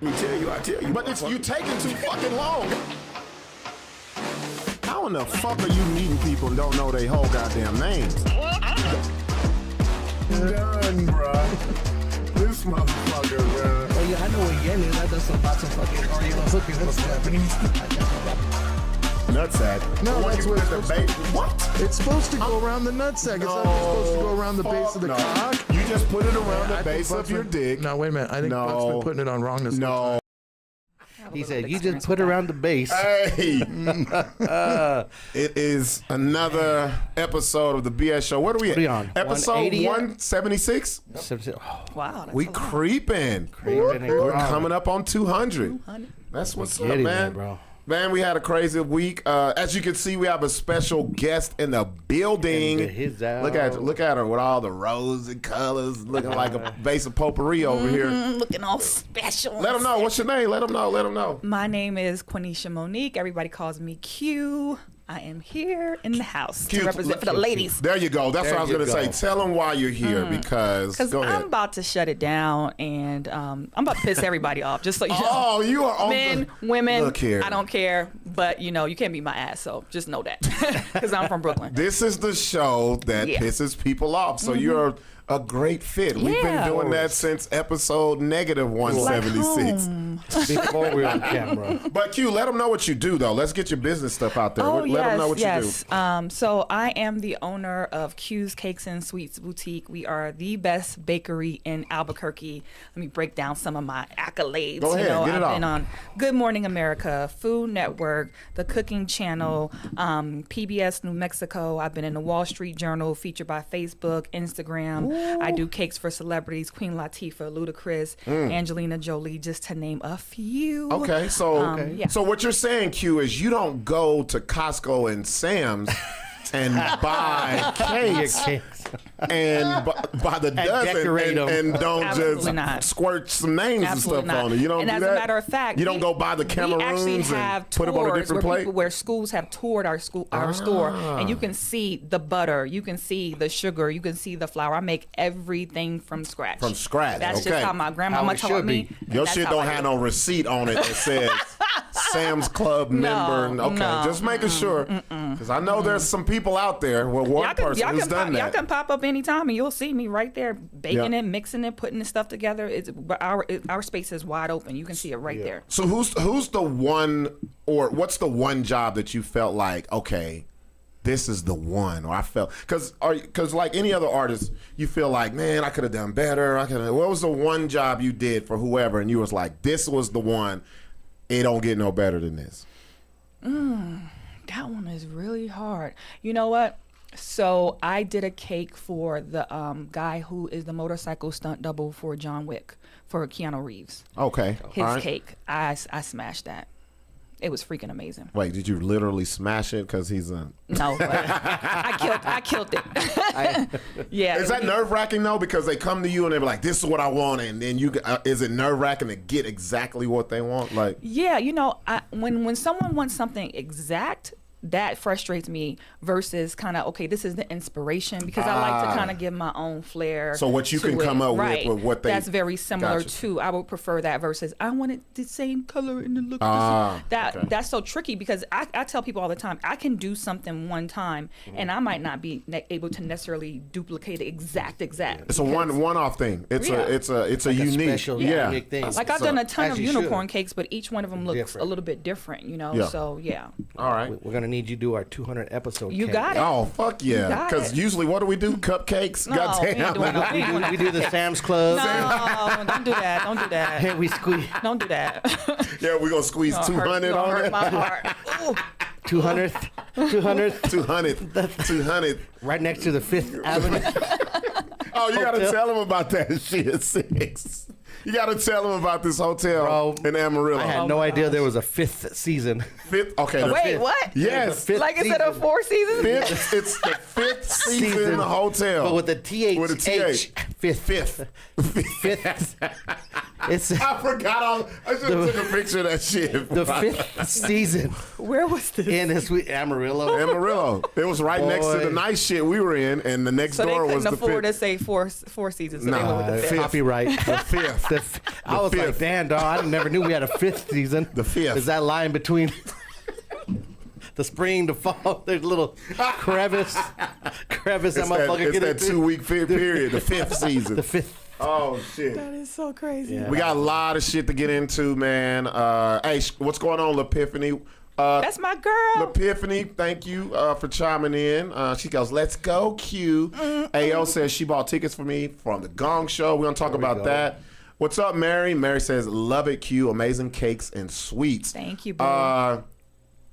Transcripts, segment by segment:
I tell you. But you're taking too fucking long. How in the fuck are you meeting people and don't know their whole goddamn names? Done, bro. This motherfucker, bro. Oh yeah, I know what Yen is. I done some lots of fucking hooking with Japanese. Nutsack. No, that's what it's the base. What? It's supposed to go around the nutsack. It's not supposed to go around the base of the cock. You just put it around the base of your dick. No, wait a minute. I think Buck's been putting it on wrong this whole time. He said, you just put around the base. Hey. It is another episode of the BS Show. What are we at? on? Episode 176? Wow. We creeping. We're coming up on 200. That's what's up, man. Bro. Man, we had a crazy week. As you can see, we have a special guest in the building. Look at her with all the rosy colors, looking like a vase of potpourri over here. Looking all special. Let them know. What's your name? Let them know. My name is Queneesha Monique. Everybody calls me Q. I am here in the house to represent for the ladies. There you go. That's what I was going to say. Tell them why you're here because go ahead. I'm about to shut it down and I'm about to piss everybody off. Just so you know. Oh, you are on men, women. Look here. I don't care, but you can't beat my ass. So just know that because I'm from Brooklyn. This is the show that pisses people off. So you're a great fit. We've been doing that since episode -176. Before we were on camera. But Q, let them know what you do, though. Let's get your business stuff out there. Let them know what you do. So I am the owner of Q's Cakes and Sweets Boutique. We are the best bakery in Albuquerque. Let me break down some of my accolades. Go ahead, get it I've been off. on Good Morning America, Food Network, The Cooking Channel, PBS New Mexico. I've been in the Wall Street Journal, featured by Facebook, Instagram. I do cakes for celebrities, Queen Latifah, Ludacris, Angelina Jolie, just to name a few. Okay, so what you're saying, Q, is you don't go to Costco and Sam's and buy cakes and by the dozen and don't Absolutely just not. squirt some names Absolutely and stuff not. on it. You don't and do as that? a matter of fact, you don't go buy the Cameroons we actually have and put them on a different plate? Where schools have toured our store, and you can see the butter, you can see the sugar, you can see the flour. I make everything from scratch. From scratch, That's okay. just how my grandmama taught me. Your shit don't have no receipt on it that says Sam's Club member. Okay, just making sure. Because I know there's some people out there where one person who's done that. Y'all can pop up anytime and you'll see me right there baking it, mixing it, putting the stuff together. Our space is wide open. You can see it right there. So who's the one, or what's the one job that you felt like, okay, this is the one, or I felt, because like any other artist, you feel like, man, I could have done better. What was the one job you did for whoever, and you was like, this was the one. It don't get no better than this. That one is really hard. You know what? So I did a cake for the guy who is the motorcycle stunt double for John Wick, for Keanu Reeves. Okay. His cake, I smashed that. It was freaking amazing. Wait, did you literally smash it because he's a... No, but I killed it. Yeah. Is that nerve-wracking, though? Because they come to you and they're like, this is what I want, and then you... is it nerve-wracking to get exactly what they want? Like, yeah, when someone wants something exact, that frustrates me versus kind of, okay, this is the inspiration, because I like to kind of give my own flair. So what you can come up with what they... That's very similar to, I would prefer that versus, I want it the same color and the look. That's so tricky, because I tell people all the time, I can do something one time and I might not be able to necessarily duplicate it exact. It's a one-off thing. It's a unique, special, unique thing. Like I've done a ton of unicorn cakes, but each one of them looks a little bit different, So yeah. All right. We're gonna need you to do our 200 episode. You got it. Oh fuck yeah! Because usually, what do we do? Cupcakes. No, Goddamn. We do the Sam's Club. No, don't do that. Don't do that. Hey, we squeeze. Don't do that. Yeah, we're gonna squeeze 200 on hurt it. My heart. 200th. 200. Right next to the 5th Avenue. Oh, you gotta tell them about that shit, Sixx. You gotta tell them about this hotel in Amarillo. I had no idea there was a 5th season. Okay. Wait, what? Yes. Like instead of 4 seasons? It's the 5th season in the hotel. But with the TH. With a TH. Fifth. It's I forgot all. I should have took a picture of that shit. the 5th season Where was this? in this week. Amarillo. Amarillo. It was right next to the nice shit we were in, and the next So they door was couldn't the afford to fifth. say four seasons. So they Nah, went with the fifth. Copyright. The fifth. I was like, fifth. damn, dog. I never knew we had a 5th season. The 5th. Is that line between the spring, the fall? There's a little crevice. Crevice. It's that that, motherfucker it's get that into. 2 week period, the 5th season. The 5th. Oh shit. That is so crazy. Yeah. We got a lot of shit to get into, man. Hey, what's going on, L'Epiphany? That's my girl. L'Epiphany, thank you for chiming in. She goes, let's go, Q. AO says she bought tickets for me from the Gong Show. We're going to talk about that. What's up, Mary? Mary says, love it, Q. Amazing cakes and sweets. Thank you, bro.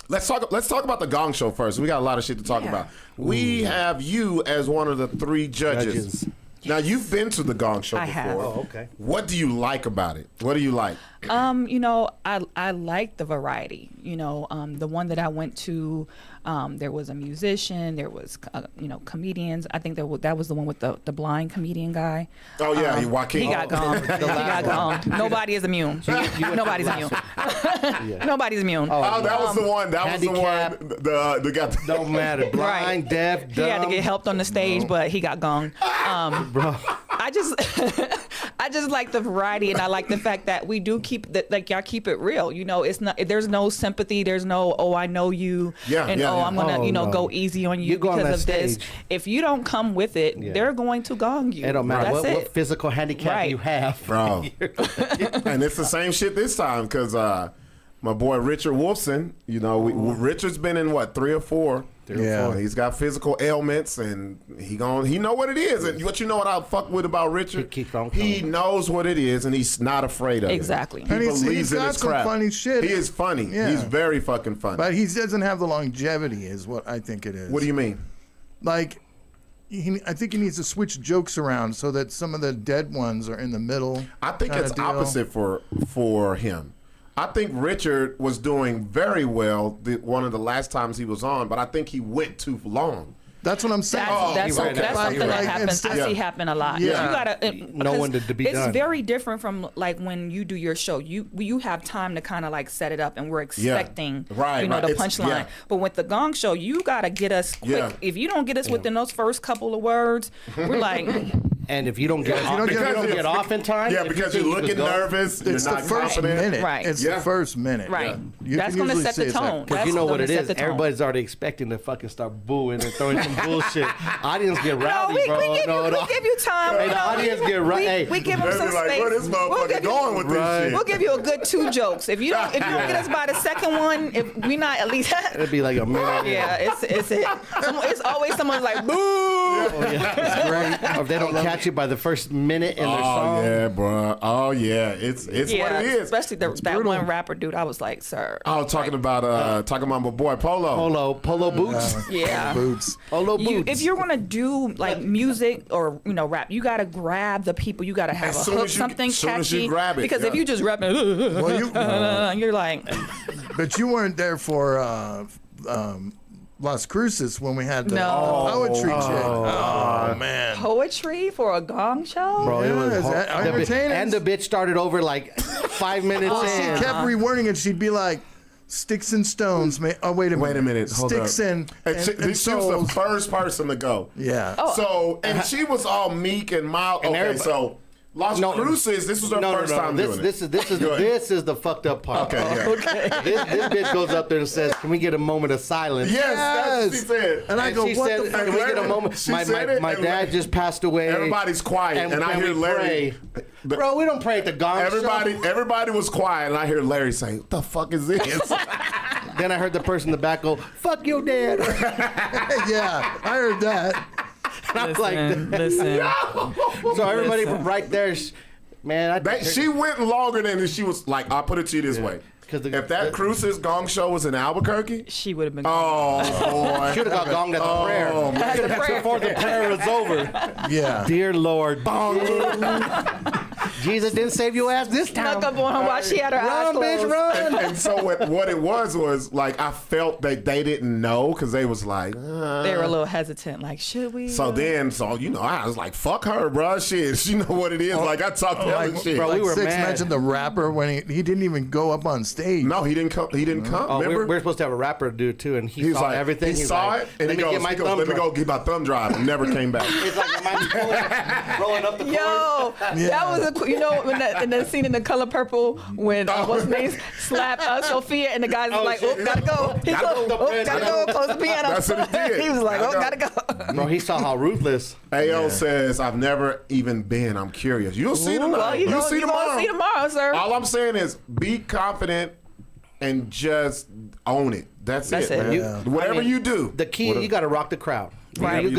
Let's talk about the Gong Show first. We got a lot of shit to talk about. We have you as one of the 3 judges. Now, you've been to the Gong Show I before. have. Oh, okay. What do you like about it? What do you like? You know, I like the variety. You know, the one that I went to, there was a musician, there was comedians. I think that was the one with the blind comedian guy. Oh yeah, Joaquin. He got gone. He got gone. Nobody is immune. Nobody's immune. Nobody's immune. Oh, that was the one. That handicap. was the one. The guy. Don't matter. Blind, Right. deaf, He dumb. had to get helped on the stage, but he got gone. Bro. I just like the variety, and I like the fact that we do keep that, like, y'all keep it real. You know, it's not, there's no sympathy, there's no, oh, I know you, and I'm gonna Oh, no. go easy on you You go on because that of this. stage. If you don't come with it, they're going to gong you. It don't matter That's what it. physical handicap Right. you have. Bro. And it's the same shit this time because my boy Richard Wolfson, you know, Richard's been in what, 3 or 4. Yeah. He's got physical ailments, and he know what it is. And what you know what I fuck with about Richard? He keeps on He coming. knows what it is, and he's not afraid of Exactly. it. He And he's believes in got his some craft. funny shit. He is funny. Yeah. He's very fucking funny. But he doesn't have the longevity, is what I think it is. What do you mean? Like, I think he needs to switch jokes around so that some of the dead ones are in the middle. I think kinda it's deal. opposite for him. I think Richard was doing very well one of the last times he was on, but I think he went too long. That's what I'm saying. That's okay. something that Like, happens. I instead- see happen a lot. Yeah. You gotta No one to be It's done. very different from like when you do your show. You have time to kind of like set it up, and we're expecting Right, the it's- punchline. yeah. But with the Gong Show, you gotta get us quick. Yeah. If you don't get us within those first couple of words, we're like, And if you don't get off, don't if get- you don't get off in time, Yeah, if you because think you're you looking could go- nervous. It's you're the not first confident. minute. Right. It's Yeah. the first minute. right. You That's can gonna usually set say the it's like- tone. Because That's you know what gonna it set is. the tone. Everybody's already expecting to fucking start booing and throwing some bullshit. Audience get No, rowdy, we bro. give you time. Hey, You the know, audience get rowdy. Hey, we give them They'll some be like, space. where this We'll motherfucker give you- going with this shit? We'll give you a good 2 jokes. If you don't get us by the second one, if we not at least. It'd be like a minute. Yeah, it's it's always someone's like boo. Oh, yeah. Great. Or if they don't catch you by the first minute in their Oh song. yeah, bro. Oh yeah, it's what it is. Especially that one rapper dude. I was like, sir. I was talking about my boy Polo. Polo boots. Yeah. Boots. Polo boots. If you're gonna do like music or rap, you gotta grab the people. You gotta have As a soon hook, as you- something soon as you catchy. grab it, Because if yeah. you just rapping, Well, you're like, but you weren't there for Las Cruces when we had the No. poetry chick. Oh, man. poetry for a Gong Show. Bro, it was Yeah, is that the bi- entertainers? and the bitch started over like 5 minutes Oh, she in. kept rewording it. She'd be like, sticks and stones. Oh, wait a minute. Wait a minute. Hold Sticks up. and she was the souls. first person to go. Yeah. Oh. So she was all meek and mild. Okay, everybody- so Las Cruces. This was her first time doing This it. is this is the fucked up part. Okay, yeah. This bitch goes up there and says, "Can we get a moment of silence?" Yes, that's what she said. And I And go, she what said, the fuck? "Can we get a moment?" She My said it, my and dad just passed away. Everybody's quiet, and I when hear we Larry. pray- Bro, we don't pray at the Gong Everybody was quiet, and I hear Larry say, "What the fuck is this?" Show. Then I heard the person in the back go, "Fuck your dad." Yeah, I heard that. And I was like, Listen. so everybody right there, man. She went longer than she was. Like, I'll put it to you this way: 'Cause if that Cruces Gong Show was in Albuquerque, She would have been. oh boy, should have got gonged at the prayer. man. Before the prayer was over. Yeah. Dear Lord, bong. Jesus didn't save your ass this time. Snuck up on her while she had her eyes Run, bitch, closed. run. And so what it was like I felt that they didn't know because they was like, They were a little hesitant, like, should we? So you know, I was like, fuck her, bro. Shit, she know what it is. Like I talked to her and shit. bro, we were Sixx mad. mentioned the rapper when he didn't even go up on stage. No, he didn't come. He didn't come. Oh, remember? we're supposed to have a rapper do it too, and he He's saw like, everything. He He's saw like, it, and let he me goes, get my thumb let me drive. go get my thumb drive, and never came back. It's like rolling up the cord. Yo, that was in the scene in The Color Purple when what's his name slapped Sophia and the guys was like, shit. oh, gotta go. He Gotta goes, go. oh, gotta go, close the piano. That's what he did. He was like, Gotta gotta go. Bro, he saw how ruthless. AO says, I've never even been. I'm curious. You'll see tonight. Well, You'll see you're tomorrow. gonna see tomorrow, sir. All I'm saying is be confident and just own it. That's it, it. man. Yeah. Whatever I mean, you do. The key, you got to rock the crowd. Right. If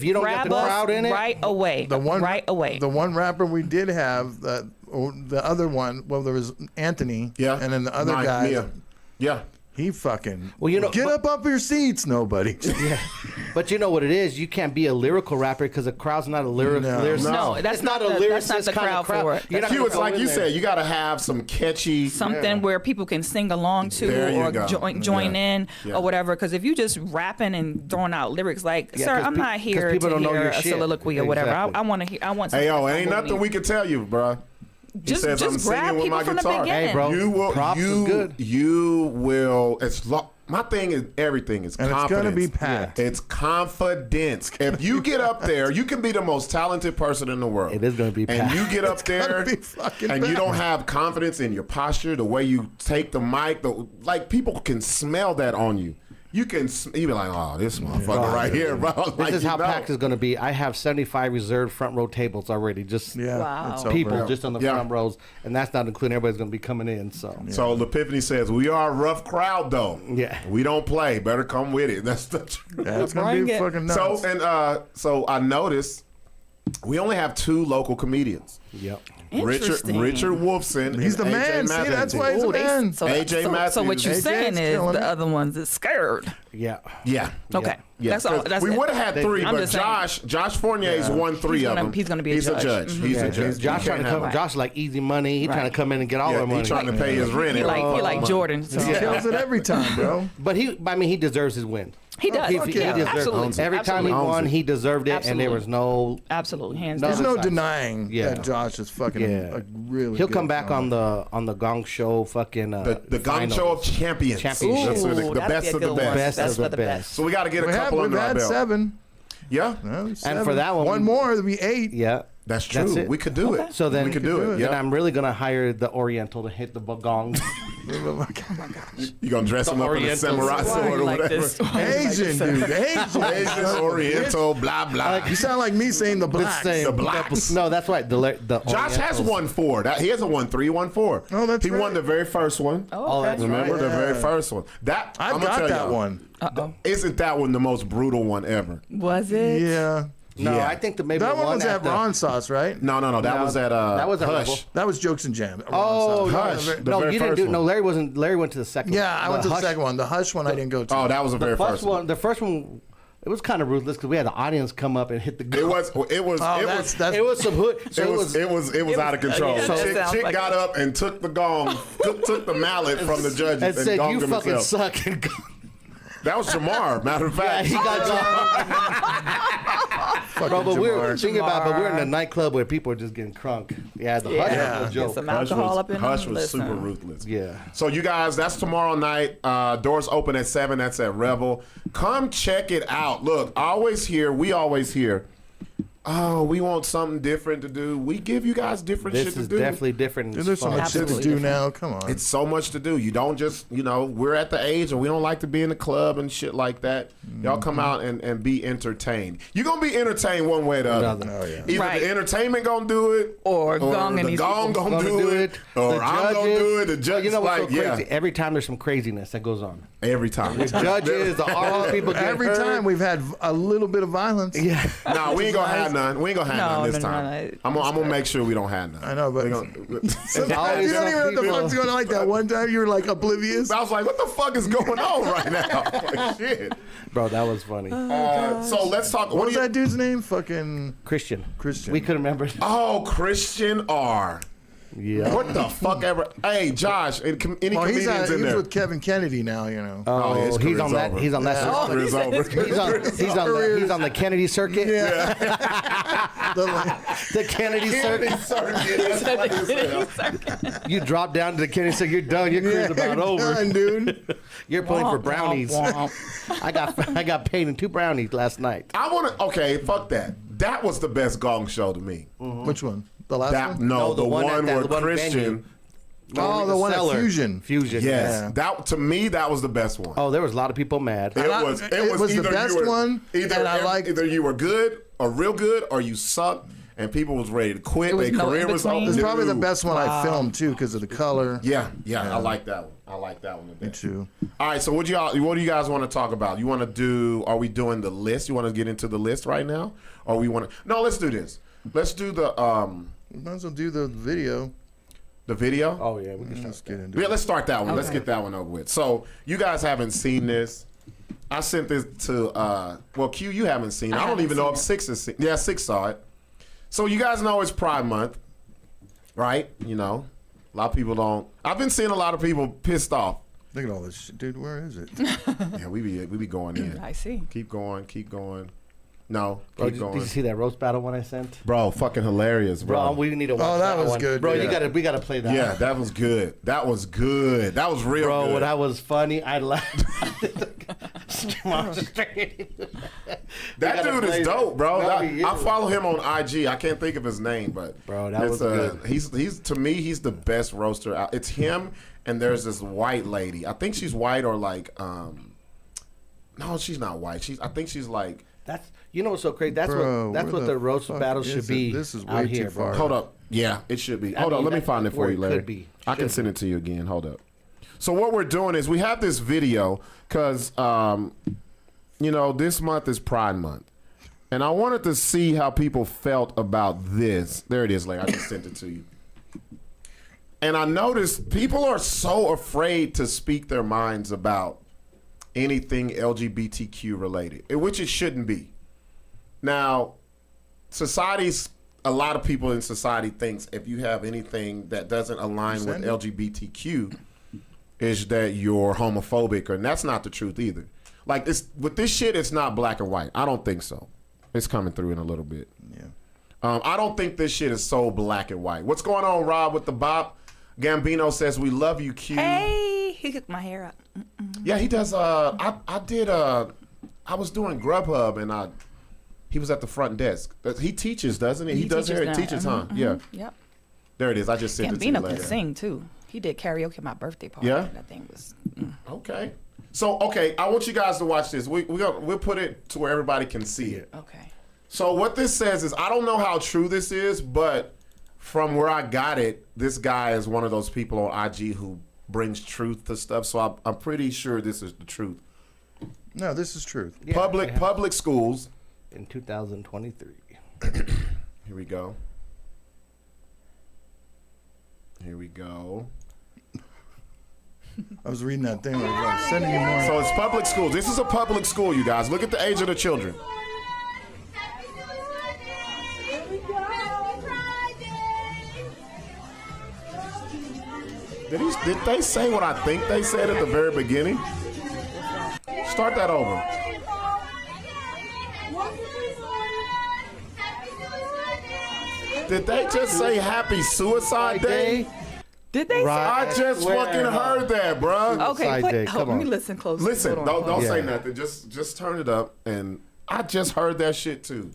you don't get Grab the us crowd in it, right away. Right away. The one rapper we did have, the other one, well, there was Anthony. Yeah. And then the other guy. Mia. Yeah. He fucking Well, you know, get but- up your seats, nobody. Yeah, but you know what it is? You can't be a lyrical rapper because the crowd's not a lyricist. No, that's it's not a the- lyricist that's not the kind of crowd for it. You're not You, gonna it's go like in you there. said, you got to have some catchy. Something where people can sing along to There you or go. join in Yeah. or whatever. Because if you just rapping and throwing out lyrics like, Yeah, sir, 'cause I'm pe- not 'cause here people to don't know hear your a shit. soliloquy or whatever. Exactly. I want to hear. I want. Hey, yo, something ain't to move nothing me. we can tell you, bro. Just says, I'm grab singing with people my from the guitar. beginning. Hey, bro. You will. Props is good. You will. My thing is everything is And it's confidence. gonna be packed. It's confidence. If you get up there, you can be the most talented person in the world. It is gonna be And packed. you get up there, be fucking and you packed. don't have confidence in your posture, the way you take the mic. Like people can smell that on you. You can. You be like, oh, this motherfucker right here, bro. This Like, is how you know. packed it's going to be. I have 75 reserved front row tables already. Just Yeah. Wow. it's people over. just on the Yeah. front rows, and that's not including everybody's going to be coming in. So So Epiphany says, we are a rough crowd, though. Yeah. We don't play. Better come with it. That's the truth. Yeah, it's gonna Bring be it. fucking nuts. So I noticed we only have 2 local comedians. yep. Interesting. Richard Wolfson. He's the and AJ man. See, Matthews. that's why he's Ooh, the man. so, AJ so what Matthews. you're AJ's saying is killing the it. other ones is scared. Yeah. Yeah. Okay. Yeah. That's all. 'Cause That's we it. would have had 3, I'm but just saying. Josh Fournier's won 3 He's of gonna- them. he's gonna be a He's judge. a judge. Mhm. He's Yeah, a judge. Josh You trying to can't come. have- Josh like easy money. He trying to come in and get all Yeah, our money. he's trying to pay his rent. He like Jordan. So. He kills it every time, bro. But he deserves his win. He does. He, fuck he yeah. deserved Absolutely. every time he Absolutely. won, he deserved it, and there was no. Absolutely, hands No, There's down. no Besides. denying Yeah. that Josh is fucking Yeah. a really. He'll good come back drummer. on the Gong Show, fucking The Gong finals. Show of Champions. Championship. That's what Ooh, the that'd best be a of the good one. best. Best of for the best. So we got to get a couple We've under our had belt. 7. Yeah, Well, And 7. for that one, more, it'll be 8. Yeah, that's true. That's it. We could do it. So then we could do it. Then Yeah. I'm really gonna hire the Oriental to hit the gong. You gonna dress him up in a Orientals. samurai Why sword you or like whatever? this? Why you like Asian, this? dude. Asian. Asian, Oriental, blah blah. You sound like me saying the blacks. Same. The blacks. No, that's right. The Josh has Orientals. won 4. He hasn't won 3. He won 4. Oh, that's he won right. the very first one. Oh, that's Remember right. the very first one? That I I'm gonna got tell that y'all, one. Uh-oh. Isn't that one the most brutal one ever? Was it? Yeah. No, Yeah. I think maybe That the one was at the- Ron Sauce, right? No. That No, was at that was at Hush. Rebel. That was Jokes and Jam. Oh, Ron Sauce. no, Hush. The no, very you didn't first do. one. No, Larry wasn't. Larry went to the second. Yeah, I went to the Hush- second one. The Hush one I didn't go to. Oh, that was the very The first one. The first one, it was kind of ruthless because we had the audience come up and hit the. It was. Oh, It was. that's It was some hood. So It was out of control. yeah, that sounds Chick like got it. up and took the gong, took the mallet from the judges and and said, gonged "You fucking himself. suck." And That was Jamar. Matter of yeah, fact, he got Bro, but we were thinking about, but we're in a nightclub where people are just getting crunk. Yeah, the Hush Yeah. was a joke. Some Hush alcohol was, up in Hush them. was Listen. super ruthless. Yeah. So you guys, that's tomorrow night. Doors open at 7. That's at Rebel. Come check it out. Look, we always hear, oh, we want something different to do. We give you guys different shit This to is do. definitely different. Dude, It's there's so fun. much shit to Absolutely do now. Come on. It's so much to do. You don't just, we're at the age and we don't like to be in the club and shit like that. Y'all come out and be entertained. You're going to be entertained one way or the other. Oh, yeah. Either Right. the entertainment going to do it, Or Gong and the these gong people going to do it, or The I'm going to do it. The But judge you know what's like, so crazy? yeah, Every time there's some craziness that goes on. every time. The judges, all people get Every hurt. time we've had a little bit of violence. Yeah. No, we ain't going to have none. We ain't going to have No, none this no, no, time. no. I'm going to make sure we don't have none. I know, but We gonna- you don't always even know what the people- fuck's going on. Like that one time, you were like oblivious. I was like, what the fuck is going on right now? Like, shit. Bro, that was funny. So let's talk. What was that dude's name? Fucking Christian. Christian. We couldn't remember. Oh, Christian R. Yeah. What the fuck ever? Hey, Josh, any comedians in He's there? with Kevin Kennedy now, you know. Oh, his he's career's on that. over. He's on that. Oh, Career's over. He's on the Kennedy circuit. The Kennedy circuit. You drop down to the Kennedy circuit. You're done. Your career's about over. Done, dude. You're playing for brownies. I got paid in 2 brownies last night. Okay, fuck that. That was the best gong show to me. Which one? The last one? No, the one at where the one Christian. venue. Oh, the one at Cellar. Fusion. Fusion. Yes, Yeah. that to me that was the best one. Oh, there was a lot of people mad. It was the either best you were, one, Either and I liked- either you were good or real good, or you sucked, and people was ready to quit. It was Their no career was in-between. over. It's probably the Dude. best one I filmed too because of the color. Yeah, I like that one. I like that one. Me too. All right, so what do you guys want to talk about? You want to do? Are we doing the list? You want to get into the list right now, or we want to? No, let's do this. Let's do the We might as well do the video. the video. Oh yeah, we can Let's start. get into Yeah, it. let's start that one. Let's Okay. get that one over with. So you guys haven't seen this. I sent this to Q. You haven't seen it. I don't even know if Sixx has seen. Yeah, Sixx saw it. So you guys know it's Pride Month, right? You know, a lot of people don't. I've been seeing a lot of people pissed off. Look at all this shit. Dude, where is it? Yeah, we be going in. I see. Keep going. No, Bro, keep did going. you see that roast battle one I sent? Bro, fucking hilarious, bro. Bro, we need to watch that was one. good, Bro, yeah. we gotta play that. Yeah, that was good. That was good. That was real Bro, good. when I was funny, I laughed. That dude is dope, bro. No, he is. I follow him on IG. I can't think of his name, but Bro, that it's, was good. He's to me, he's the best roaster out. It's him, and there's this white lady. I think she's white or like, no, she's not white. I think she's like. That's what's so crazy. That's Bro, what where the the roast fuck battle is should it? be. This is way out too here, bro. far. Hold up. Yeah, it should be. I Hold on, mean, let me that's find it where for it you, Larry. could be. I can Should send it to you again. Hold up. So what we're doing is we have this video because, this month is Pride Month. And I wanted to see how people felt about this. There it is, Larry. I just sent it to you. And I noticed people are so afraid to speak their minds about anything LGBTQ related, which it shouldn't be. Now, a lot of people in society thinks if you have anything that doesn't align with LGBTQ, is that you're homophobic, and that's not the truth either. Like with this shit, it's not black and white. I don't think so. It's coming through in a little bit. Yeah. I don't think this shit is so black and white. What's going on, Rob, with the bop? Gambino says we love you, Q. Hey, he hooked my hair up. Yeah, he does. I was doing Grubhub, and he was at the front desk. He teaches, doesn't he? He does teaches hair. now. Teaches, huh? Yeah. Yep. There it is. I just sent it to you Gambino later. can sing too. He did karaoke at my birthday party. Yeah? That thing was. Okay. So, I want you guys to watch this. We'll put it to where everybody can see it. Okay. So what this says is, I don't know how true this is, but from where I got it, this guy is one of those people on IG who brings truth to stuff. So I'm pretty sure this is the truth. No, this is truth. Yeah, Public schools. in 2023. Here we go. I was reading that thing where it was like, sending you more. So it's public schools. This is a public school, you guys. Look at the age of the children. Did they say what I think they said at the very beginning? Start that over. Did they just say Happy Suicide Day? Did they? Right. I just Swear. fucking heard that, bruh. Okay, Suicide Day, come let me on. listen closely. Listen, Hold on, don't Yeah. say nothing. Just turn it up, and I just heard that shit too.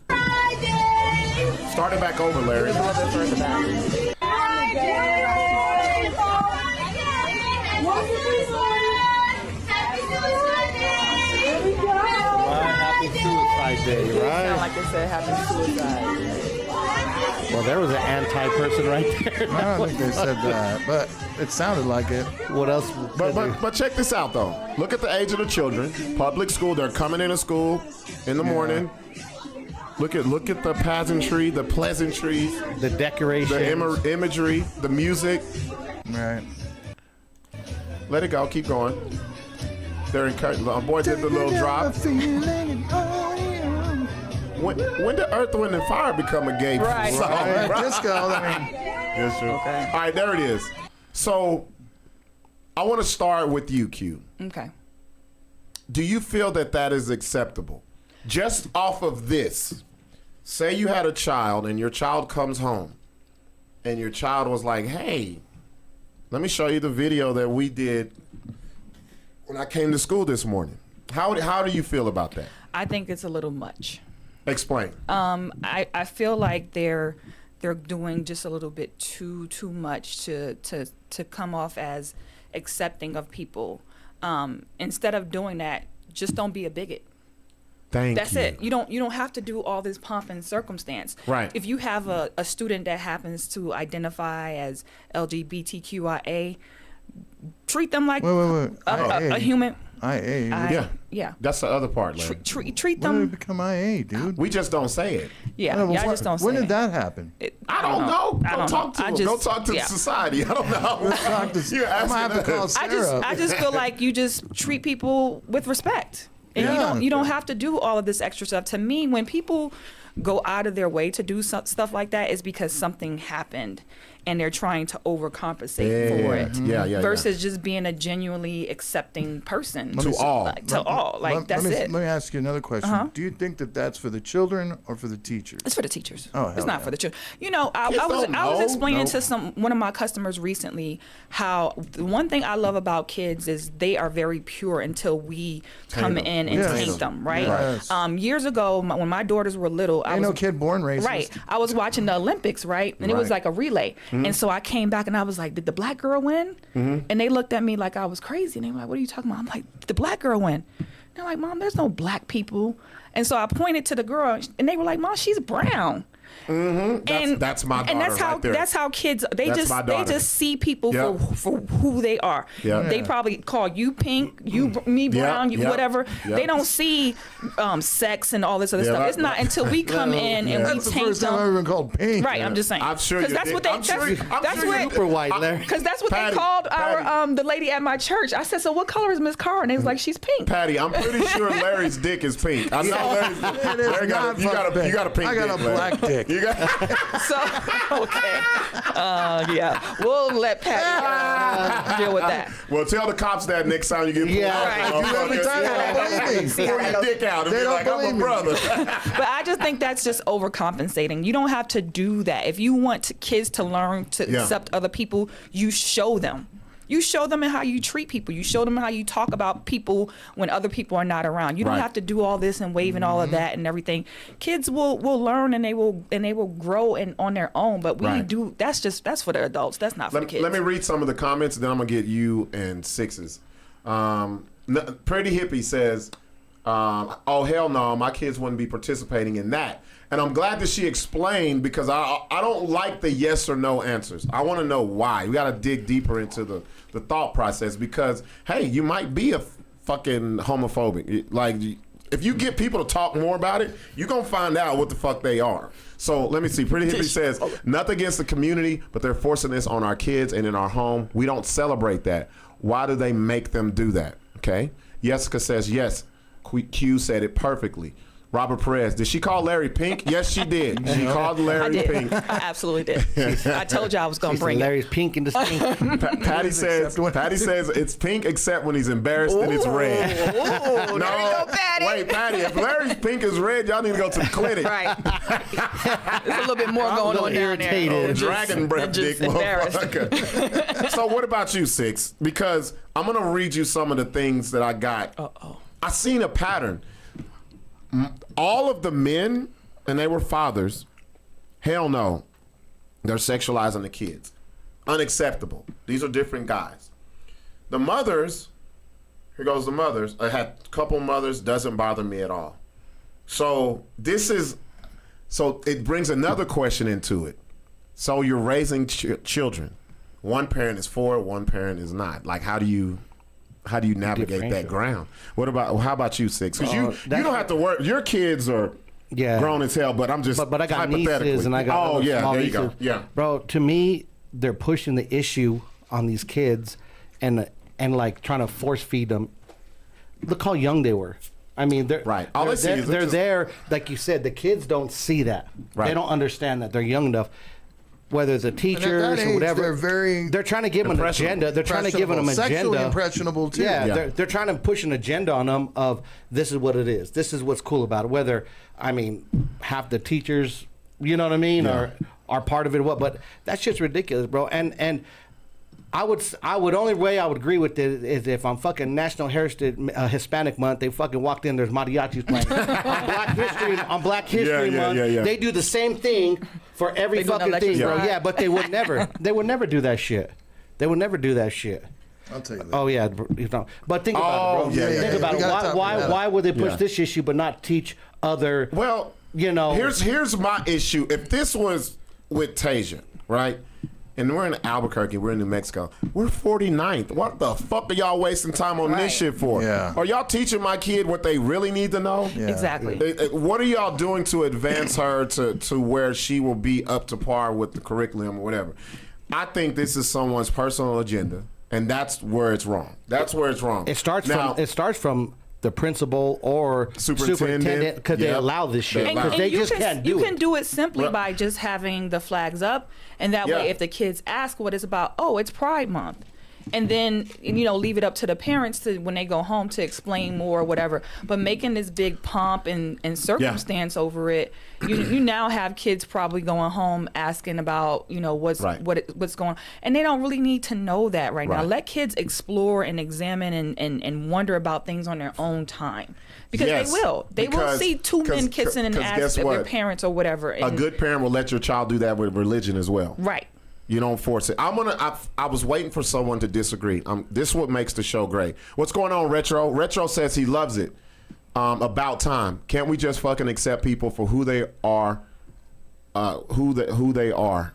Start it back over, Larry. A little bit further back. Happy Suicide Day, Sound right? like they said happy suicide. Well, there was an anti-person right there. I don't think they said that, but it sounded like it. What else? But check this out though. Look at the age of the children. Public school. They're coming into school in the morning. Look at the pageantry, the pleasantries, the decoration. the imagery, the music. Right. Let it go. Keep going. They're encouraged. Our boy did the little drop. when did Earth, Wind, and Fire become a gay Right. song? Right, disco. I mean, That's true. Okay. All right, there it is. So I want to start with you, Q. Okay. Do you feel that that is acceptable? Just off of this, say you had a child and your child comes home and your child was like, hey, let me show you the video that we did when I came to school this morning. How do you feel about that? I think it's a little much. Explain. I feel like they're doing just a little bit too much to come off as accepting of people. Instead of doing that, just don't be a bigot. That's it. You don't have to do all this pomp and circumstance. Right. If you have a student that happens to identify as LGBTQIA, treat them like wait. a human. IA. Yeah. That's the other part, Larry. Treat When did them. it become IA, dude? We just don't say it. I just don't say When did it. that happen? I don't know. I Go don't talk to know. them. Go talk to the society. I don't know. Talk to- You're I'm gonna have to asking call us. Sarah. I just feel like you just treat people with respect. And Yeah. you don't have to do all of this extra stuff. To me, when people go out of their way to do stuff like that, is because something happened and they're trying to overcompensate for it. Yeah. Versus just being a genuinely accepting person. To all. That's it. Let me ask you another question. Do you think that that's for the children or for the teachers? It's for the teachers. Oh, It's hell not yeah. for the children. You know, I Kids was don't explaining know. to one of my customers recently how the one thing I love about kids is they are very pure until we come them. in and Yes. taint them, right? Yes. Years ago, when my daughters were little, I Ain't was no kid born racist. right. I was watching the Olympics, right, and it was Right. like a relay, and so I came back and I was like, "Did the black girl win?" And they looked at me like I was crazy, and they were like, "What are you talking about?" I'm like, "Did the black girl win?" They're like, "Mom, there's no black people." And so I pointed to the girl, and they were like, "Mom, she's brown." That's my daughter and that's how right there. that's how kids That's my daughter. just see people Yep. for who they are. Yep. They probably call you pink, me brown, you yep, whatever. yep. They don't see sex and all this other Yeah, stuff. right, It's not until we come in and we That's the taint first time I've them. ever been called pink. Right, I'm just saying. I'm sure because you that's did. what they I'm sure you- I'm that's sure you what Super white, Larry. because that's what Patty, they called Patty. our the lady at my church. I said, "So what color is Miss Carr?" And they was like, "She's pink." Patty, I'm pretty sure Larry's dick is pink. I know It is Larry not you got pink. a pink I got dick, a Larry. black dick. You got So okay, yeah, we'll let Patty deal with that. Well, tell the cops that next time you get pulled Yeah. over. Right. Do every time. They don't believe me. Pull your dick out and They be don't like, I'm a believe me. brother. But I just think that's just overcompensating. You don't have to do that. If you want kids to learn to Yeah. accept other people, you show them. You show them in how you treat people. You show them how you talk about people when other people are not around. You don't Right. have to do all this and wave and all of that and everything. Kids will learn and they will grow on their own. But we Right. do. That's for the adults. That's not for the kids. Let me read some of the comments, and then I'm gonna get you and Sixes. Pretty Hippie says, "Oh hell no, my kids wouldn't be participating in that." And I'm glad that she explained because I don't like the yes or no answers. I want to know why. We got to dig deeper into the thought process because hey, you might be a fucking homophobic. Like if you get people to talk more about it, you're gonna find out what the fuck they are. So let me see. Pretty Hippie says, nothing against the community, but they're forcing this on our kids and in our home. We don't celebrate that. Why do they make them do that? Okay. Jessica says, yes. Q said it perfectly. Robert Perez, did she call Larry pink? Yes, she did. She called I Larry did. pink. I absolutely did. I told you I was gonna bring it. Larry's pink and distinct. Patty says it's pink except when he's embarrassed and it's red. Ooh, there you go, Patty. Wait, Patty, if Larry's pink is red, y'all need to go to the clinic. Right. There's a little bit more going on down irritated. there. Oh, dragon breath dick just embarrassed. motherfucker. So what about you, Sixx? Because I'm going to read you some of the things that I got. I seen a pattern. All of the men, and they were fathers, hell no, they're sexualizing the kids. Unacceptable. These are different guys. The mothers, here goes the mothers. I had a couple mothers, doesn't bother me at all. So it brings another question into it. So you're raising children. One parent is for it, one parent is not. Like how do you navigate that ground? How about you, Sixx? Because you don't have to work. Your kids are grown as hell, but I'm just but I got hypothetically. nieces and I got other small there you nieces. go. Yeah, bro. To me, they're pushing the issue on these kids and like trying to force feed them. Look how young they were. I mean, they're Right. All they see is they're just- there, like you said. The kids don't see that. Right. They don't understand that. They're young enough. Whether it's a teacher that or age, whatever, they're trying to give them an agenda. They're trying to give them an agenda. Sexually impressionable too. Yeah, they're trying to push an agenda on them of this is what it is. This is what's cool about it. Whether, I mean, half the teachers, you know what I mean, are part of it. What? But that shit's ridiculous, bro. And I would only way I would agree with it is if on fucking National Heritage Hispanic Month they fucking walked in, there's mariachis playing. on Black History Month, they do the same thing for every They do an fucking thing, election bro. ride. Yeah, but they would never do that shit. They would never do that shit. I'll tell you that. Oh yeah, you know. But think about it, bro. yeah, Think yeah, about we it. gotta talk about that. Why would they push Yeah. this issue but not teach other? Well, you know, here's my issue. If this was with Tasia, right? And we're in Albuquerque, we're in New Mexico. We're 49th. What the fuck are y'all wasting time on Right. this shit for? Yeah. Are y'all teaching my kid what they really need to know? Yeah. Exactly. What are y'all doing to advance her to where she will be up to par with the curriculum or whatever? I think this is someone's personal agenda, and that's where it's wrong. That's where it's wrong. it starts Now, from the principal or Superintendent, because they yep. allow this shit They allow because it. they you just can, can't do you it. can do it simply Right. by just having the flags up, and that way, Yeah. if the kids ask what it's about, oh, it's Pride Month, and then leave it up to the parents to when they go home to explain more or whatever. But making this big pomp and circumstance over it, you now have kids probably going home asking about what's Right. what's going on, and they don't really need to know that right now. Right. Let kids explore and examine and wonder about things on their own time. Because Yes, they will. They will because- see two men 'cause- kissing and 'cause ask guess if their what? parents or whatever. a And, good parent will let your child do that with religion as well. right. You don't force it. I was waiting for someone to disagree. This is what makes the show great. What's going on, Retro? Retro says he loves it. About time. Can't we just fucking accept people for who they are? Who they are.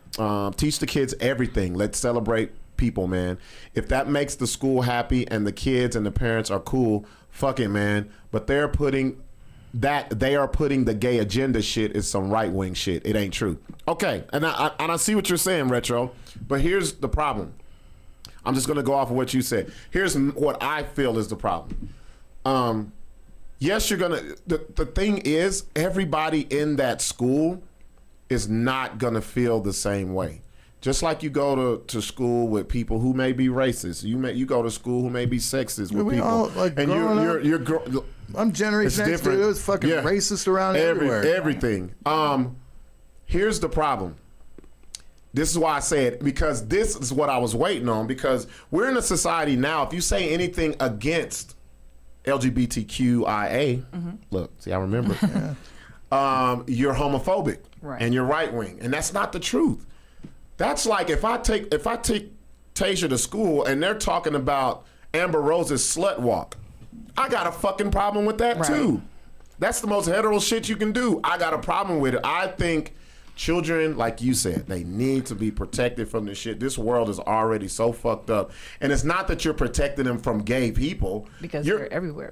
Teach the kids everything. Let's celebrate people, man. If that makes the school happy and the kids and the parents are cool, fuck it, man. But they are putting the gay agenda shit is some right wing shit. It ain't true. Okay, and I see what you're saying, Retro. But here's the problem. I'm just gonna go off of what you said. Here's what I feel is the problem. Yes, you're gonna. The thing is, everybody in that school is not gonna feel the same way. Just like you go to school with people who may be racist, you go to school who may be sexist with We people, all, like, and growing I'm Generation X, dude. It was fucking racist around everywhere. Everything. Here's the problem. This is why I say it, because this is what I was waiting on, because we're in a society now, if you say anything against LGBTQIA, look, see, I remember, you're homophobic, Right. and you're right wing, and that's not the truth. That's like if I take Tasia to school and they're talking about Amber Rose's slut walk, I got a fucking problem with that Right. too. That's the most hetero shit you can do. I got a problem with it. I think children, like you said, they need to be protected from this shit. This world is already so fucked up. And it's not that you're protecting them from gay people. Because You're- they're everywhere.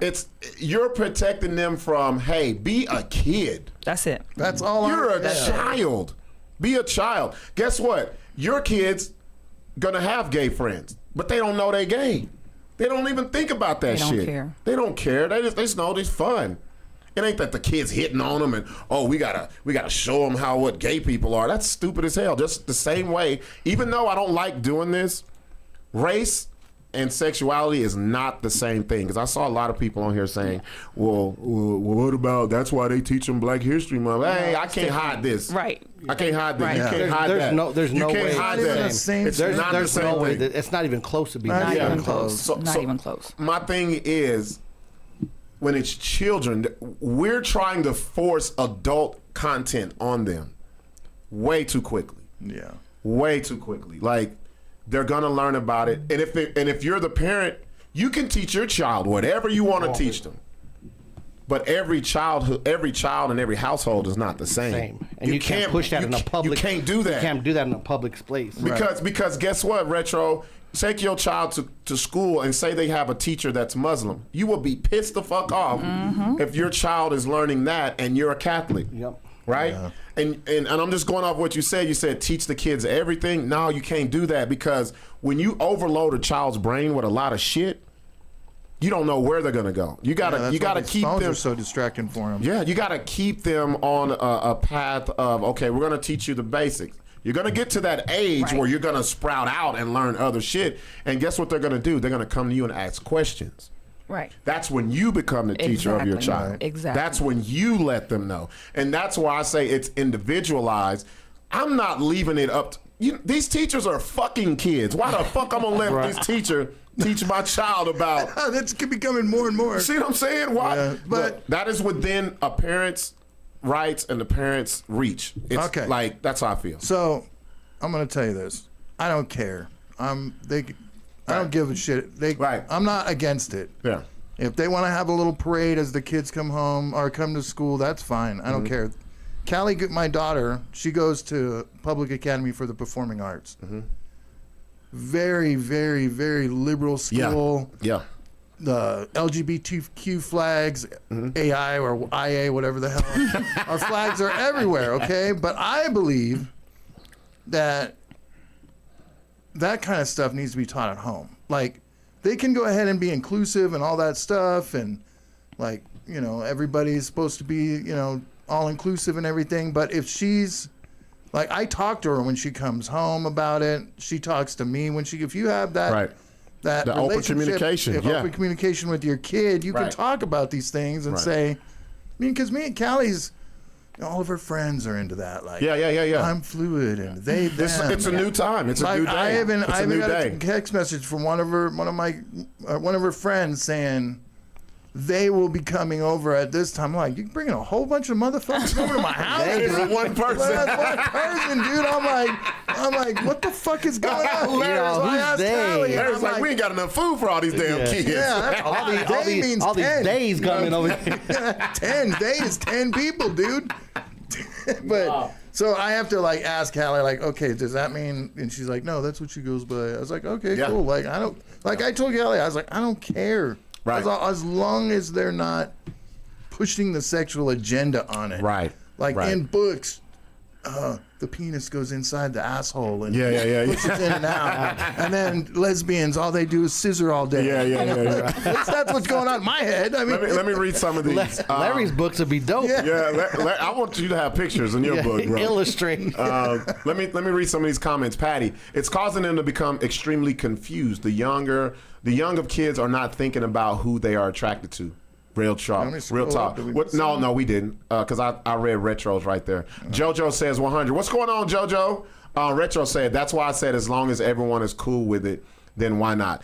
You're protecting them from, hey, be a kid. That's it. That's all You're a yeah. child. Be a child. Guess what? Your kids gonna have gay friends, but they don't know they gay. They don't even think about that They don't shit. care. They don't care. They just know it's fun. It ain't that the kids hitting on them and we gotta show them what gay people are. That's stupid as hell. Just the same way. Even though I don't like doing this, race and sexuality is not the same thing. Because I saw a lot of people on here saying, well, what about, that's why they teach them Black History Month. Hey, I can't hide this. Right. I can't hide this. Right. You Yeah. can't hide that. There's no you can't way. hide It's not that. even the same It's thing. not the There's same no way. thing. It's not even close to being. Not that. even Even close. Not even close. My thing is, when it's children, we're trying to force adult content on them way too quickly. Yeah. Way too quickly. Like, they're gonna learn about it, and if you're the parent, you can teach your child whatever you want to teach them. But every child in every household is not the same. And you can't push that in a public. You can't do that. You can't do that in a public place. Because guess what, Retro? Take your child to school and say they have a teacher that's Muslim. You will be pissed the fuck off if your child is learning that and you're a Catholic. Yep. Right? Yeah. And I'm just going off what you said. You said teach the kids everything. No, you can't do that, because when you overload a child's brain with a lot of shit, you don't know where they're gonna go. You gotta keep phones them. are so distracting for them. Yeah, you gotta keep them on a path of, okay, we're gonna teach you the basics. You're gonna get to that age where you're gonna sprout out and learn other shit. And guess what they're gonna do? They're gonna come to you and ask questions. Right. That's when you become the teacher of your child. Right. Exactly. That's when you let them know. And that's why I say it's individualized. I'm not leaving it up to these teachers are fucking kids. Why the fuck I'm gonna let this teacher teach my child about? That's becoming more and more. See what I'm saying? Why? Yeah, but look, that is within a parent's rights and the parent's reach. It's okay. Like, that's how I feel. So, I'm gonna tell you this. I don't care. I don't give a shit. I'm not against it. Yeah. If they want to have a little parade as the kids come home or come to school, that's fine. I don't care. Callie, my daughter, she goes to Public Academy for the Performing Arts. Very, very, very liberal school. Yeah. The LGBTQ flags, AI or IA, whatever the hell, our flags are everywhere, okay? But I believe that kind of stuff needs to be taught at home. Like, they can go ahead and be inclusive and all that stuff, and, like, you know, everybody's supposed to be, you know, all inclusive and everything. But if she's, like, I talk to her when she comes home about it. She talks to me if you have that. That the open communication, open communication with your kid, you can talk about these things and say, I mean, because me and Callie's, all of her friends are into that. Like, I'm fluid and they, them. It's a new time. It's a new day. I even got a text message from one of her friends saying they will be coming over at this time. I'm like, you bringing a whole bunch of motherfuckers over to my house? It's one person. That's one person, dude. I'm like, what the fuck is going on? Who's they? Larry's like, we ain't got enough food for all these damn kids. Yeah, that's all these days coming over here. 10 days, 10 people, dude. But so I have to like ask Callie, like, okay, does that mean? And she's like, no, that's what she goes by. I was like, okay, cool. Like, I don't, like I told Callie, I was like, I don't care. Right. As long as they're not pushing the sexual agenda on it. Right. Like in books, the penis goes inside the asshole and pushes in and out. And then lesbians, all they do is scissor all day. That's what's going on in my head. I mean, let me read some of these. Larry's books would be dope. I want you to have pictures in your book, bro. Illustrate. Let me read some of these comments. Patty, it's causing them to become extremely confused. The young of kids are not thinking about who they are attracted to. Real talk. No, we didn't. Because I read retros right there. JoJo says 100. What's going on, JoJo? Retro said, that's why I said as long as everyone is cool with it, then why not?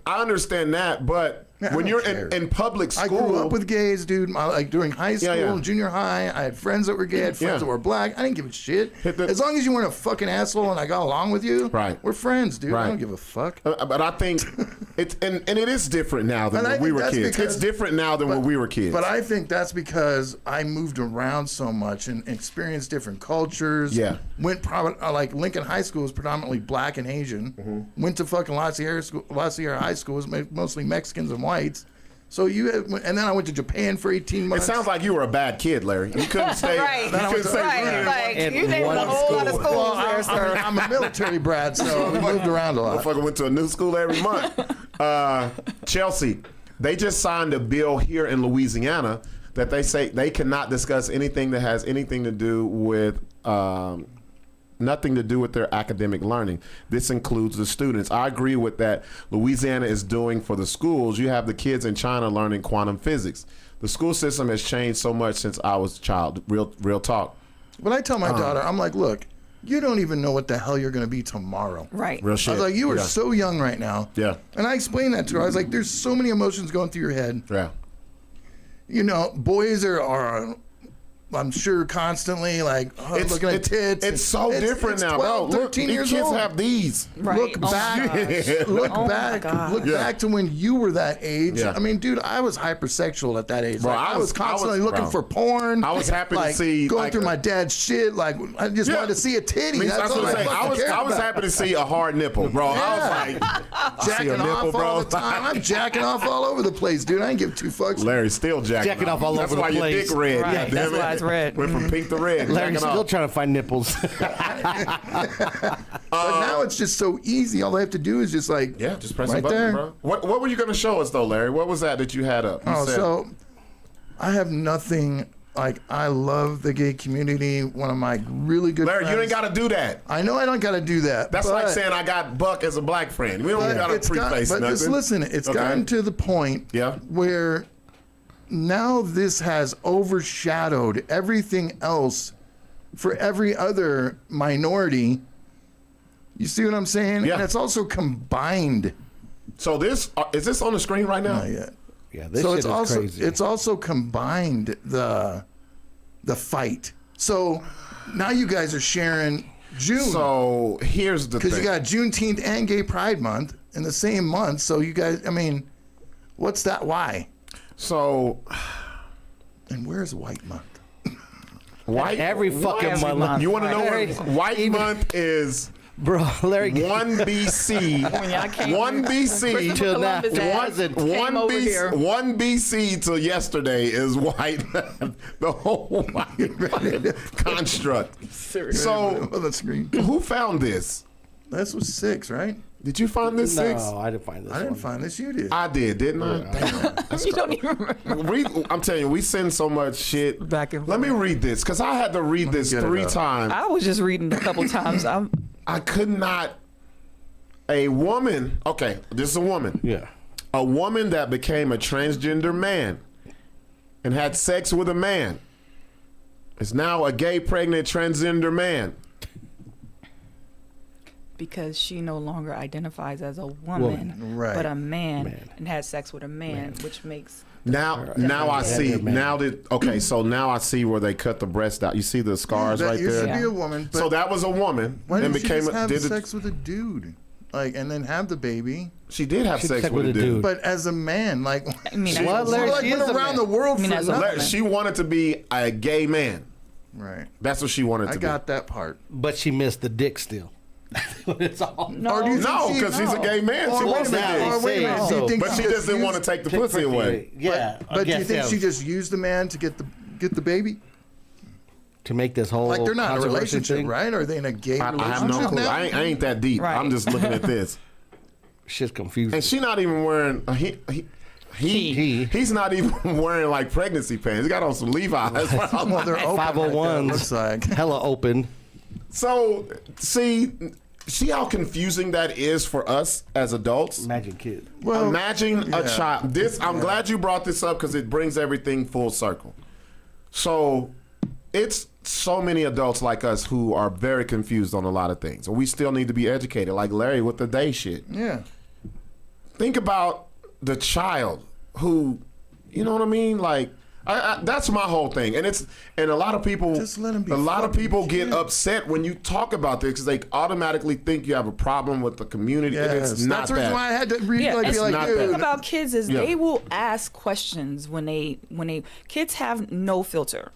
I understand that, but when you're in public school. I grew up with gays, dude. Like during high school, junior high, I had friends that were gay, I had friends that were black. I didn't give a shit. As long as you weren't a fucking asshole and I got along with you, we're friends, dude. I don't give a fuck. But I think it's and it is different now than when we were kids. It's different now than when we were kids. But I think that's because I moved around so much and experienced different cultures. Yeah. Went like Lincoln High School was predominantly black and Asian. Went to fucking La Sierra High School was mostly Mexicans and whites. So and then I went to Japan for 18 months. It sounds like you were a bad kid, Larry. You couldn't stay. Like you named a whole lot of schools there, sir. I'm a military brat, so we moved around a lot. Motherfucker went to a new school every month. Chelsea, they just signed a bill here in Louisiana that they say they cannot discuss anything that has anything to do with nothing to do with their academic learning. This includes the students. I agree with that. Louisiana is doing for the schools. You have the kids in China learning quantum physics. The school system has changed so much since I was a child. Real talk. When I tell my daughter, I'm like, look, you don't even know what the hell you're going to be tomorrow. Right. Real shit. I was like, you are so young right now. Yeah. And I explained that to her. I was like, there's so many emotions going through your head. Yeah. You know, boys are I'm sure constantly like looking at tits. It's so different now. 12, 13 years kids old. have these. Right. Look back. Look back to when you were that age. Yeah. I mean, dude, I was hypersexual at that age. Bro, I was constantly looking for porn. I was happy to see going through my dad's shit. Like I just wanted to see a titty. That's all I was happy to see a hard nipple, bro. I was like, jacking off all the time. I'm jacking off all over the place, dude. I ain't give two fucks. Larry's still jacking off all over the place. That's why your dick red. Right. That's red. Went from pink to red. Larry's Jacking still off. trying to find nipples. But now it's just so easy. All I have to do is just like Yeah, just press right a button, there. bro. What were you going to show us though, Larry? What was that you had up? You Oh, said- so I have nothing. Like, I love the gay community. One of my really good Larry, friends. you ain't got to do that. I know I don't got to do that. That's like but- saying I got Buck as a black friend. We don't but got to it's got- preface But nothing. just listen, it's Okay. gotten to the point Yeah. where now this has overshadowed everything else for every other minority. You see what I'm saying? Yeah. And it's also combined. So this is this on the screen right now? Not yet. Yeah, this So shit it's is also crazy. it's also combined the fight. So now you guys are sharing June. So here's the thing. Because you got Juneteenth and Gay Pride Month in the same month. So you guys, I mean, what's that? Why? So And where's White Month? white Every fucking Every month. month. You want to know Larry, what white month is? Bro, Larry. 1 BC. When y'all came 1 BC. Christopher Till now. Columbus ass Wasn't. came 1 over BC, here. 1 BC till yesterday is white. The whole white construct. So On the screen. who found this? This was Sixx, right? Did you find this, Sixx? No, I didn't find this I didn't one. find this. You did. I did, didn't I? Damn. You don't even remember. I'm telling you, we send so much shit. Back and Let me read this, because I had to read this get it 3 up. times. I was just reading a couple times. I could not. A woman, okay, this is a woman. Yeah. A woman that became a transgender man and had sex with a man is now a gay, pregnant, transgender man. because she no longer identifies as a woman, Right. but a man, and had sex with a man, which makes Now I see. man. Now that okay, so now I see where they cut the breast out. You see the scars that right used there. to be Yeah. a woman. But So that was a woman why and didn't she became just have did it- sex with a dude? Like, and then have the baby. She did have She sex checked with a dude. But as a man, like, I mean, she, as a Larry? like She went is a around man. the world I mean, for as a nothing. woman. She wanted to be a gay man. Right. That's what she wanted to I got that part. But she missed the dick still. It's all. No, Or do you be. think No, she- because she's a gay man. Or She wait wants a to minute, be. or wait a minute. Do you So- think But she just didn't want to take the pussy away. Yeah. I But do you guess, think yeah, she just used the man to get the baby? to make this whole Like, they're not in a controversy relationship, thing? right? Are they in a gay I relationship have no clue. now? I ain't that deep. Right. I'm just looking at this. Shit's confusing. And she not even wearing he's not even wearing like pregnancy pants. He got on some Levi's. Well, they're open. 501s. Looks like. Hella open. So see how confusing that is for us as adults. Imagine kid. Well, Imagine a yeah. child. I'm glad you brought this up because it brings everything full circle. So it's so many adults like us who are very confused on a lot of things. And we still need to be educated, like Larry with the day shit. Yeah. Think about the child who, you know what I mean? Like, that's my whole thing, and a lot of people, Just let 'em be a lot of fucking people get kids. upset when you talk about this because they automatically think you have a problem with the community, and it's Yes. not That's the reason why I had to read, Yeah, like, it's be like, not dude. that. thing about kids is Yeah. they will ask questions when they kids have no filter.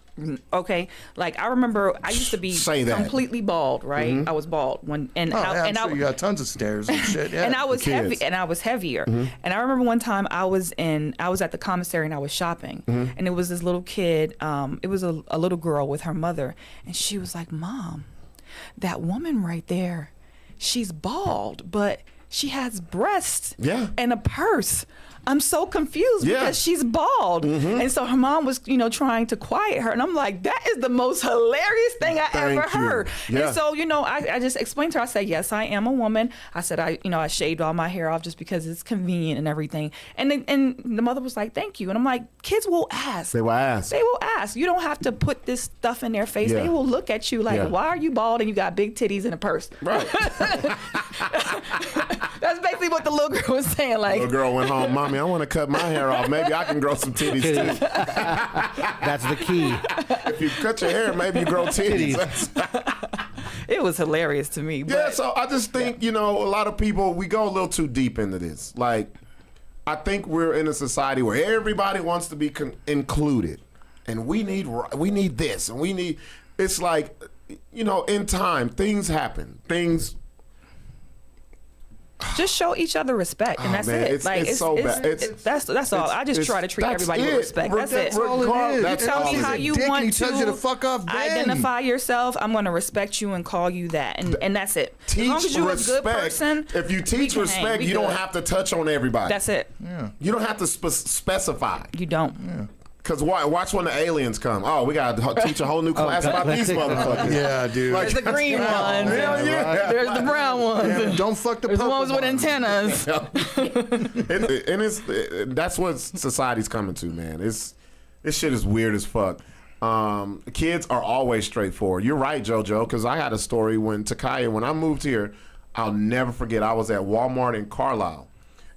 Okay, like I remember I used to be Say that. completely bald, right? I was bald Oh, yeah, I'm sure you got tons of stairs and shit. Yeah. and I was kids. heavy, and I was heavier. And I remember one time I was at the commissary and I was shopping, and it was this little kid. It was a little girl with her mother, and she was like, "Mom, that woman right there, she's bald, but she has breasts Yeah. and a purse." I'm so confused Yeah. because she's bald. And so her mom was, trying to quiet her. And I'm like, that is the most hilarious thing I Thank ever you. heard. Yeah. And so, I just explained to her, I said, yes, I am a woman. I said, I shaved all my hair off just because it's convenient and everything. And the mother was like, thank you. And I'm like, kids will ask. They will ask. They will ask. You don't have to put this stuff in their face. Yeah. They will look at you like, Yeah. why are you bald and you got big titties and a purse? Right. That's basically what the little girl was saying. Like, Little girl went home, Mommy, I want to cut my hair off. Maybe I can grow some titties too. That's the key. If you cut your hair, maybe you grow titties. it was hilarious to me. Yeah, But so I just think, a lot of people, we go a little too deep into this. Like, I think we're in a society where everybody wants to be included. And we need this, and it's like, in time, things happen. just show each other respect, and Oh, that's man, it. it's so bad. That's all. I just try to treat that's everybody with it. respect. That's it. That's all it is. That's Tell all me it how is. you Dick, want he tells you to fuck off then. identify yourself. I'm going to respect you and call you that, and that's it. As long as Teach you're a respect. good person, If you teach we can hang. respect, We you don't good. have to touch on everybody. That's it. You don't have to specify. You don't. Because watch when the aliens come. Oh, we got to teach a whole new class about these motherfuckers. Yeah, dude. Like, There's the green ones. Hell yeah. There's the brown ones. Don't fuck the There's the purple ones with antennas. And that's what society's coming to, man. This shit is weird as fuck. Kids are always straightforward. You're right, JoJo, because I had a story when I moved here, I'll never forget. I was at Walmart in Carlisle,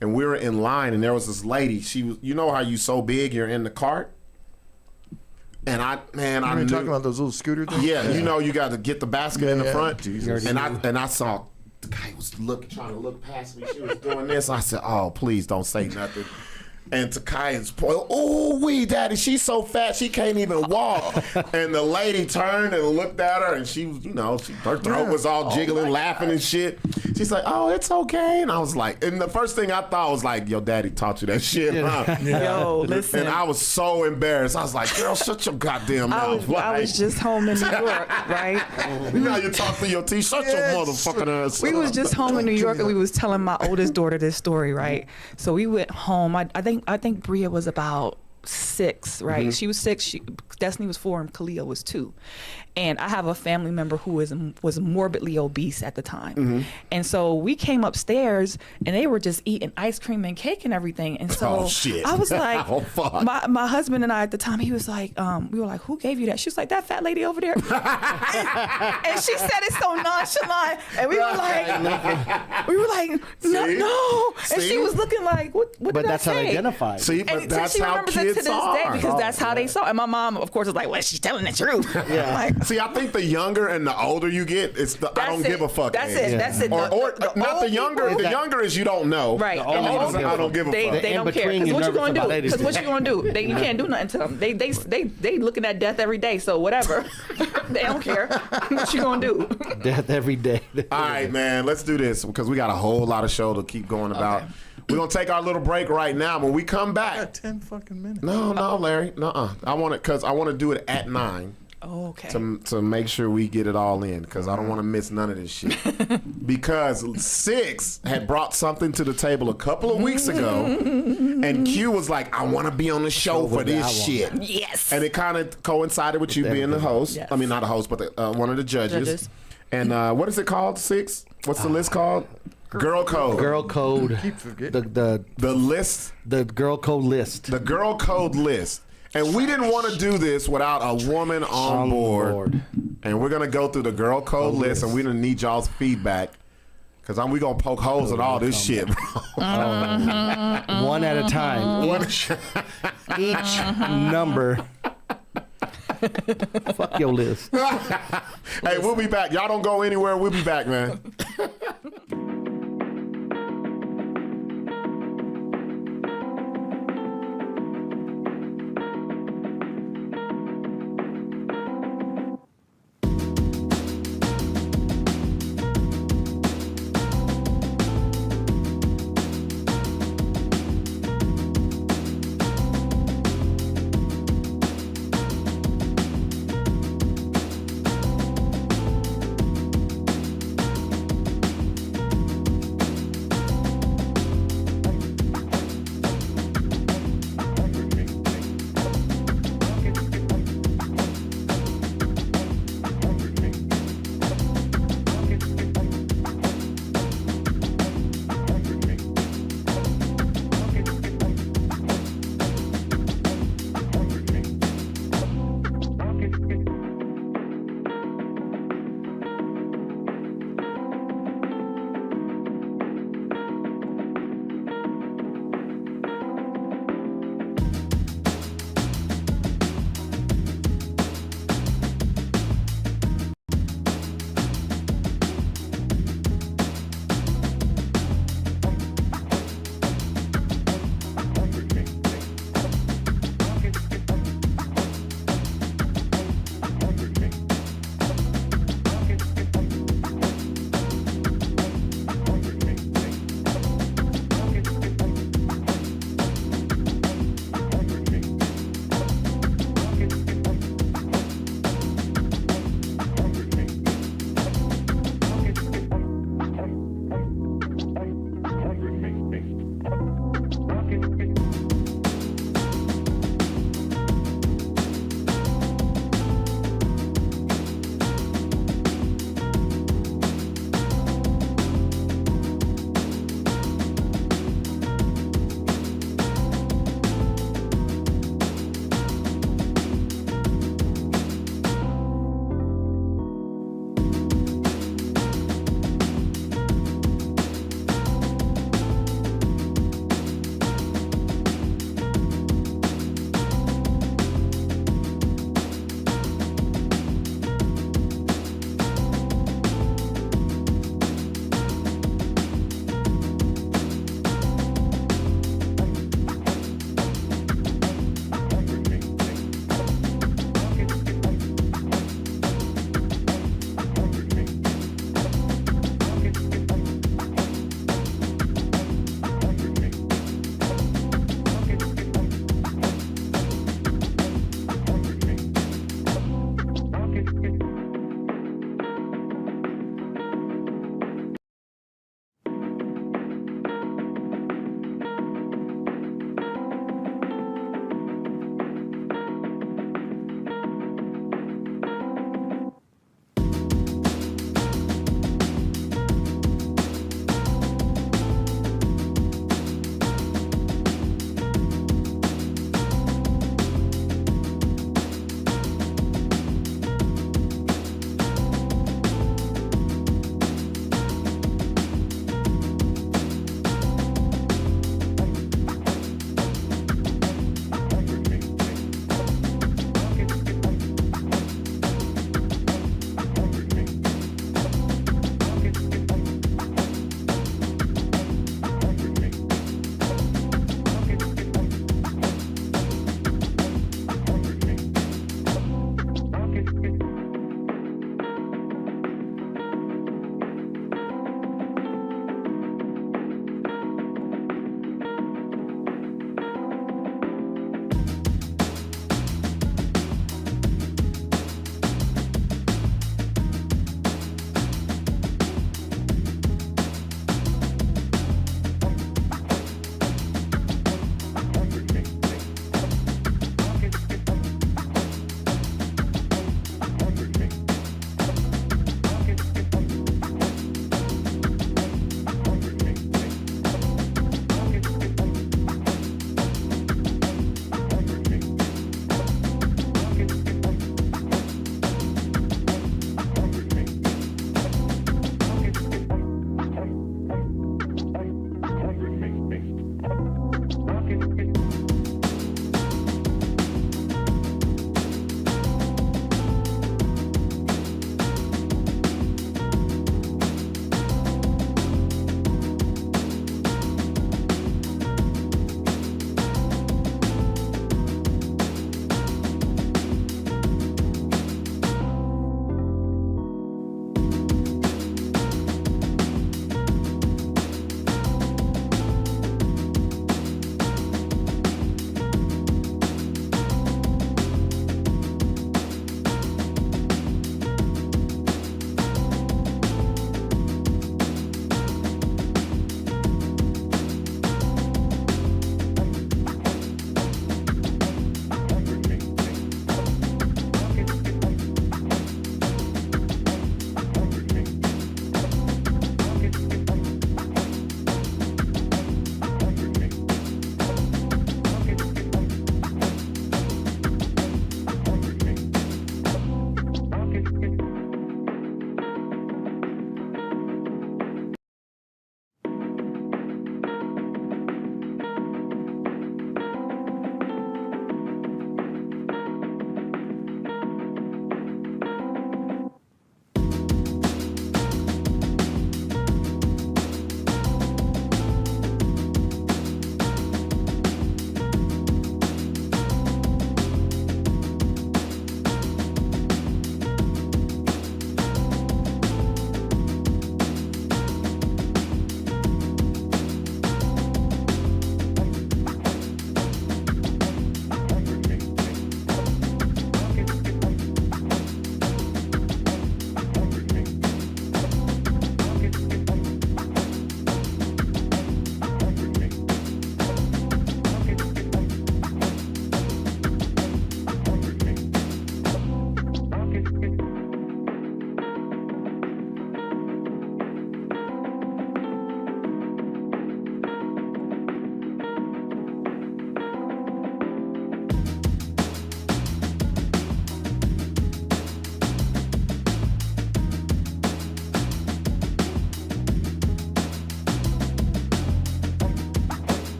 and we were in line, and there was this lady. She was, you know how you so big, you're in the cart? And I You're knew, talking about those little scooter things? yeah, you know, you got to get the basket in the Yeah. front. Jesus. And I saw the guy was trying to look past me. She was doing this. I said, "Oh, please don't say nothing." And Takaya's spoiled. Oh, daddy, she's so fat she can't even walk. And the lady turned and looked at her, and she was, her throat was all jiggling, laughing and shit. She's like, "Oh, it's okay." And I was like, and the first thing I thought was like, "Your daddy taught you that shit, huh?" Yo, listen. And I was so embarrassed. I was like, "Girl, shut your goddamn mouth." I was just home in New York, right? You know how you talk to your teeth. Shut your motherfucking ass. We was just home in New York, and we was telling my oldest daughter this story, right? So we went home. I think Bria was about 6, right? She was 6. Destiny was 4, and Kalia was 2. And I have a family member who was morbidly obese at the time. And so we came upstairs, and they were just eating ice cream and cake and everything. And so Oh, shit. I was like, Oh, fuck. my husband and I at the time, he was like, we were like, "Who gave you that?" She was like, "That fat lady over there." And she said it so nonchalant, and we were like, "No, See? no." And See? she was looking like, "What But did that's I how say?" they identify. See, but And that's she how remembers it to kids this day are. because that's how they saw it. And my mom, of course, was like, "Well, she's telling the truth." Yeah. Like, See, I think the younger and the older you get, it's the I don't give a fuck. That's age. it. That's it. Or not old the younger. people- The younger is you don't know. Right. The And the older older is I don't give a fuck. They In don't care. between, Because you're what you nervous gonna do? about Because what you gonna do? You can't do nothing to them. They looking at death every day. So whatever. They don't care. What you gonna do? Death every day. All right, man. Let's do this because we got a whole lot of show to keep going about. We're gonna take our little break right now. When we come back, 10 fucking minutes. no, Larry, no. I want it because I want to do it at 9. Okay. To make sure we get it all in because I don't want to miss none of this shit. Because Sixx had brought something to the table a couple of weeks ago, and Q was like, "I want to be on the show for this shit." Yes. And it kind of coincided with you being the host. Yes. I mean, not a host, but one of the judges. And what is it called, Sixx? What's the list called? Girl Code. Girl code. Keep forgetting. The list. The girl code list. The Girl Code list. And we didn't want to do this without a woman on board. And we're going to go through the Girl Code list, and we're going to need y'all's feedback. Because we're going to poke holes in all this shit, bro. One at a time. Each number. Fuck your list. Hey, we'll be back. Y'all don't go anywhere. We'll be back, man.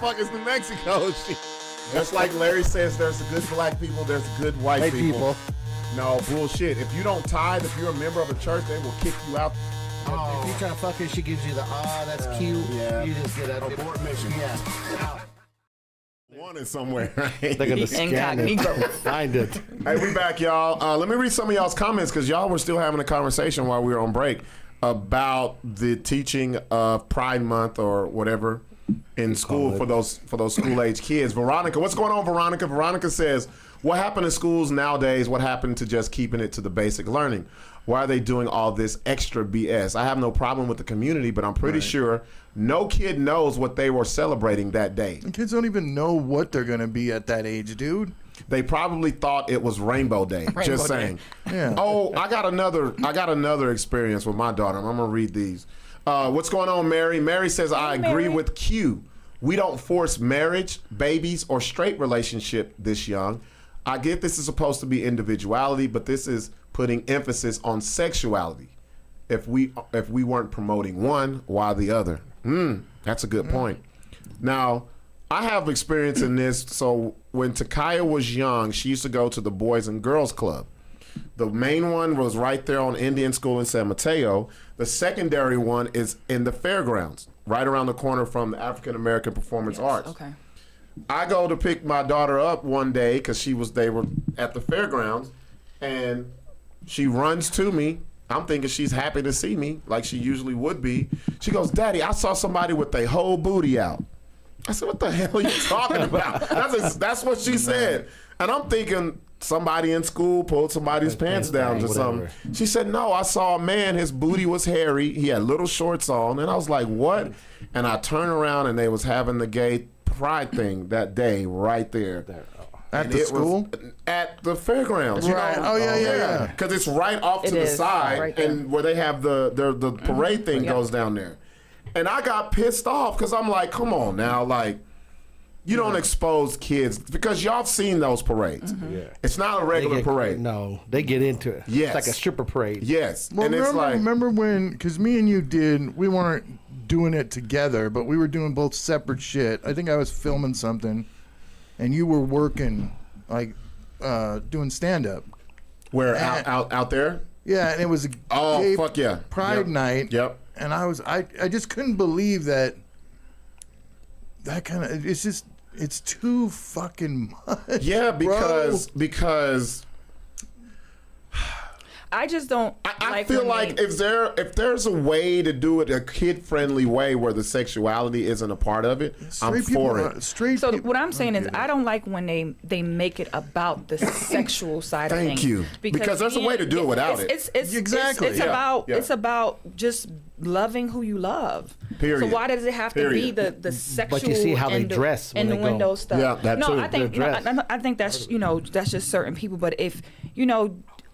fuck is New Mexico? Just like Larry says, there's good black people, there's good white people. No, bullshit. If you don't tithe, if you're a member of a church, they will kick you out. If you try to fuck her, she gives you the that's cute. Yeah. You just get out. Abort mission. Yeah. Wanted somewhere, right? They're gonna scan it. Incognito. Find it. Hey, we back, y'all. Let me read some of y'all's comments because y'all were still having a conversation while we were on break about the teaching of Pride Month or whatever in school for those school age kids. Veronica, what's going on, Veronica? Veronica says, what happened in schools nowadays? What happened to just keeping it to the basic learning? Why are they doing all this extra BS? I have no problem with the community, but I'm pretty sure no kid knows what they were celebrating that day. And kids don't even know what they're gonna be at that age, dude. They probably thought it was Rainbow Day. Just saying. Yeah. Oh, I got another experience with my daughter. I'm gonna read these. What's going on, Mary? Mary says, I agree with Q. We don't force marriage, babies, or straight relationship this young. I get this is supposed to be individuality, but this is putting emphasis on sexuality. If we weren't promoting one, why the other? That's a good point. Now, I have experience in this. So when Takaya was young, she used to go to the Boys and Girls Club. The main one was right there on Indian School in San Mateo. The secondary one is in the fairgrounds, right around the corner from the African American Performance Arts. Okay. I go to pick my daughter up one day because they were at the fairgrounds, and she runs to me. I'm thinking she's happy to see me, like she usually would be. She goes, Daddy, I saw somebody with their whole booty out. I said, what the hell are you talking about? That's what she said. And I'm thinking somebody in school pulled somebody's pants down or something. She said, no, I saw a man, his booty was hairy. He had little shorts on. And I was like, what? And I turned around and they was having the gay pride thing that day right there. At the school? At the fairgrounds. Right. Oh, yeah. Because it's right off to the side, right and where they have the parade thing goes down there. And I got pissed off because I'm like, come on now, like, you don't expose kids because y'all seen those parades. It's not a regular parade. No, they get into it. Yes. It's like a stripper parade. Yes. Well, and remember when, because me and you we weren't doing it together, but we were doing both separate shit. I think I was filming something, and you were working, like, doing stand-up. Where, out there? Yeah, and it was a gay fuck yeah. Pride night. Yep. And I just couldn't believe that kind of, it's too fucking much. Yeah, because I just don't. I feel like if there's a way to do it a kid-friendly way where the sexuality isn't a part of it, I'm for it. So what I'm saying is, I don't like when they make it about the sexual side of things. Thank you. Because there's a way to do it without it. Exactly. It's about just loving who you love. Period. So why does it have to be the sexual? But you see how they dress when they go. Innuendo stuff. Yeah, that too. I think that's that's just certain people. But if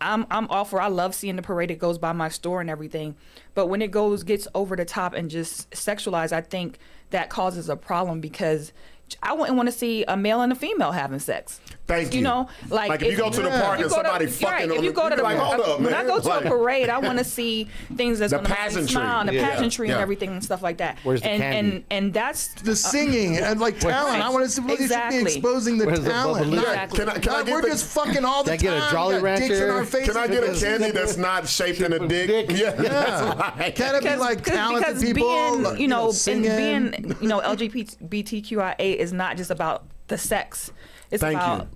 I'm all for. I love seeing the parade. It goes by my store and everything. But when it gets over the top and just sexualized, I think that causes a problem because I wouldn't want to see a male and a female having sex. Thank you. Like if you go to the park and somebody fucking if you go to the like, hold up, when man. I go to a parade, I want to see things that's The going to make me pageantry. smile, and the Yeah. pageantry Yeah. and everything and stuff like that. Where's the candy? And that's The singing and like talent. I want to see what they should be exposing the Where's the talent. bubble? Not- Can I not get we're just fucking all the Can I time. get a Jolly We got dicks in Rancher? our faces. Can I get a because- candy that's not shaped in a dick? Yeah, that's right. Can it be like talented people? being, singing? and being, LGBTQIA is not just about the sex. It's Thank about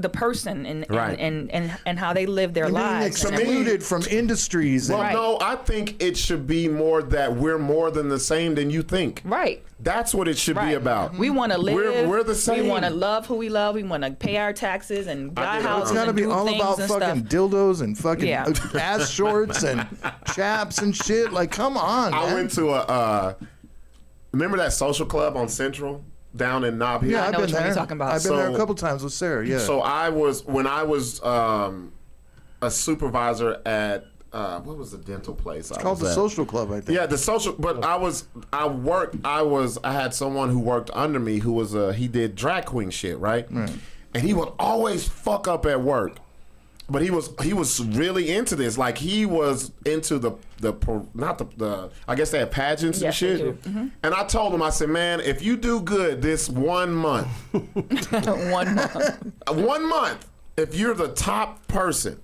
the person Right. and how they live their And being lives. and excluded from industries. Well, Right. no, I think it should be more that we're more than the same than you think. Right. That's what it should be Right. about. We want to live. We're the same. We want to love who we love. We want to pay our taxes and buy get it. houses. It's got to and be do all things about and fucking stuff. dildos and fucking Yeah. ass shorts and chaps and shit. Like, come on, I man. went to remember that social club on Central down in Knob Hill? Yeah, I've know been which one there. you're talking about. I've been there a So- couple times with Sarah. Yeah. So when I was a supervisor at what was the dental place? It's called the Social Club, I think. Yeah, the social. But I had someone who worked under me who was he did drag queen shit, right? And he would always fuck up at work. But he was really into this. Like he was into the I guess they had pageants and Yes, they shit. do. Mm-hmm. And I told him, I said, man, if you do good this 1 month, 1 month. 1 month, if you're the top person,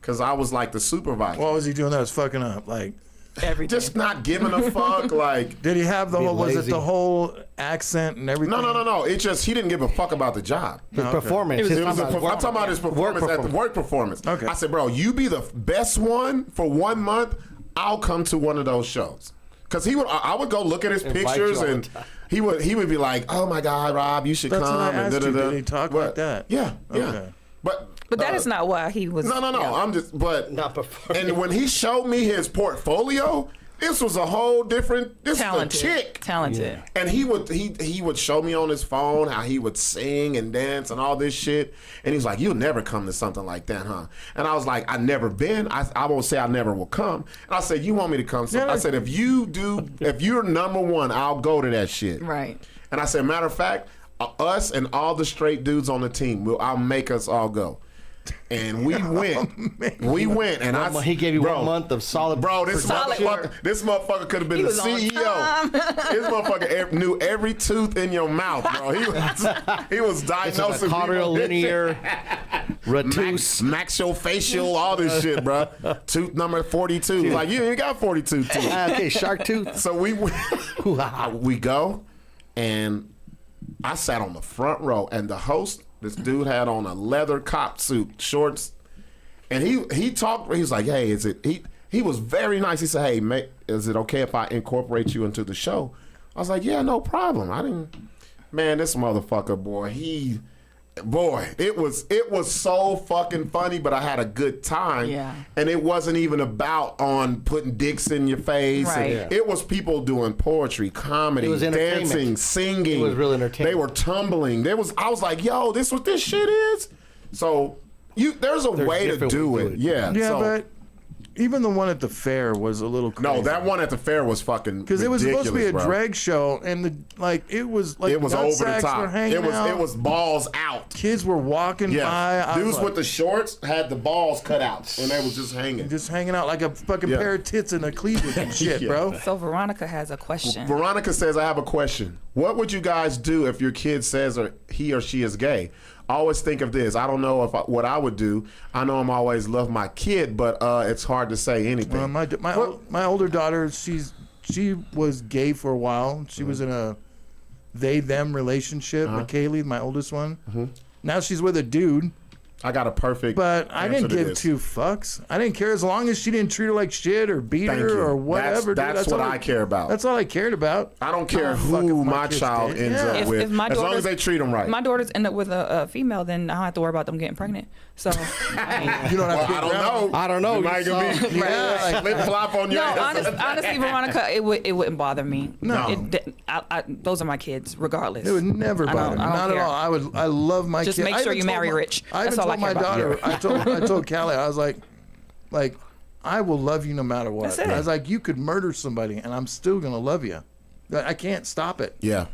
because I was like the supervisor, What was he doing that was fucking up? Like, Every day. just not giving a fuck. Like, did he have the Be whole? Was it lazy. the whole accent and everything? no. It just he didn't give a fuck about the job. His performance. It was his It was performance. I'm talking about his performance at the work performance. Okay. I said, bro, you be the best one for 1 month. I'll come to one of those shows. Cause I would go look at his Invite pictures you all the and time. he would be like, oh my God, Rob, you should That's come. what I and asked you. da-da-da. Did he talk But- like that? Yeah. Okay. But But that is not why he was. no. yeah. I'm just Not performing. And when he showed me his portfolio, this was a whole different. This Talented. was a chick. Talented. And he would show me on his phone how he would sing and dance and all this shit. And he's like, "You'll never come to something like that, huh?" And I was like, "I've never been. I won't say I never will come." And I said, "You want me to come?" So Yeah, I said, "If you're number one, I'll go to that shit." Right. And I said, "Matter of fact, us and all the straight dudes on the team, I'll make us all go." And we went. We went, and He gave you bro, 1 month of solid. Bro, this Solid motherfucker could have been He the was on CEO. This motherfucker knew every tooth in your mouth, bro. He was It's diagnosing a caudal linear, retus. maxillofacial, all this shit, bro. Tooth number 42. He's like, you ain't got 42 teeth. Okay, shark tooth. So we go, and I sat on the front row, and the host, this dude had on a leather cop suit, shorts, and he talked. He was like, "Hey, is it?" He was very nice. He said, "Hey, mate, is it okay if I incorporate you into the show?" I was like, "Yeah, no problem." I didn't. Man, this motherfucker, boy, it was so fucking funny, but I had a good time. Yeah. And it wasn't even about on putting dicks in your face. Right. And it was people doing poetry, comedy, It was entertainment. dancing, singing. It was real entertainment. They were tumbling. I was like, yo, this what this shit is? So there's a way to different do ways to it. do it. Yeah. Yeah, so, but even the one at the fair was a little crazy. no, that one at the fair was fucking because it was supposed to be a ridiculous, bro. drag show, and it was like It was nut over the sacks were top. hanging out. It was balls out. Kids were walking by. Yeah, I was dudes like, with the shorts had the balls cut out, and they was just hanging. just hanging out like a fucking Yeah. pair of tits in a cleavage and shit, Yeah. bro. So Veronica has a question. Veronica says, I have a question. What would you guys do if your kid says he or she is gay? I always think of this. I don't know what I would do. I know I'm always love my kid, but it's hard to say anything. My older daughter, she was gay for a while. She was in a they-them relationship with Kaylee, my oldest one. Now she's with a dude. I got a perfect But I answer didn't to give this. two fucks. I didn't care as long as she didn't treat her like shit or beat Thank her you. or whatever. That's dude. what all I care about. That's all I cared about. I don't care fuck if who my my kid's child gay. ends Yeah. up If with, my as long daughters- as they treat them right. My daughters end up with a female, then I don't have to worry about them getting pregnant. So, I mean, You don't have Well, to I get around. don't know. I don't know. You might You be Yeah, flip flop on your no, ass. honestly, Veronica, it wouldn't bother me. No. Those are my kids, regardless. It would never I bother me. don't Not care. at all. I love my Just kid. make I sure even you told marry my- rich. I That's even all I told my care about. daughter. I told Callie. I was like, I will love you no matter what. That's it. I was like, you could murder somebody, and I'm still gonna love you. I can't stop it. Yeah.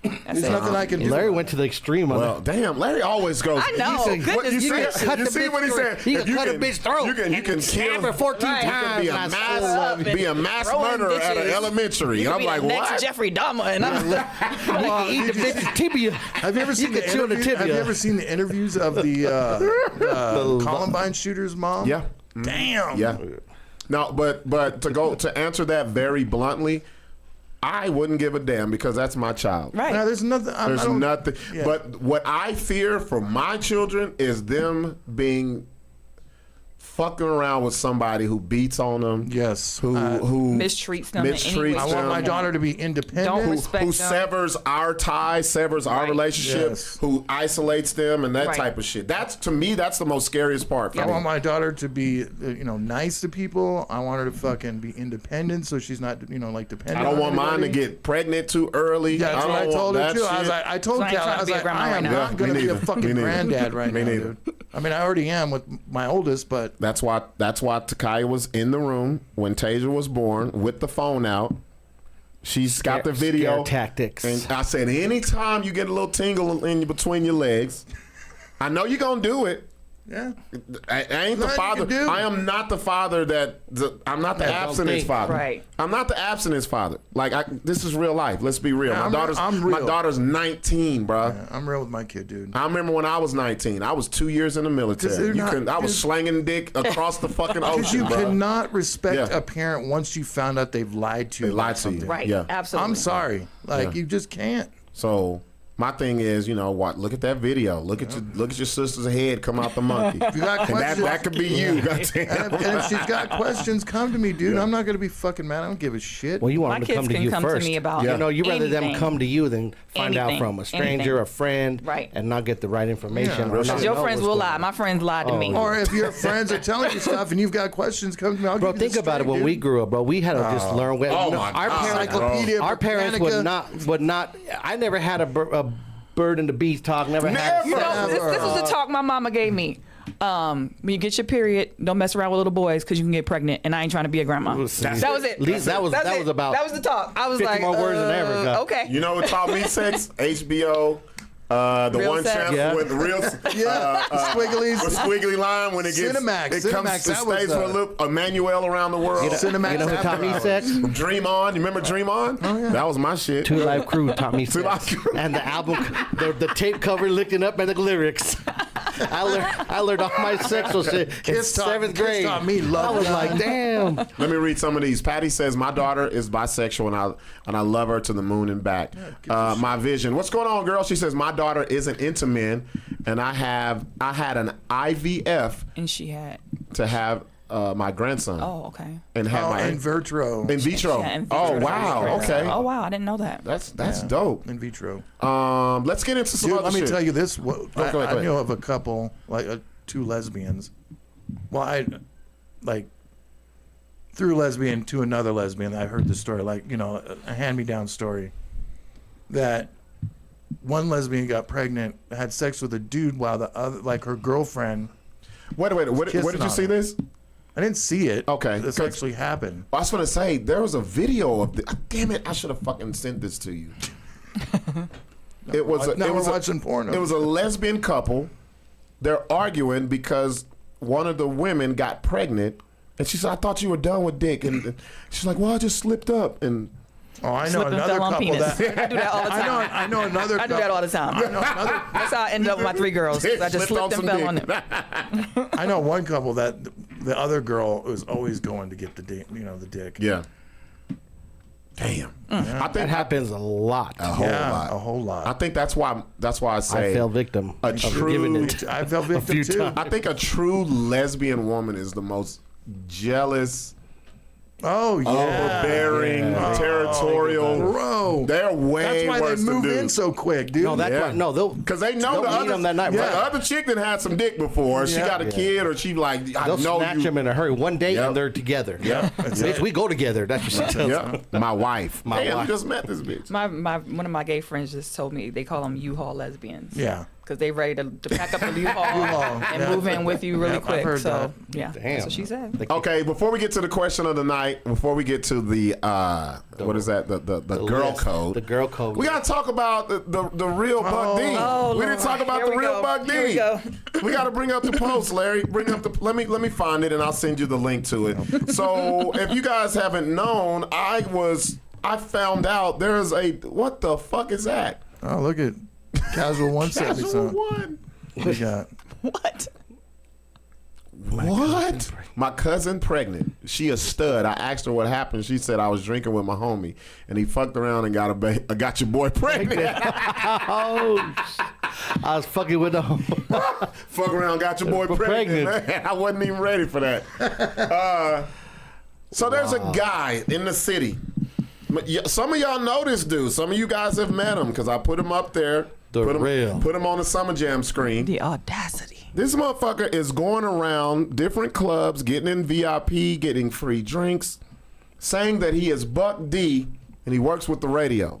That's There's it. nothing I can do. Larry went to the extreme on Well, damn, Larry always goes. I know. said- Goodness, What you You see? can cut You the see bitch what he throat. said? You If can cut a bitch throat. You can Stab kill her 14 Right. You can be a times. mass, be a mass Throwing murderer at an bitches. elementary. You And could I'm be like, the next what? Jeffrey Dahmer, and I'm You can eat the bitch's tibia. Have you ever seen You the can chew the interview? Have you tibia. ever seen the interviews of the Columbine shooter's mom? Yeah. Damn. Yeah. No, but to answer that very bluntly, I wouldn't give a damn because that's my child. right. Now, there's nothing. I There's don't- nothing. yeah. But what I fear for my children is them being fucking around with somebody who beats on them. Yes. Who Mistreats them in any way, mistreats I want my them, daughter to be independent. Don't who, respect who them. severs our ties, severs our Right. relationship, Yes. who isolates them and that Right. type of shit. That's to me, that's the most scariest part for I me. want my daughter to be, nice to people. I want her to fucking be independent, so she's not, like dependent. I don't on want mine to anybody. get pregnant too early. Yeah, that's what I don't told want her too. that I was shit. like, I told So I ain't Callie, trying I to was be a like, grandma I right am now. not Me going to be a neither. fucking Me neither. granddad right Me now, neither. dude. I mean, I already am with my oldest, but That's why Takaya was in the room when Tasia was born with the phone out. She's got the video. Scare tactics. And I said, anytime you get a little tingle in between your legs, I know you're going to do it. Yeah. I ain't the Nothing you father. can do. I am not the father I'm not the Yeah, don't abstinence think. father. Right. I'm not the abstinence father. Like this is real life. Let's be real. Yeah, I'm My real. daughter's 19, bro. Yeah, I'm real with my kid, dude. I remember when I was 19. I was 2 years in the military. they're not- I was slanging dick across the fucking Because ocean, you bro. cannot respect Yeah. a parent once you found out they've lied to you. They about lied to you. something. Right. Yeah. Absolutely. I'm sorry. Like, you just can't. So my thing is, what? Look at that video. Look at your sister's head come out the monkey. If you got And questions, that could be you. Goddamn. and if she's got questions, come to me, dude. I'm not gonna be fucking mad. I don't give a shit. Well, you want My them to kids come to can you come first. to me about You know, you rather them anything. come to you than find out Anything. from a stranger, Anything. a friend, Right. and not get the right information. Yeah. or not Your know friends what's will going lie. on. My friends lied to me. Oh, Or if your friends are telling you stuff and you've got questions, come to me. I'll Bro, give you think the about it. straight, When dude. we grew up, bro, we had to just learn. Oh my our God, parents, Encyclopedia our parents Britannica. would not. I never had a bird and the bees talk. Never had. You know, this was the talk my mama gave me. When you get your period, don't mess around with little boys because you can get pregnant. And I ain't trying to be a grandma. That was it. At least that was about. That was the talk. I was 50 like, more words than I ever got. Okay. You know what taught me sex? HBO. The Real one sex? channel Yeah. with the real Squigglies. with squiggly line when it gets Cinemax. it comes Cinemax, to that was stays for a little Emmanuel around the world. Cinemax You know who taught me after sex? Dream On, you remember Dream On? Oh yeah, that was my shit. Two Live Crew taught me Two Live sex. Crew. And the album, the tape cover looking up and the lyrics. I learned all my sexual shit in Kiss taught- 7th Kiss grade. taught me love I was God. like, damn. Let me read some of these. Patty says my daughter is bisexual and I love her to the moon and back. My vision. What's going on, girl? She says my daughter isn't into men, and I had an IVF And she had. to have my grandson. Oh, okay. And have Oh, my in vitro. in vitro. Yeah, in Oh vitro. wow. Okay. Oh wow, I didn't know that. That's Yeah, dope. In vitro. Let's get into some Dude, other let me shit. tell you this. go ahead. I know of a couple, like two lesbians. Well, I like through lesbian to another lesbian. I heard the story, like a hand-me-down story, that one lesbian got pregnant, had sex with a dude while the other, like her girlfriend. Wait. Where did Kissing you on see her. this? I didn't see it. Okay, This 'cause- actually happened. I was gonna say there was a video of this. Damn it! I should have fucking sent this to you. It was. Now it was we're watching porno. It was a lesbian couple. They're arguing because one of the women got pregnant, and she said, "I thought you were done with dick," and she's like, "Well, I just slipped up." And Oh, I know Slip and another fell on couple penis. that. I do that all the time. I know another. I do that all the time. I know another. That's how I ended up with my 3 girls. I just slipped and fell on them. I know one couple that the other girl was always going to get the dick. The dick. Yeah. Damn. I That think happens a lot. a whole Yeah, lot. a whole lot. I think that's why I say I fell victim a of true- giving it. I fell victim few too. times. I think a true lesbian woman is the most jealous, Oh yeah. overbearing, Yeah. territorial. Bro. They're way That's why worse they move than dudes. in so quick, dude. No, that's Yeah. why. No, they'll Because they know they'll the meet other them that night. Yeah. Right. The other chick that had some dick before. She Yeah. got a kid, or she like I They'll know snatch you. them in a hurry. One day Yep. and they're together. Yep. Bitch, we go together. That's what she tells them. Yeah, my wife. My Damn, wife. we just met this bitch. My one of my gay friends just told me they call them U-Haul lesbians. Yeah. Because they ready to pack up the U-Haul U-Haul, and yeah. move in with you really Yep, I've quick. heard So that. yeah, Damn. that's what she said. Okay, before we get to the question of the night, before we get to the what is that? The girl list. code. The girl code. We gotta talk about the real Buck D. Oh, we didn't Lord. talk about Here the we real go. Buck D. Here we go. We gotta bring up the post, Larry. Bring up the. Let me find it and I'll send you the link to it. So if you guys haven't known, I found out there's a what the fuck is that? Oh, look at Casual 170. Casual Son. one. We got. What? What? My cousin pregnant. She a stud. I asked her what happened. She said I was drinking with my homie, and he fucked around and got your boy pregnant. Oh, I was fucking with them. Fuck around, got your boy pregnant. Pregnant. Man. I wasn't even ready for that. So there's a guy in the city. Some of y'all know this dude. Some of you guys have met him because I put him up there. Put him on the Summer Jam screen. The audacity. This motherfucker is going around different clubs, getting in VIP, getting free drinks, saying that he is Buck D and he works with the radio.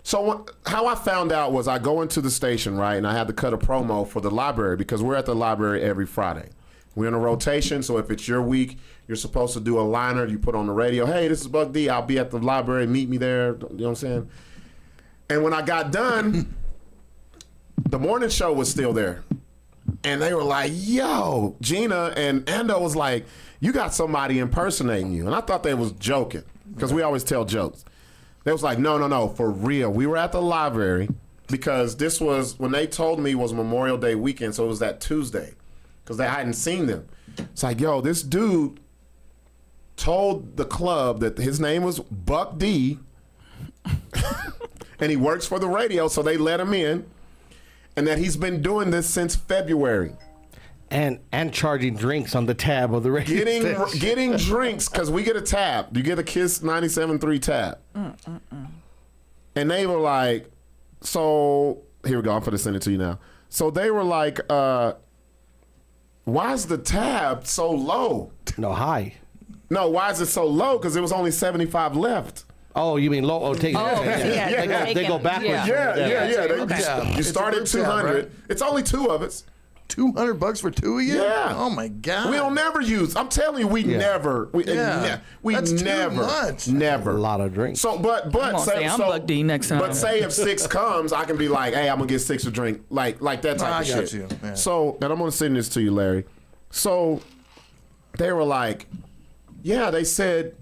So how I found out was I go into the station, right, and I had to cut a promo for the library because we're at the library every Friday. We're in a rotation, so if it's your week, you're supposed to do a liner. You put on the radio, hey, this is Buck D. I'll be at the library. Meet me there. You know what I'm saying? And when I got done, the morning show was still there. And they were like, yo, Gina and Ando was like, you got somebody impersonating you. And I thought they was joking because we always tell jokes. They was like, no, for real. We were at the library because this was, when they told me, was Memorial Day weekend, so it was that Tuesday because I hadn't seen them. It's like, yo, this dude told the club that his name was Buck D and he works for the radio, so they let him in, and that he's been doing this since February. And charging drinks on the tab of the radio station. Getting drinks, because we get a tab. You get a Kiss 97.3 tab. And they were like, so, here we go, I'm going to send it to you now. So they were like, why is the tab so low? No, high. No, why is it so low? Because there was only 75 left. Oh, you mean low? Oh, take it. yeah. They go backwards. Yeah. You start at 200. Right? It's only two of us. $200 for two of you? Yeah. Oh my God. We don't never use. I'm telling you, we never. We That's never. too much. Never. A lot of drinks. So, but gonna say I'm Buck D next time. But say if Sixx comes, I can be like, hey, I'm gonna get Sixx a drink, like that type I of got shit. you. Yeah. So, and I'm gonna send this to you, Larry. So, they were like, yeah, they said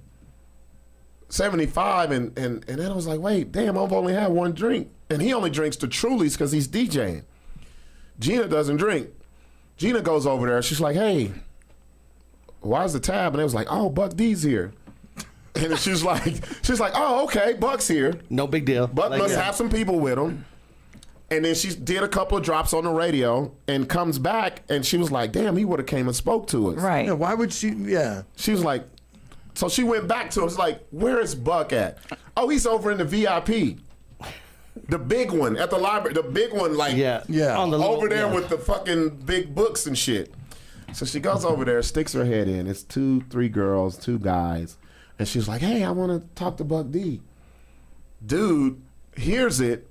75, and then I was like, wait, damn, I've only had one drink, and he only drinks the Trulies because he's DJing. Gina doesn't drink. Gina goes over there. She's like, hey, why's the tab? And it was like, oh, Buck D's here. And she's like, oh, okay, Buck's here. No big deal. Buck must have some people with him. And then she did a couple of drops on the radio and comes back, and she was like, damn, he would have came and spoke to us. Right. Yeah, why would she? Yeah. She was like, so she went back to him. She's like, where is Buck at? Oh, he's over in the VIP. The big one at the library. The big one, like, Yeah. On the over there with the fucking big books and shit. So she goes over there, sticks her head in. It's 3 girls, 2 guys. And she's like, hey, I want to talk to Buck D. Dude hears it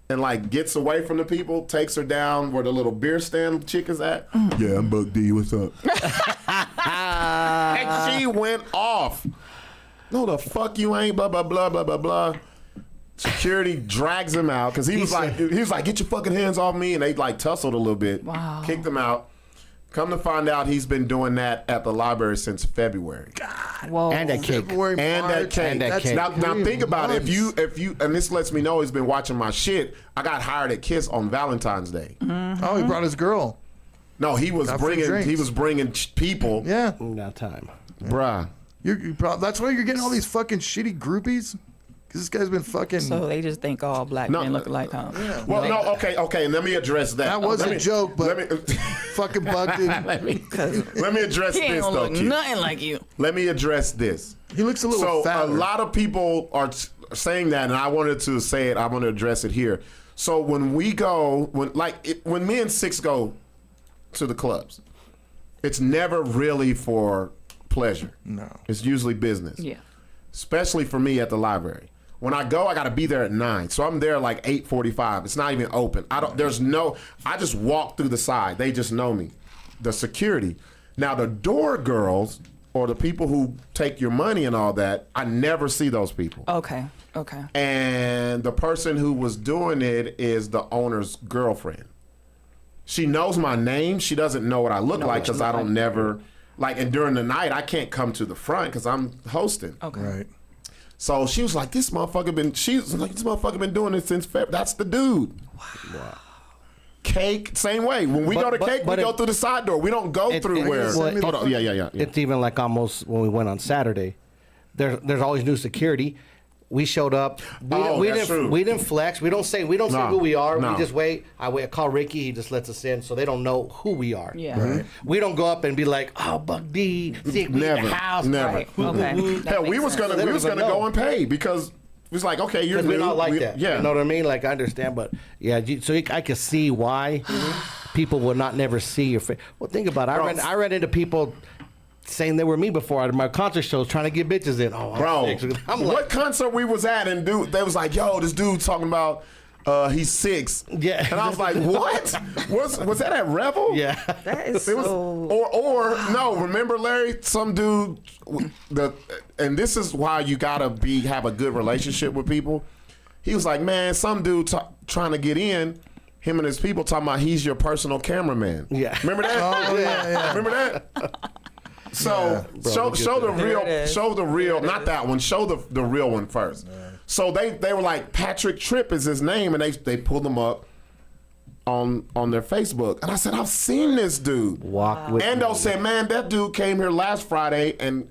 and, like, gets away from the people, takes her down where the little beer stand chick is at. Yeah, I'm Buck D. What's up? And she went off. No, the fuck you ain't, blah, blah, blah, blah, blah, blah. Security drags him out because he was like, get your fucking hands off me, and they like tussled a little bit. Wow. Kicked him out. Come to find out, he's been doing that at the library since February. Whoa. And that cake. February, And that March. cake. And that That's cake. Now think about it. months. If you, and this lets me know he's been watching my shit. I got hired at Kiss on Valentine's Day. Oh, he brought his girl. No, he was Got free bringing drinks. people. Yeah. Not time. Bruh. That's why you're getting all these fucking shitty groupies. Because this guy's been fucking. So they just think all black men look alike, huh? Yeah. Well, no, okay. Let me address that. That was a joke, but let me fucking Buck did. let me address He ain't this gonna though. look Keith. nothing like you. Let me address this. He looks a little So fatter. a lot of people are saying that, and I wanted to say it. I want to address it here. So when we go, when me and Sixx go to the clubs, it's never really for pleasure. No, it's usually business. Yeah. Especially for me at the library. When I go, I got to be there at 9. So I'm there like 8:45. It's not even open. I just walk through the side. They just know me. The security. Now the door girls or the people who take your money and all that, I never see those people. Okay. And the person who was doing it is the owner's girlfriend. She knows my name. She doesn't know what I look like because I don't never, like, and during the night, I can't come to the front because I'm hosting. Okay. Right. So she was like, this motherfucker been doing this since February. That's the dude. Wow. Cake, same way. When we go to Cake, we go through the side door. We don't go through where. Hold on. Yeah. It's even like almost when we went on Saturday. There's always new security. We showed up. We didn't flex. We don't say who we are. No. We just wait. I call Ricky. He just lets us in, so they don't know who we are. Yeah. Right. We don't go up and be like, "Oh, Buck D, see, we in the house." Never. Right. Okay. That Hell, we makes was sense. gonna go and pay because it was like, okay, you're Because we're new. not like that. Yeah. You know what I mean? Like, I understand, but yeah, so I can see why people will not never see your face. Well, think about it. I ran into people saying they were me before at my concert shows trying to get bitches in. Oh, I'm what like, concert we was at and they was like, yo, this dude talking about he's Sixx. Yeah. And I was like, what? was that at Revel? yeah. That is It was, so. or no, remember Larry, some dude, and this is why you gotta have a good relationship with people. He was like, man, some dude trying to get in, him and his people talking about he's your personal cameraman. Yeah. Remember that? Oh, yeah. Remember that? So show the real, not that one. Show the real one first. So they were like, Patrick Tripp is his name, and they pulled him up on their Facebook, and I said, I've seen this dude. Walk with Endo me. said, man, that dude came here last Friday, and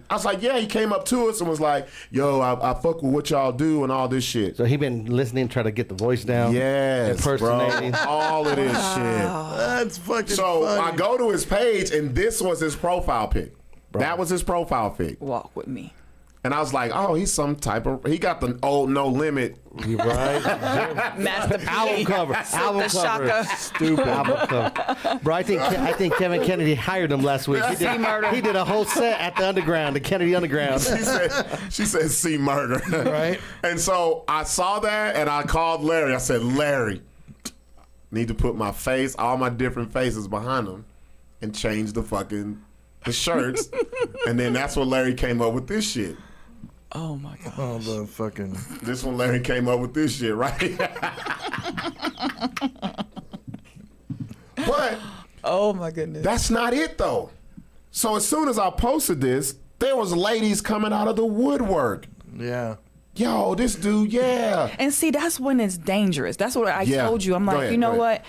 I was like, yeah, he came up to us and was like, yo, I fuck with what y'all do and all this shit. So he been listening, trying to get the voice down. Yes, impersonating. bro, all of this shit. That's fucking So funny. I go to his page, and this was his profile pic. That was his profile pic. Walk with me. And I was like, oh, he's some type of, he got the old No Limit. You right? Master P. Album cover. Album the cover. Shaka. Stupid album cover. Bro, I think Kevin Kennedy hired him last week. He did a whole set at the Underground, the Kennedy Underground. She said, see murder. Right. And so I saw that, and I called Larry. I said, Larry, need to put my face, all my different faces behind him, and change the shirts. And then that's when Larry came up with this shit. Oh my god. Oh, the fucking. This one, Larry came up with this shit, right? But Oh my goodness. that's not it, though. So as soon as I posted this, there was ladies coming out of the woodwork. Yeah. Yo, this dude, yeah. And see, that's when it's dangerous. That's what I Yeah. told you. I'm Go like, ahead, you know go ahead. what?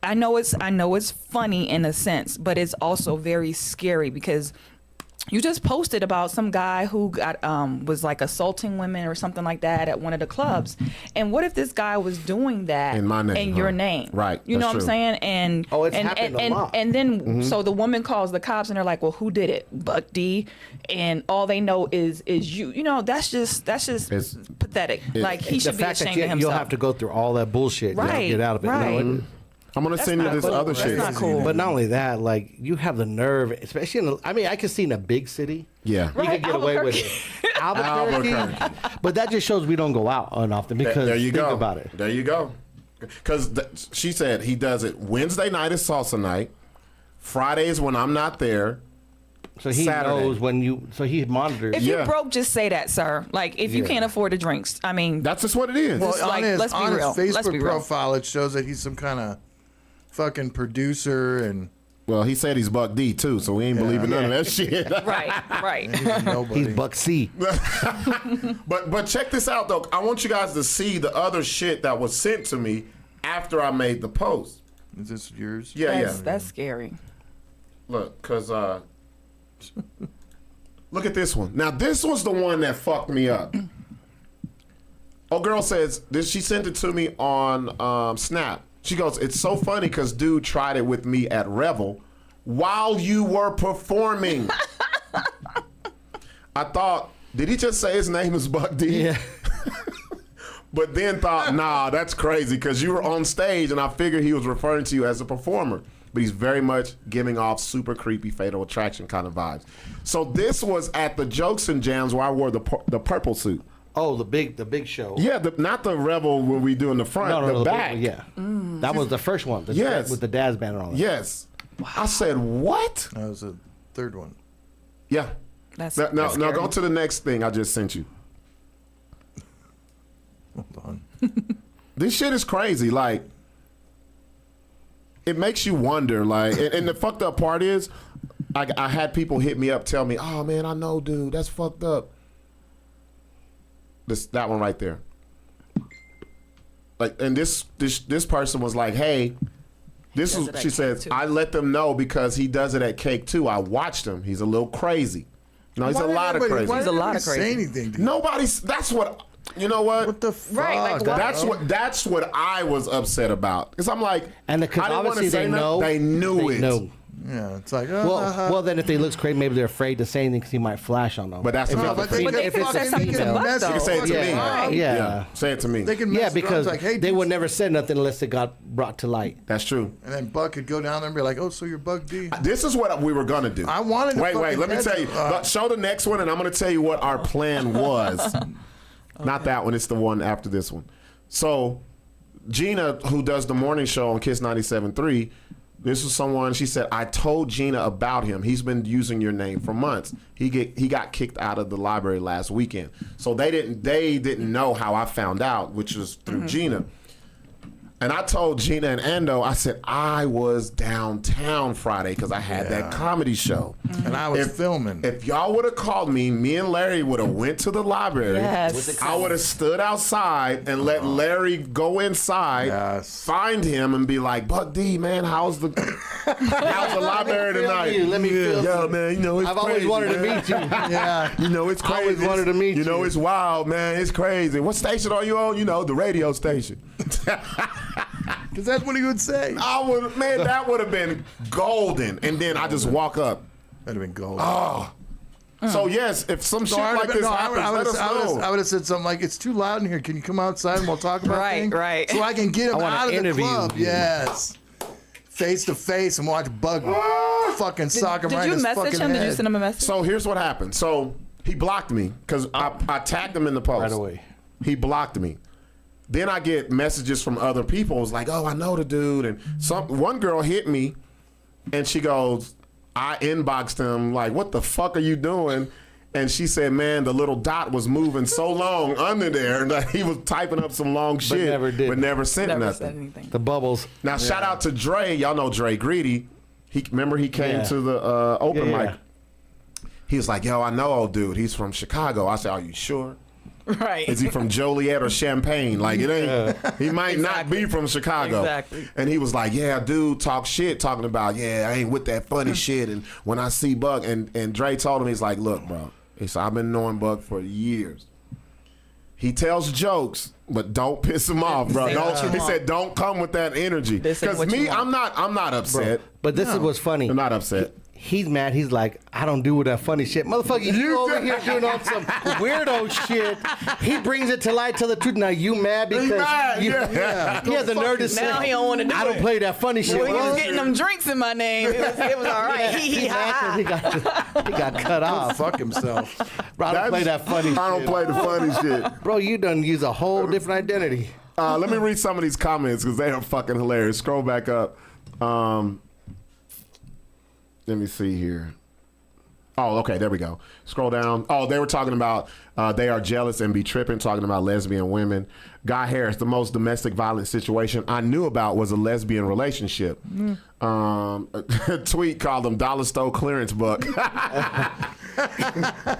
I know it's funny in a sense, but it's also very scary because you just posted about some guy who got was like assaulting women or something like that at one of the clubs. And what if this guy was doing that In my name, in your huh? name? Right, You know that's what I'm true. saying? And It's and happened and, a lot. and then so the woman calls the cops and they're like, well, who did it? Buck D. And all they know is you. You know, that's just It's- pathetic. Like he The should be fact ashamed that of himself. you'll have to go through all that bullshit to Right, get out of it. right. No, I'm going to send you not this cool. other That's shit. not cool. but not only that, like you have the nerve, especially I could see in a big city. Yeah. You could get away with it. Albuquerque. But that just shows we don't go out often because There you think go. about it. There you go. Because she said he does it Wednesday night is salsa night. Fridays when I'm not there. So he Saturday. knows so he monitors. If Yeah. you broke, just say that, sir. Like, if you Yeah. can't afford the drinks, I mean, That's just what it is. Well, It's on like, his, let's be on real. his Let's Facebook be real. profile, it shows that he's some kind of fucking producer and Well, he said he's Buck D too, so we ain't believing none of that shit. right. he's nobody. He's Buck C. But check this out though. I want you guys to see the other shit that was sent to me after I made the post. Is this yours? Yeah, That's scary. Look, cause look at this one. Now this was the one that fucked me up. Oh, girl says this. She sent it to me on Snap. She goes, "It's so funny because dude tried it with me at Revel while you were performing." I thought, did he just say his name is Buck D? Yeah. But then thought, nah, that's crazy because you were on stage and I figured he was referring to you as a performer. But he's very much giving off super creepy Fatal Attraction kind of vibes. So this was at the Jokes and Jams where I wore the purple suit. Oh, the big show. Yeah, not the Revel when we do in the front, No, the big back. one, yeah. That was the first one. Yes. With the Daz band and all that. Yes. I said, what? That was the third one. Yeah. That's Now scary. go to the next thing I just sent you. Hold on. This shit is crazy. Like, it makes you wonder. Like, and the fucked up part is, I had people hit me up, tell me, "Oh man, I know, dude, that's fucked up." That one right there. Like, and this person was like, "Hey, this does is," it at she Cake says, too. "I let them know because he does it at Cake too. I watched him. He's a little crazy. No, he's a lot of crazy. Why He's a did lot nobody of crazy. Say anything to you? Nobody's. That's what. You know what? What the fuck? Right, like, what? That's what I was upset about. Because I'm like, And I didn't want to obviously say they nothing. know. They knew it. Know. Yeah, it's like, Well, then if they looks crazy, maybe they're afraid to say anything because he might flash on them. But that's if another it's a thing. but female- they if it's fucking a something to female. Buck, mess though. You can say it to me. Yeah, yeah. Say it to me. They can mess Yeah, around, because like, hey, they dude, would never say nothing unless it got brought to light. That's true. And then Buck could go down there and be like, "Oh, so you're Buck D." This is what we were gonna do. I wanted to Wait. fucking Let me catch tell you. it. Show the next one, and I'm gonna tell you what our plan was. Not that one. It's the one after this one. So, Gina, who does the morning show on Kiss 97.3, this was someone. She said, "I told Gina about him. He's been using your name for months. He got kicked out of the library last weekend. So they didn't know how I found out, which was through Gina." And I told Gina and Ando, I said, I was downtown Friday because I had that comedy show. And I was filming. If y'all would have called me and Larry would have went to the library. Yes. I would have stood outside and let Larry go inside, find him, and be like, Buck D, man, how's the library tonight? Let me feel Yo, you. man, you know, it's I've crazy, always wanted to man. meet you. Yeah. You know, it's crazy. I always wanted to meet you. You know, it's wild, man. It's crazy. What station are you on? You know, the radio station. Because that's what he would say. That would have been golden. And then I just walk up. That'd have been gold. Oh. So yes, if some shit like this happens, let us know. I would have said something like, "It's too loud in here. Can you come outside and we'll talk about Right, things?" right. So I can get him wanna out of the interview club. you. Yes. Face to face and watch Bug fucking sock him Did right in you his message fucking him? head. Did you send him a message? So here's what happened. So he blocked me because I tagged him in the post. Right away. He blocked me. Then I get messages from other people. It's like, oh, I know the dude. And one girl hit me, and she goes, I inboxed him, like, what the fuck are you doing? And she said, man, the little dot was moving so long under there and that he was typing up some long shit, but never sent Never nothing. said anything. The bubbles. Now, shout out to Dre. Y'all know Dre Greedy. Remember he came to the open mic. He was like, yo, I know old dude. He's from Chicago. I said, are you sure? Right. Is he from Joliet or Champaign? Like, it ain't. He might not be from Chicago. Exactly. And he was like, yeah, dude, talk shit, talking about, I ain't with that funny shit. And when I see Buck, and Dre told him, he's like, look, bro. He said, I've been knowing Buck for years. He tells jokes, but don't piss him off, bro. Say what you He want. said, don't come with that energy. This ain't Because what you me, want. I'm not upset. But this is what's funny. I'm not upset. He's mad. He's like, I don't do that funny shit. Motherfucker, you over here doing all some weirdo shit. He brings it to light, tell the truth. Now you mad because mad, you, yeah. he has the nerve to say, Now he don't wanna do I don't it. play that funny shit. When he Well, was getting them drinks in my name, it was all right. he's mad 'cause he got cut off. Fuck himself. Bro, I don't play that funny shit. I don't play the funny shit. Bro, you done use a whole different identity. Let me read some of these comments because they are fucking hilarious. Scroll back up. Let me see here. Oh, okay, there we go. Scroll down. Oh, they were talking about they are jealous and be tripping, talking about lesbian women. Guy Harris, the most domestic violence situation I knew about was a lesbian relationship. A tweet called them dollar store clearance buck.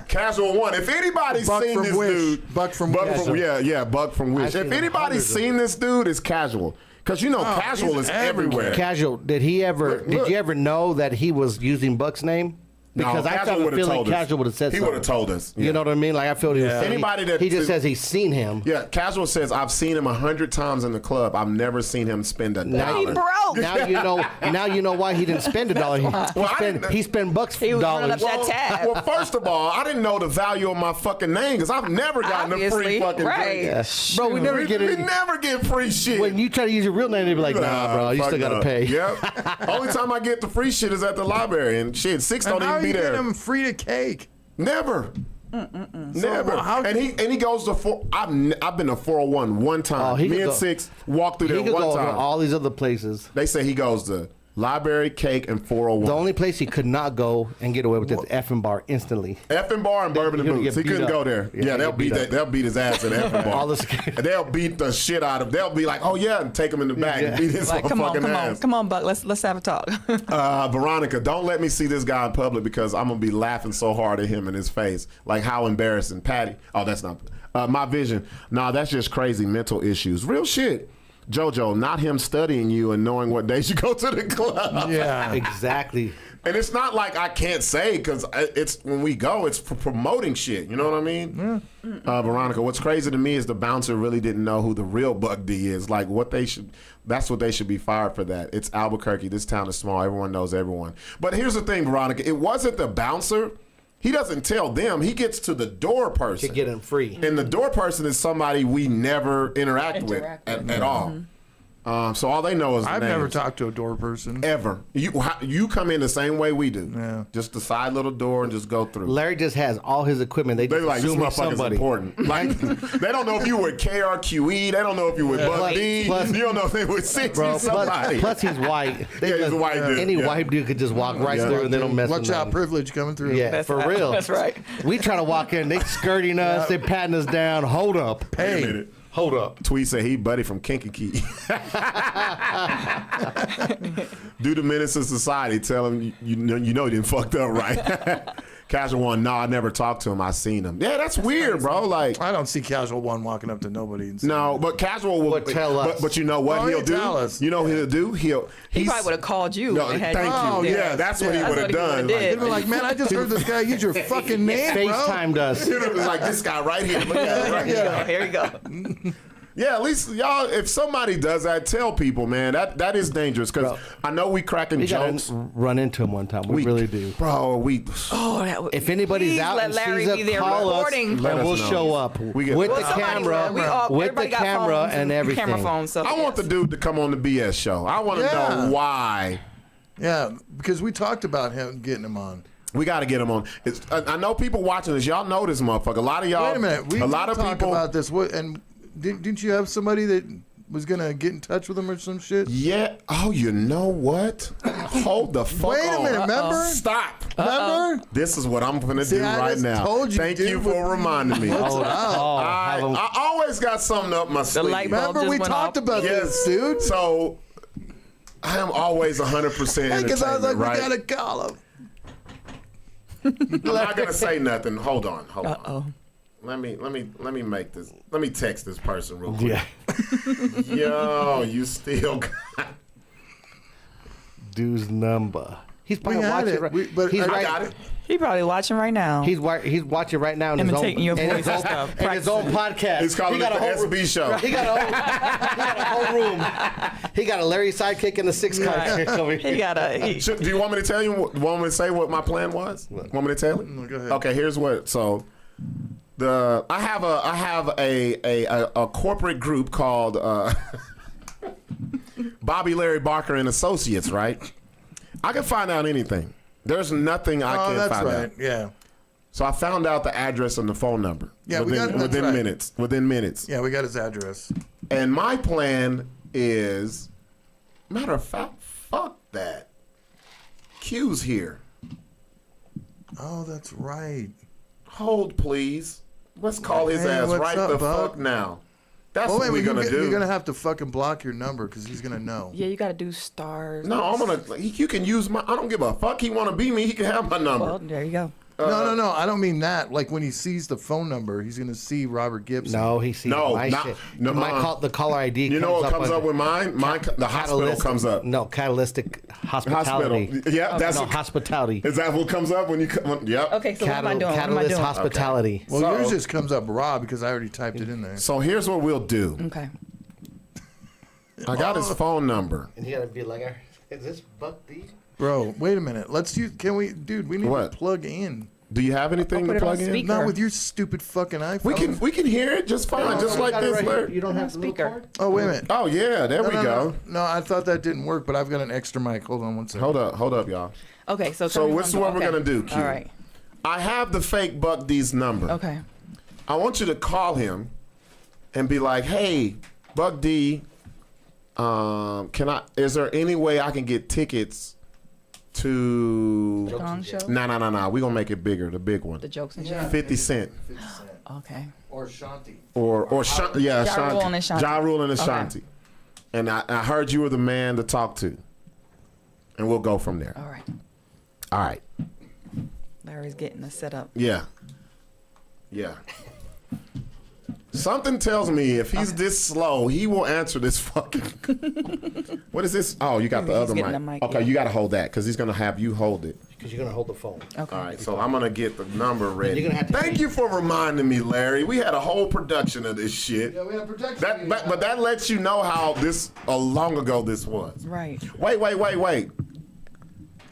Casual one. If anybody's Buck seen from this Wish. dude, Buck from Buck Wish. from Buck from Wish. seen If him anybody's hundreds of seen this dude, it's Casual. Because you know Casual he's is everywhere. Casual, did Look. you ever know that he was using Buck's name? Because No, I Casual have a would've feeling told us. Casual would have said He something. would have told us. You know what I mean? Like I feel he was saying, Anybody that- he just says he's seen him. Yeah, Casual says, I've seen him 100 times in the club. I've never seen him spend a Now, He dollar. broke. now you know why he didn't spend $1. He spent Bucks He was running up dollars. that tab. Well, first of all, I didn't know the value of my fucking name because I've never gotten a free Obviously, fucking right. drink. Bro, we never We, get we it. never get free shit. When you try to use your real name, they be like, nah, bro, you fuck still gotta no. pay. Yep. Only time I get the free shit is at the library, and shit, Sixx And don't how even you be getting there. him free to cake? Never. Never. So, how- and he goes to I've been to 401 one time. Oh, he Me could and go- Sixx walked through He there could one go to time. all these other places. They say he goes to library, cake, and 401. The only place he could not go and get away with is effing bar instantly. Effing bar and Bourbon and He would Boots. get He couldn't beat go up. there. Yeah, Yeah, he'd they'll get beat beat up. they'll beat his ass at effing bar. All this- They'll beat the shit out of. They'll be like, oh yeah, and take him in the back and beat his Like, motherfucking ass. come on, Buck. Let's have a talk. Veronica, don't let me see this guy in public because I'm gonna be laughing so hard at him in his face. Like how embarrassing. Patty. Oh, that's not my vision. Nah, that's just crazy mental issues. Real shit. JoJo, not him studying you and knowing what days you go to the club. Yeah. Exactly. And it's not like I can't say because it's when we go, it's for promoting shit. You know what I mean? Veronica, what's crazy to me is the bouncer really didn't know who the real Buck D is. Like that's what they should be fired for that. It's Albuquerque. This town is small. Everyone knows everyone. But here's the thing, Veronica. It wasn't the bouncer. He doesn't tell them. He gets to the door person. To get him free. And the door person is somebody we never interact with at all. So all they know is the I've never names. talked to a door person. Ever. You come in the same way we do. Yeah. Just the side little door and just go through. Larry just has all his equipment. They They're just like, this assume he's motherfucker's somebody. important. Like, they don't know if you were KRQE. They don't know if you were Buck D. plus- You don't know if they were Sixx. Bro, He's somebody. plus he's white. Yeah, he's a white dude, Any yeah. white dude could just walk right Yeah. through and they don't mess Watch with out, nothing. privilege coming through. Yeah, for real. That's right. We try to walk in, they skirting us, they patting us down. Hold up. Wait a Hey, minute. Hold up. Tweet said he buddy from Kankakee. Due to menace of society, tell him you know you didn't fucked up, right? Casual one, no, I never talked to him. I seen him. Yeah, that's weird, bro. Like, I don't see Casual One walking up to nobody and saying, no, but Casual will tell us. But you know what Oh, he'll he'll do? tell us. You know what he'll do? He He's- probably would have called you. No, and had thank Oh, you. yeah. Yeah, that's what he Yeah. would have That's what he done. would've did. They'd be like, man, I just heard this guy use your fucking name, bro. FaceTimed us. It was like this guy right here. Look at it right here. Oh, here you go. Yeah, at least y'all, if somebody does that, tell people, man. That is dangerous because Bro. I know we cracking We jokes. gotta run into him one time. We really do. Bro, we. Oh, that would, If anybody's please out let and Larry sees be it, there call us recording. and Let us we'll know. show up We get- with Well, the somebody camera, will. We all- with the everybody got camera phones and everything. Camera phone. So I want the dude to come on the BS show. I want to Yeah. know why. Yeah, because we talked about him getting him on. We got to get him on. I know people watching this. Y'all know this motherfucker. A lot of y'all. Wait a minute. We a lot of talked people. about this. What, and didn't you have somebody that was going to get in touch with him or some shit? Yeah. Oh, you know what? Hold the fuck Wait a on. minute, remember? Stop. Remember? This is what I'm going to See, do I right just now. told you, Thank dude, you for reminding me. What's up? I always got something up my sleeve. light bulb Remember just we went talked off. about this, dude? So I am always 100% Because I was like, right? we got to call him. I'm not gonna say nothing. Hold on. Uh-oh. Let me make this. Let me text this person real quick. Yeah. Yo, you still got. Dude's number. He's probably had watching. it. Right, But he's I I right. got it. He probably watching right now. He's watching right now in his own, Imitating your in voice his and own, stuff, in his own podcast. He's calling He got it the a whole SB show. He got a whole room. He got a Larry sidekick and a Sixx Right. card over he here. got a. He, Do you want me to tell you? Want me to say what my plan was? Want me to tell you? Go ahead. Okay, here's what. So, I have a corporate group called Bobby Larry Barker and Associates. Right? I can find out anything. There's nothing I Oh, can't that's find right. out. Yeah. So I found out the address and the phone number. Yeah, we got- that's within right. minutes. Within minutes. Yeah, we got his address. And my plan is, matter of fact, fuck that. Q's here. Oh, that's right. Hold, please. Let's call his Hey, ass what's right up, the bud? fuck now. That's Oh, what we're gonna do. You're going to have to fucking block your number because he's going to know. yeah, you got to do stars. No, I'm gonna. You can use my. I don't give a fuck. He want to be me. He can have my number. Well, there you go. No. I don't mean that. Like when he sees the phone number, he's going to see Robert Gibson. No, he sees No, my not- shit. no, my the caller ID. You know what comes up under with mine? Mine. The hospital catalytic- comes up. No, catalytic hospitality. Hospital. Yeah, that's. No, hospitality. Is that what comes up when you come? Yep. Okay, so what am I doing? What am I Catalyst doing? hospitality. Well, So- yours just comes up raw because I already typed it in there. So here's what we'll do. Okay. I got his phone number. And he gotta be like, is this Buck D? Bro, wait a minute. Let's use. Can we, dude? We need What? to plug in. Do you have anything I'll to put it on plug in? speaker. Not with your stupid fucking iPhone. We can hear it just fine, just like this, Larry. You don't have the Speaker. little card? Oh, wait a minute. Oh yeah, there we go. No, I thought that didn't work, but I've got an extra mic. Hold on one second. Hold up, y'all. Okay, so So tell me this is I'm what we're doing. gonna do, Okay. Q. All right. I have the fake Buck D's number. Okay. I want you to call him and be like, "Hey, Buck D, is there any way I can get tickets to Gong show. No. We're gonna make it bigger, the big one. The jokes and shit. 50 Cent. Okay. Or Shanti. Or Ja Ashanti. Rule and Ashanti. Ja Rule and Okay. Ashanti. And I heard you were the man to talk to. And we'll go from there. All right. All right. Larry's getting us set up. Yeah. Something tells me if he's this slow, he will answer this fucking. What is this? Oh, you got the He's other getting mic. the mic, Okay, yeah. you got to hold that because he's gonna have you hold it. Because you're gonna hold the phone. Okay. All right, so I'm gonna get the number ready. You're gonna have to- Thank you for reminding me, Larry. We had a whole production of this shit. Yeah, we have protection. But that lets you know how long ago this was. Right. Wait.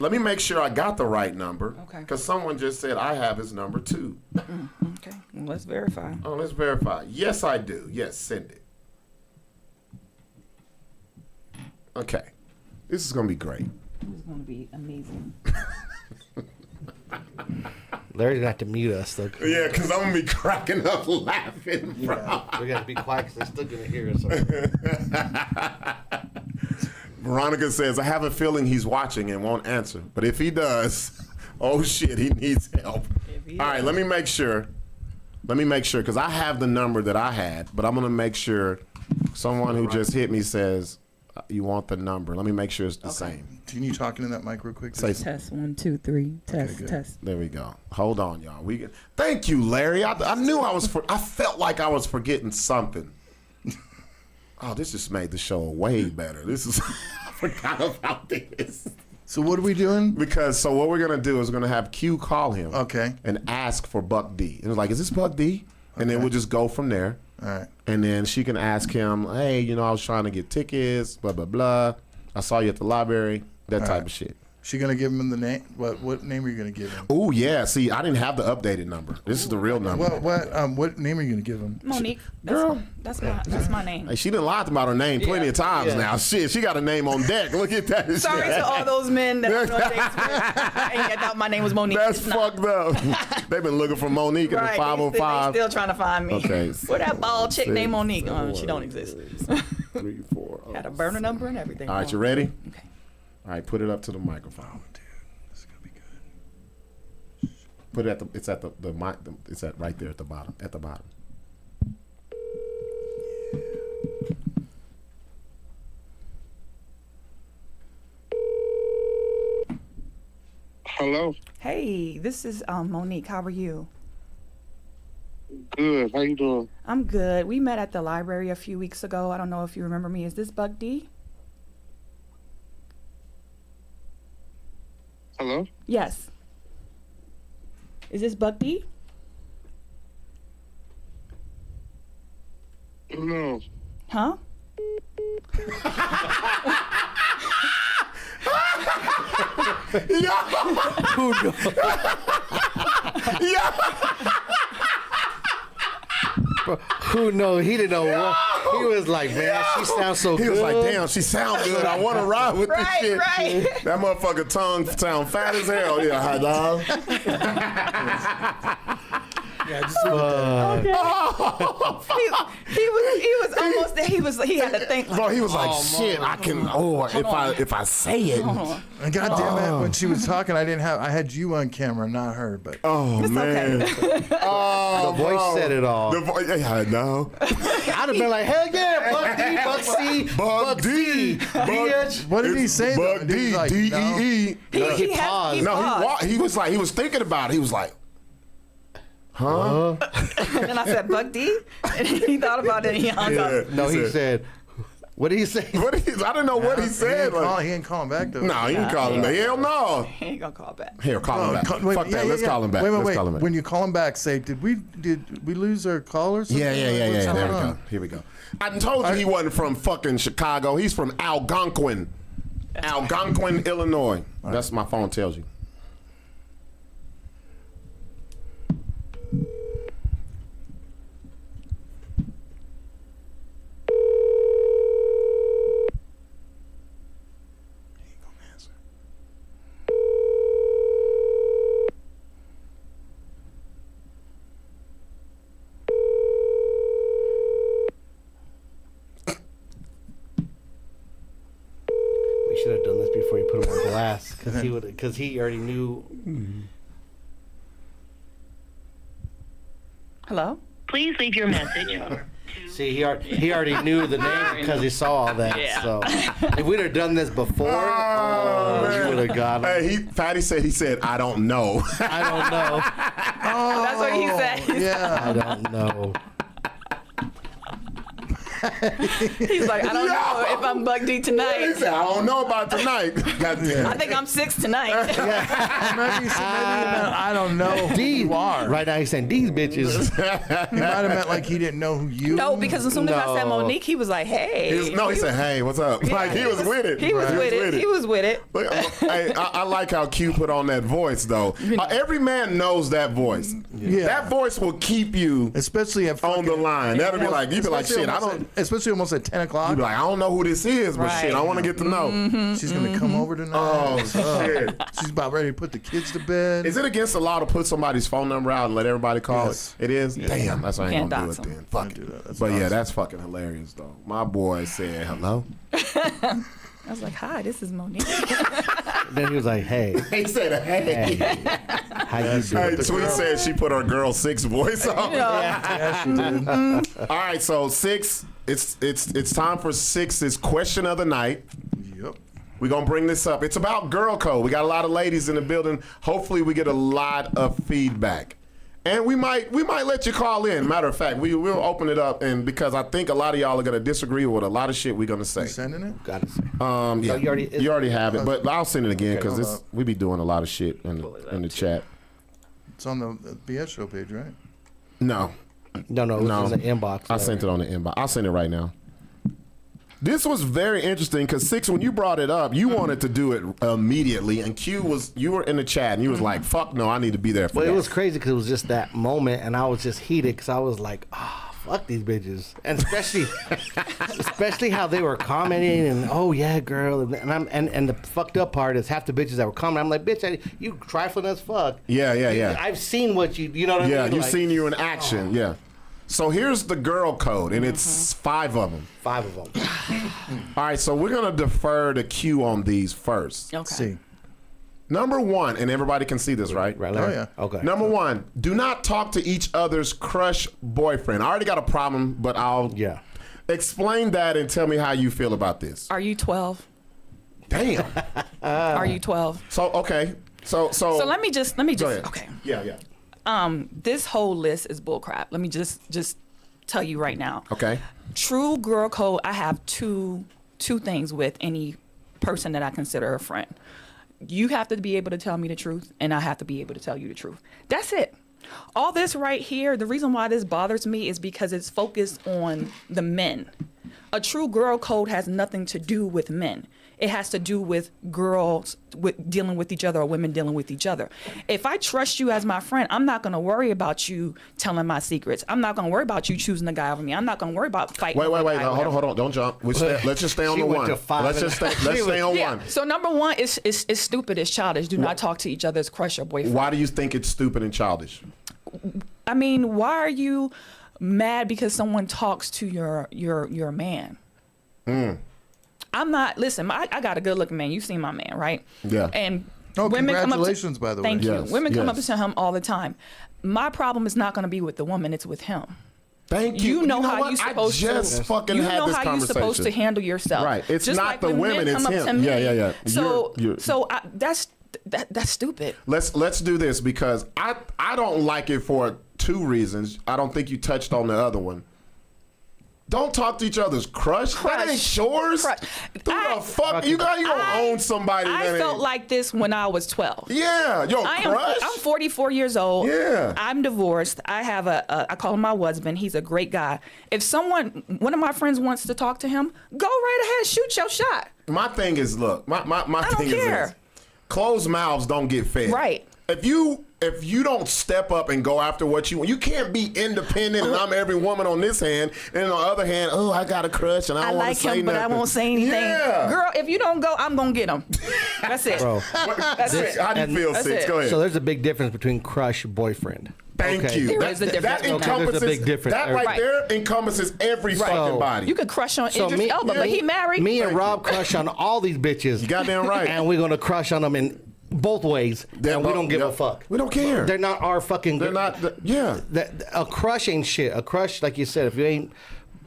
Let me make sure I got the right number. Okay. Because someone just said I have his number too. Okay. Well, let's verify. Oh, let's verify. Yes, I do. Yes, send it. Okay. This is going to be great. This is going to be amazing. Larry's gonna have to mute us though. Yeah, because I'm going to be cracking up laughing, bro. We gotta be quiet because they're still gonna hear us. Veronica says, I have a feeling he's watching and won't answer. But if he does, oh shit, he needs help. If he All right, does. let me make sure. Let me make sure, because I have the number that I had, but I'm going to make sure someone who just hit me says, you want the number. Let me make sure it's the same. Can you talk into that mic real quick? Say Test 1, 2, 3. Test, good. test. There we go. Hold on, y'all. Thank you, Larry. I knew I felt like I was forgetting something. Oh, this just made the show way better. I forgot about this. So what are we doing? Because what we're gonna do is we're gonna have Q call him, and ask for Buck D. And it's like, is this Buck D? And then we'll just go from there. All right. And then she can ask him, hey, I was trying to get tickets, blah blah blah. I saw you at the library, that type of shit. She gonna give him the name? What name are you gonna give him? Oh yeah, see, I didn't have the updated number. This is the real number. What name are you gonna give him? Monique. Girl. That's my name. Hey, she done lied about her name plenty of times now. Shit, she got a name on deck. Look at that. Sorry to all those men that are on dates with. I thought my name was Monique. That's It's not. fucked up. They've been looking for Monique in the Right, 505. they still trying to find me. Okay. Where that bald chick 6, named Monique? 7, She don't exist. 3, 4. Had a burner number and everything. All right, you ready? Okay. All right, put it up to the microphone. Dude, this is gonna be good. Put it at the mic. It's right there at the bottom. At the bottom. Hello. Hey, this is Monique. How are you? Good. How you doing? I'm good. We met at the library a few weeks ago. I don't know if you remember me. Is this Buck D? Hello. Yes. Is this Buck D? No. Huh? Who knows? He didn't know what. He was like, man, she sounds so good. He was like, damn, she sounds good. I want to ride with this Right, shit. right. That motherfucker tongue sound fat as hell. Yeah, hi, dog. Yeah, just He was almost. He had to think. Bro, he was like, shit, I can. If I say it. and God damn it, when she was talking, I had you on camera, not her. But Oh man. Oh, The voice bro. said it all. The voice. Yeah, no. I'd have been like, hell yeah, Buck D, Buck C, Buck D. bitch. what did he say? though? Buck He was D. like, D-E-E. He paused. No, paused. he was thinking about it. He was like, huh? And then I said, Buck D? And he thought about it and he hung up. No, he said, what did he say? What I don't know what he said. He ain't calling back though. No, he ain't calling back. Hell no. He ain't gonna call back. Here, call him back. Fuck that. Let's call him back. Wait. Let's call him back. When you call him back, say, did we lose our call or something? Yeah. What's There going we on? go. Here we go. I told you he wasn't from fucking Chicago. He's from Algonquin. Algonquin, Illinois. That's my phone tells you. We should have done this before you put him on blast, because he already knew. Hello? Please leave your message. See, he already knew the name because he saw all that. Yeah. So if we'd have done this before, we would have got him. Hey, Fatty said, I don't know. I don't know. That's what he said. Yeah. I don't know. He's like, I don't know if I'm Buck D He tonight. said, I don't know about tonight. Goddamn. I think I'm 6 tonight. Maybe he meant, I don't know who These, you are. right now he's saying these bitches. He might have meant like he didn't know who you. No, because as soon as I said No. Monique, he was like, hey. He said, hey, what's up? Yeah, Like, he was with it. He was with it. He was with it. Look, hey, I like how Q put on that voice, though. Every man knows that voice. Yeah. That voice will keep you Especially at on the line. That'll be like, you be like, shit, I don't. Especially almost at 10 o'clock. You be like, I don't know who this is, but Right. shit, I want to get to know. She's gonna come over tonight. Oh, shit. She's about ready to put the kids to bed. Is it against the law to put somebody's phone number out and let everybody call Yes. it? It is? Damn, that's why I ain't Can't gonna do dox it 'em. then. Fuck do it. that. That's But yeah, awesome. that's fucking hilarious, though. My boy said, hello? I was like, hi, this is Monique. Then he was like, hey, He said, hey. How you do? Hey, Tweet said she put her girl Sixx voice on. Yeah, she did. All right, so Sixx, it's time for Sixx's question of the night. Yep. We're gonna bring this up. It's about girl code. We got a lot of ladies in the building. Hopefully, we get a lot of feedback, and we might let you call in. Matter of fact, we'll open it up, and because I think a lot of y'all are gonna disagree with a lot of shit we're gonna say. You sending it? Got to say. Yeah, you already have it, but I'll send it again because hold up. we be doing a lot of shit in the chat. It's on the BS show page, right? No, No, it was in the inbox. I sent it on the inbox. I'll send it right now. This was very interesting because Sixx, when you brought it up, you wanted to do it immediately, and you were in the chat and you was like, "Fuck no, I need to be there for Well, that." it was crazy because it was just that moment, and I was just heated because I was like, fuck these bitches, and especially how they were commenting and oh yeah, girl, and the fucked up part is half the bitches that were commenting. I'm like, bitch, you trifling as fuck. Yeah. I've seen what you know what I mean? Yeah, you've Like, seen you in action. Yeah. So here's the girl code, and it's 5 of them. 5 of them. All right, so we're gonna defer to Q on these first. Okay. See. Number 1, and everybody can see this, right? Right, Larry? Oh, yeah. Okay. Number 1, do not talk to each other's crush boyfriend. I already got a problem, but I'll explain that and tell me how you feel about this. Are you 12? Damn. Are you 12? So okay. So let me just go ahead. okay. Yeah. This whole list is bullcrap. Let me just tell you right now. Okay. True girl code. I have two things with any person that I consider a friend. You have to be able to tell me the truth, and I have to be able to tell you the truth. That's it. All this right here, the reason why this bothers me is because it's focused on the men. A true girl code has nothing to do with men. It has to do with girls dealing with each other or women dealing with each other. If I trust you as my friend, I'm not going to worry about you telling my secrets. I'm not going to worry about you choosing a guy over me. I'm not going to worry about fighting. Wait. Hold on. Don't jump. Let's just stay on She the went one. to 5 Let's stay on Yeah. one. So number one is stupid. It's childish. Do not talk to each other's crush or boyfriend. Why do you think it's stupid and childish? I mean, why are you mad because someone talks to your man? I'm not. Listen, I got a good looking man. You've seen my man, right? Yeah. And Oh, women come up to, congratulations, by the way. Thank you. Yes, Women come up yes. to him all the time. My problem is not going to be with the woman. It's with him. Thank you. You know how what? you're supposed I just to. fucking You had know this how you're conversation. supposed to handle yourself. Right. It's Just not like the when women, men it's come up him. to me. Yeah. So You're- that's stupid. Let's do this because I don't like it for 2 reasons. I don't think you touched on the other one. Don't talk to each other's crush. That ain't yours. Crush. Who the fuck? You don't own somebody. I that felt ain't- like this when I was 12. Yeah, yo, crush. I'm 44 years old. Yeah. I'm divorced. I have I call him my husband. He's a great guy. If one of my friends wants to talk to him, go right ahead, shoot your shot. My thing is, look, my don't thing is care. this. Closed mouths don't get fed. Right. If you don't step up and go after what you want, you can't be independent and I'm every woman on this hand, and on the other hand, oh, I got a crush and I I don't want like to say him, but I nothing. won't say anything. Yeah. Girl, if you don't go, I'm gonna get him. That's it. Bro. That's it. How do you feel, That's Sixx? it. Go ahead. So there's a big difference between crush boyfriend. Thank Okay. you. There is a difference. That Okay. encompasses, There's a big difference. That right Right. there encompasses every fucking So, body. You could crush on So Idris Elba, but he married. Me and Rob crush on all these bitches. You goddamn right. And we're gonna crush on them in both ways, and we don't give a fuck. We don't care. They're not our fucking. They're not. Yeah. A crush ain't shit. A crush, like you said, if you ain't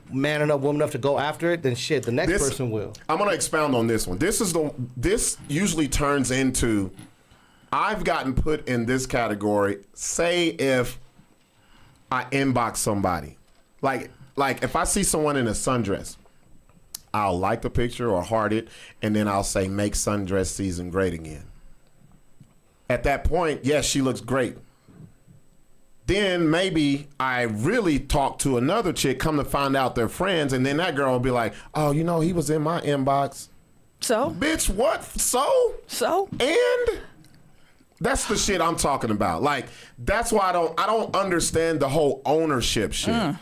man enough, woman enough to go after it, then shit, the next person will. I'm gonna expound on this one. This usually turns into, I've gotten put in this category. Say if I inbox somebody, like if I see someone in a sundress, I'll like the picture or heart it, and then I'll say make sundress season great again. At that point, yes, she looks great. Then maybe I really talk to another chick, come to find out they're friends, and then that girl will be like, oh, he was in my inbox. So Bitch, what? So? And that's the shit I'm talking about. Like, that's why I don't understand the whole ownership shit.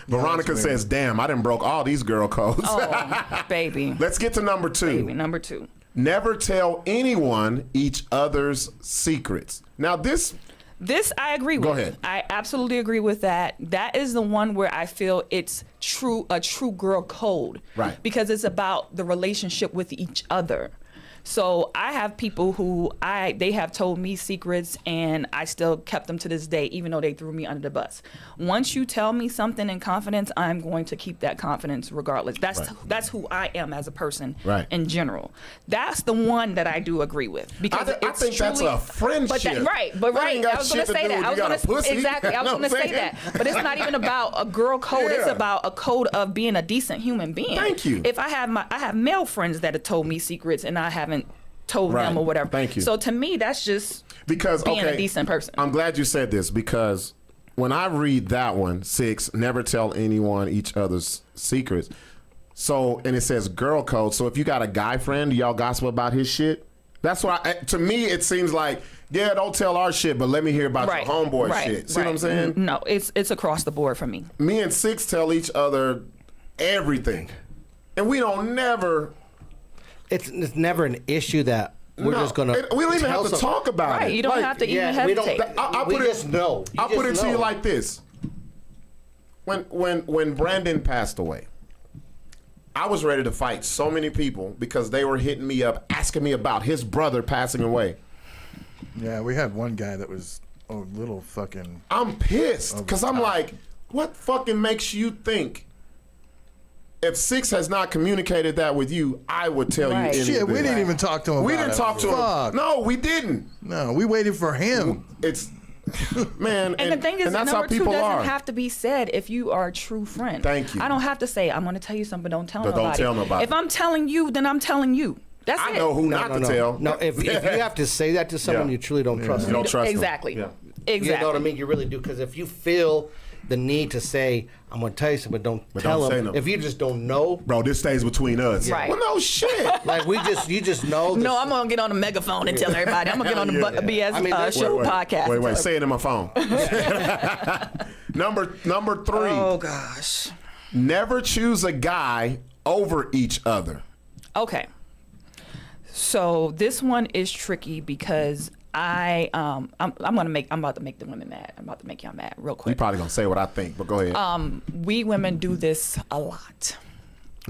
Veronica says, damn, I done broke all these girl codes. oh, baby. Let's get to number 2. Baby, number 2. Never tell anyone each other's secrets. Now this I agree with. Go ahead. I absolutely agree with that. That is the one where I feel it's a true girl code. Right. Because it's about the relationship with each other. So I have people who they have told me secrets, and I still kept them to this day, even though they threw me under the bus. Once you tell me something in confidence, I'm going to keep that confidence regardless. That's who I am as a person in general. That's the one that I do agree with, because I think that's a friendship. But I was going to say that. I was going to exactly. I was going to say that. But it's not even about a girl code. It's about a code of being a decent human being. Thank you. If I have male friends that have told me secrets and I haven't told them or whatever. Thank you. So to me, that's just being a decent person. I'm glad you said this, because when I read that one, Sixx, never tell anyone each other's secrets. So, and it says girl code. So if you got a guy friend, do y'all gossip about his shit? That's why, to me, it seems like, yeah, don't tell our shit, but let me hear about your homeboy shit. See what I'm saying? No, it's across the board for me. Me and Sixx tell each other everything, and we don't never. It's never an issue that we're just gonna. We don't even have to talk about it. Right, you don't have to even hesitate. We just know. I'll put it to you like this: when Brandon passed away, I was ready to fight so many people because they were hitting me up, asking me about his brother passing away. Yeah, we had one guy that was a little fucking. I'm pissed because I'm like, what fucking makes you think? If Sixx has not communicated that with you, I would tell you anything. Shit, we didn't even talk to him. We didn't talk to him. No, we didn't. No, we waited for him. It's man, and the thing is, that's number how people two doesn't are. have to be said if you are a true friend. Thank you. I don't have to say, I'm going to tell you something, but don't tell But nobody. don't tell nobody. If I'm telling you, then I'm telling you. That's it. I know who not to tell. No, if you have to say that to someone, you truly don't trust You them. don't trust Exactly. them. Exactly. You know what I mean? You really do. Because if you feel the need to say, I'm going to tell you something, but tell don't say them. nothing. If you just don't know. Bro, this stays between us. Right. Well, no shit. Like, you just know. No, I'm going to get on the megaphone and tell everybody. I'm going to get on the BS show podcast. Wait, say it in my phone. Number 3. Oh, gosh. Never choose a guy over each other. Okay. So this one is tricky because I'm about to make the women mad. I'm about to make y'all mad real quick. You probably gonna say what I think, but go ahead. We women do this a lot.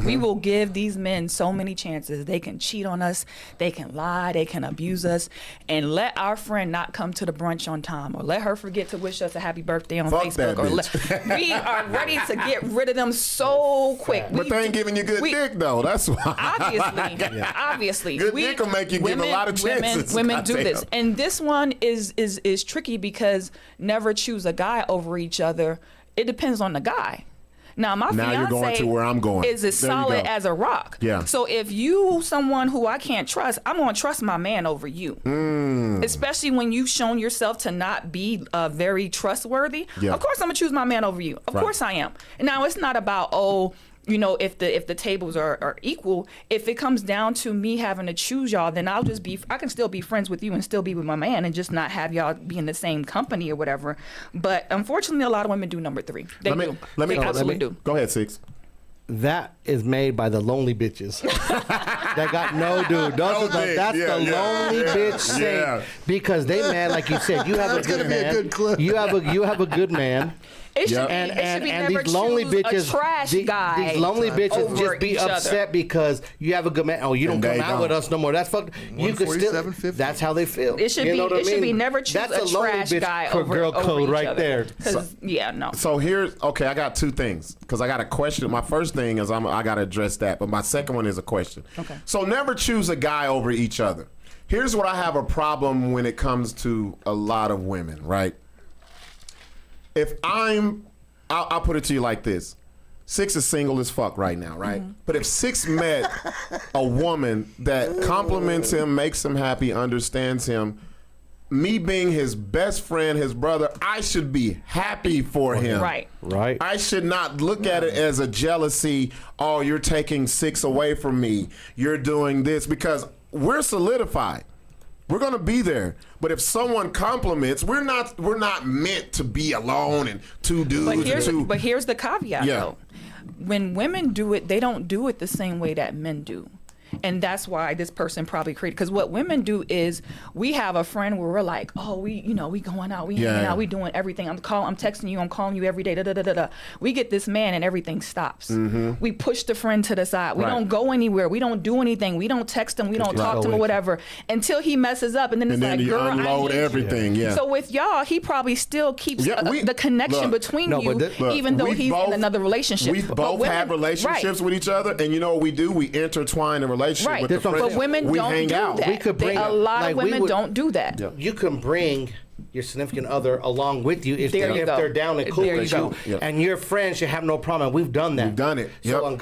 We will give these men so many chances. They can cheat on us, they can lie, they can abuse us, and let our friend not come to the brunch on time, or let her forget to wish us a happy birthday on Fuck Facebook. that We are ready to get rid of them so quick. But they ain't giving you good dick though. That's why. Obviously, Good dick will make you give a lot of chances. Women do Goddamn. this, and this one is tricky because never choose a guy over each other. It depends on the guy. Now, my Now fiance you're going to where I'm going. is as There you solid go. as a rock. Yeah. So if you someone who I can't trust, I'm going to trust my man over you. Especially when you've shown yourself to not be very trustworthy. Yeah. Of course, I'm going to choose my man over you. Of course I am. And now, it's not about, if the tables are equal. If it comes down to me having to choose y'all, then I can still be friends with you and still be with my man and just not have y'all be in the same company or whatever. But unfortunately, a lot of women do number 3. They absolutely do. Go ahead, Sixx. That is made by the lonely bitches. That got no dude. That's the lonely bitch saying. Because they man, like you said, you have a good man. Good clip. You have a good man. It should, Yep. it should be And never these lonely choose bitches, a trash guy. these lonely bitches over just be each upset other. because you have a good man. Oh, you don't And come they out with don't. us no more. That's fucked. You could still. 147.50. That's how they feel. It should You be. know what I It should mean? be never choose That's a lonely trash bitch guy for over girl over code each right other. there. 'Cause, no. So here's I got 2 things because I got a question. My first thing is I got to address that, but my second one is a question. Okay. So never choose a guy over each other. Here's what I have a problem when it comes to a lot of women, right? If I'll put it to you like this. Sixx is single as fuck right now, right? But if Sixx met a woman that compliments him, makes him happy, understands him, me being his best friend, his brother, I should be happy for him. Right. Right. I should not look at it as a jealousy. Oh, you're taking Sixx away from me. You're doing this because we're solidified. We're gonna be there. But if someone compliments, we're not meant to be alone and 2 dudes. But here's the caveat, though. When women do it, they don't do it the same way that men do. And that's why this person probably created. Because what women do is we have a friend where we're like, oh, we going out, we hanging out, we doing everything. I'm texting you, I'm calling you every day. Da, da, da, da, da. We get this man and everything stops. We push the friend to the side. We don't go anywhere. We don't do anything. We don't text him. We don't talk to him or whatever until he messes up. And then it's like, you girl, unload everything. Yeah. So with y'all, he probably still keeps the connection between you, even though he's in another relationship. We both have relationships with each other, and you know what we do? We intertwine the relationship with the friends. But women we don't hang do out. that. We could bring a lot of women don't do that. You can bring your significant other along with you if they're down and cool with you, and your friends should have no problem. We've done that. We've done it. So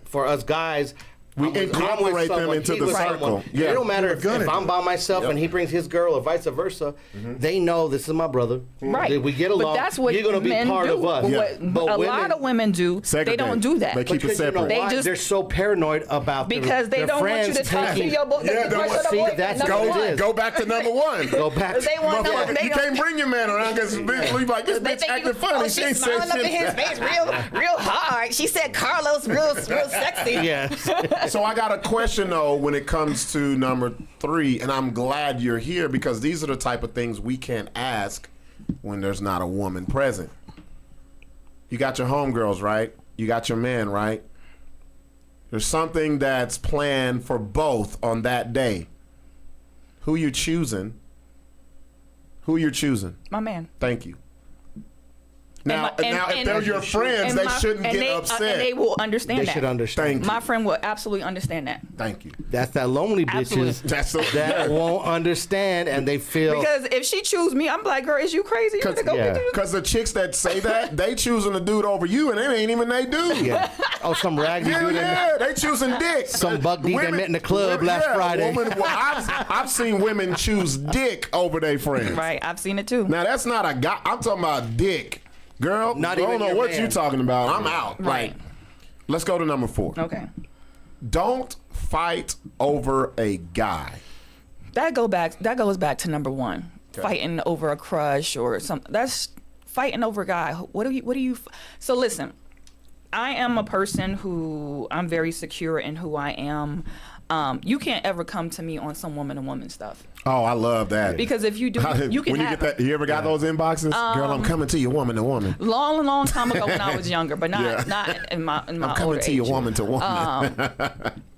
for us guys, we incorporate them into the circle. It don't matter if I'm by myself and he brings his girl or vice versa. They know this is my brother. Right. We get along. But that's what you're going to be part of us. But a lot of women do. They don't do that. They keep it separate. They're so paranoid about because they don't want you to talk to your boy. Go back to number one. Go back. You can't bring your man around because this bitch acting funny. She ain't smiling up in his face real hard. She said Carlos real sexy. Yes. So I got a question though when it comes to number 3, and I'm glad you're here because these are the type of things we can't ask when there's not a woman present. You got your homegirls, right? You got your man, right? There's something that's planned for both on that day. Who you choosing? Who you're choosing? My man. Thank you. Now, if they're your friends, they shouldn't get upset. And they will understand that. They should understand. My friend will absolutely understand that. Thank you. That's that lonely bitches that won't understand and they feel. Because if she choose me, I'm like, girl, is you crazy? Because the chicks that say that, they choosing a dude over you and it ain't even they dude. Yeah. Oh, some raggedy dude. They choosing dick. Some Buck D they met in the club last Friday. I've seen women choose dick over their friends. Right, I've seen it too. Now, that's not a guy. I'm talking about dick. Girl, I don't know what you're talking about. I'm out. Right. Let's go to number 4. Okay. Don't fight over a guy. That goes back to number 1. Okay. Fighting over a crush or something. That's fighting over a guy. What do you So listen, I am a person who I'm very secure in who I am. You can't ever come to me on some woman-to-woman stuff. Oh, I love that. Because if you do, you can have that. You ever got those inboxes? Girl, I'm coming to you woman-to-woman. Long time ago when I was younger, but not in my I'm coming to you woman-to-woman.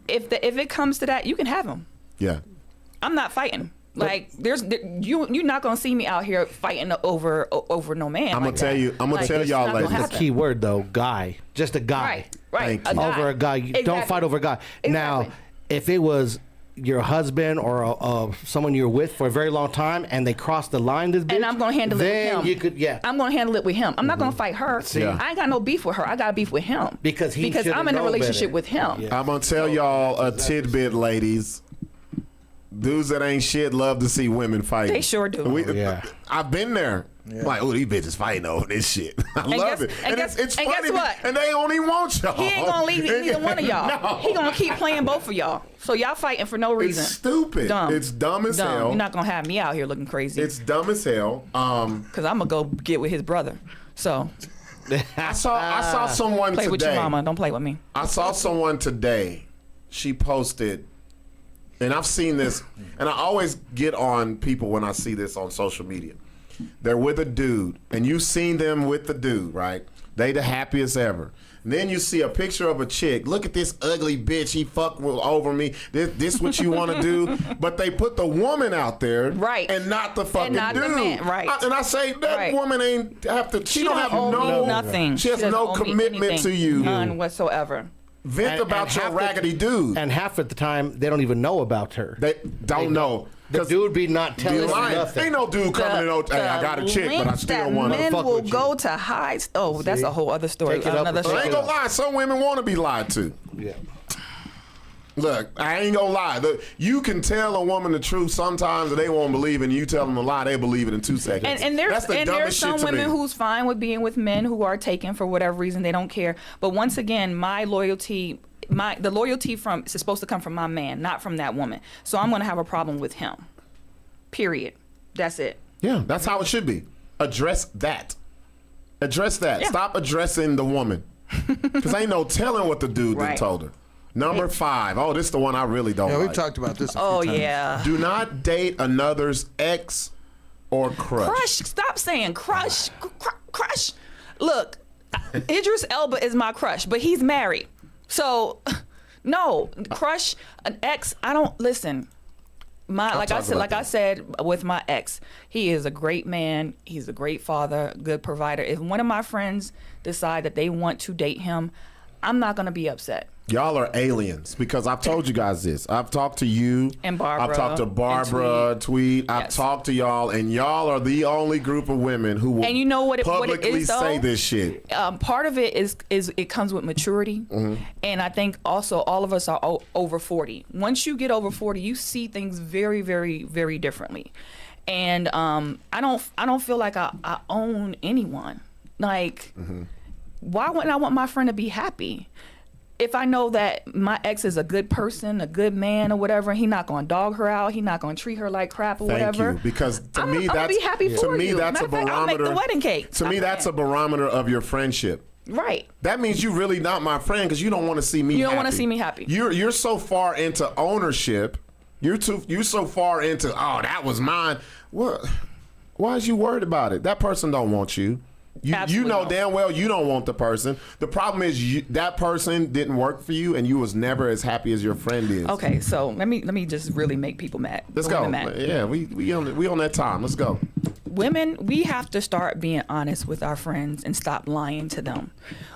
If it comes to that, you can have them. Yeah. I'm not fighting. Like you're not gonna see me out here fighting over no man. I'm gonna tell y'all like the key word though, guy. Just a guy. Right. Over a guy. You don't fight over a guy. Exactly. Now, if it was your husband or someone you're with for a very long time and they cross the line, this bitch, and I'm gonna handle it with him. You could, I'm gonna handle it with him. I'm not gonna fight her. I ain't got no beef with her. I got beef with him because I'm in a relationship with him. I'm gonna tell y'all a tidbit, ladies. Dudes that ain't shit love to see women fight. They sure do. I've been there. Yeah. Like, oh, these bitches fighting over this shit. I love it. And it's funny. Guess what? And they don't even want y'all. He ain't gonna leave either one of y'all. No. He gonna keep playing both of y'all. So y'all fighting for no reason. It's stupid. Dumb. It's dumb as hell. You're not gonna have me out here looking crazy. It's dumb as hell. Cause I'm gonna go get with his brother. So I saw someone play today. with your mama. Don't play with me. I saw someone today. She posted. And I've seen this, and I always get on people when I see this on social media. They're with a dude, and you've seen them with the dude, right? They the happiest ever. And then you see a picture of a chick. Look at this ugly bitch. He fucked over me. This what you want to do? But they put the woman out there, right? And not the fucking not dude, the man, right? And I say that woman ain't have to. She don't have nothing. She has no commitment to you, none whatsoever. Vent about your raggedy dude. And half of the time, they don't even know about her. They don't know. The dude be not telling us nothing. Ain't no dude coming in, hey, I got a chick, but I still want to fuck with you. Men will go to hide. Oh, that's a whole other story. Another story. I ain't gonna lie. Some women want to be lied to. Yeah. Look, I ain't gonna lie. You can tell a woman the truth sometimes, and they won't believe it. And you tell them a lie, they believe it in 2 seconds. And there's some women who's fine with being with men who are taken for whatever reason. They don't care. But once again, my loyalty. The loyalty is supposed to come from my man, not from that woman. So I'm going to have a problem with him. Period. That's it. Yeah, that's how it should be. Address that. Address that. Yeah. Stop addressing the woman. Because ain't no telling what the dude done told her. Number 5. Oh, this is the one I really don't Yeah, like. we've talked about this. Oh yeah. Do not date another's ex or crush. Crush. Stop saying crush. Crush. Look, Idris Elba is my crush, but he's married. So, no, crush, an ex. I don't listen. Like I said with my ex, he is a great man. He's a great father, good provider. If one of my friends decide that they want to date him, I'm not gonna be upset. Y'all are aliens because I've told you guys this. I've talked to you And Barbara. I've talked to Barbara, Tweet. I've Yes. talked to y'all, and y'all are the only group of women who will And you know what it publicly is, though? say this shit. Part of it is it comes with maturity, and I think also all of us are over 40. Once you get over 40, you see things very, very, very differently. And I don't feel like I own anyone. Like, why wouldn't I want my friend to be happy? If I know that my ex is a good person, a good man or whatever, he not gonna dog her out, he not gonna treat her like crap or Thank whatever. you, because to I'm me gonna that's be happy to for me you. that's Matter a of fact, I'll make barometer. the wedding cake. To me, that's a barometer of your friendship. right. That means you really not my friend because you don't want to see me. You don't happy. wanna see me happy. You're so far into ownership. You're so far into that was mine. What? Why is you worried about it? That person don't want you. You Absolutely know don't. damn well you don't want the person. The problem is that person didn't work for you, and you was never as happy as your friend is. Okay, so let me just really make people mad. Let's go. Women mad. Yeah, we on that time. Let's go. Women, we have to start being honest with our friends and stop lying to them.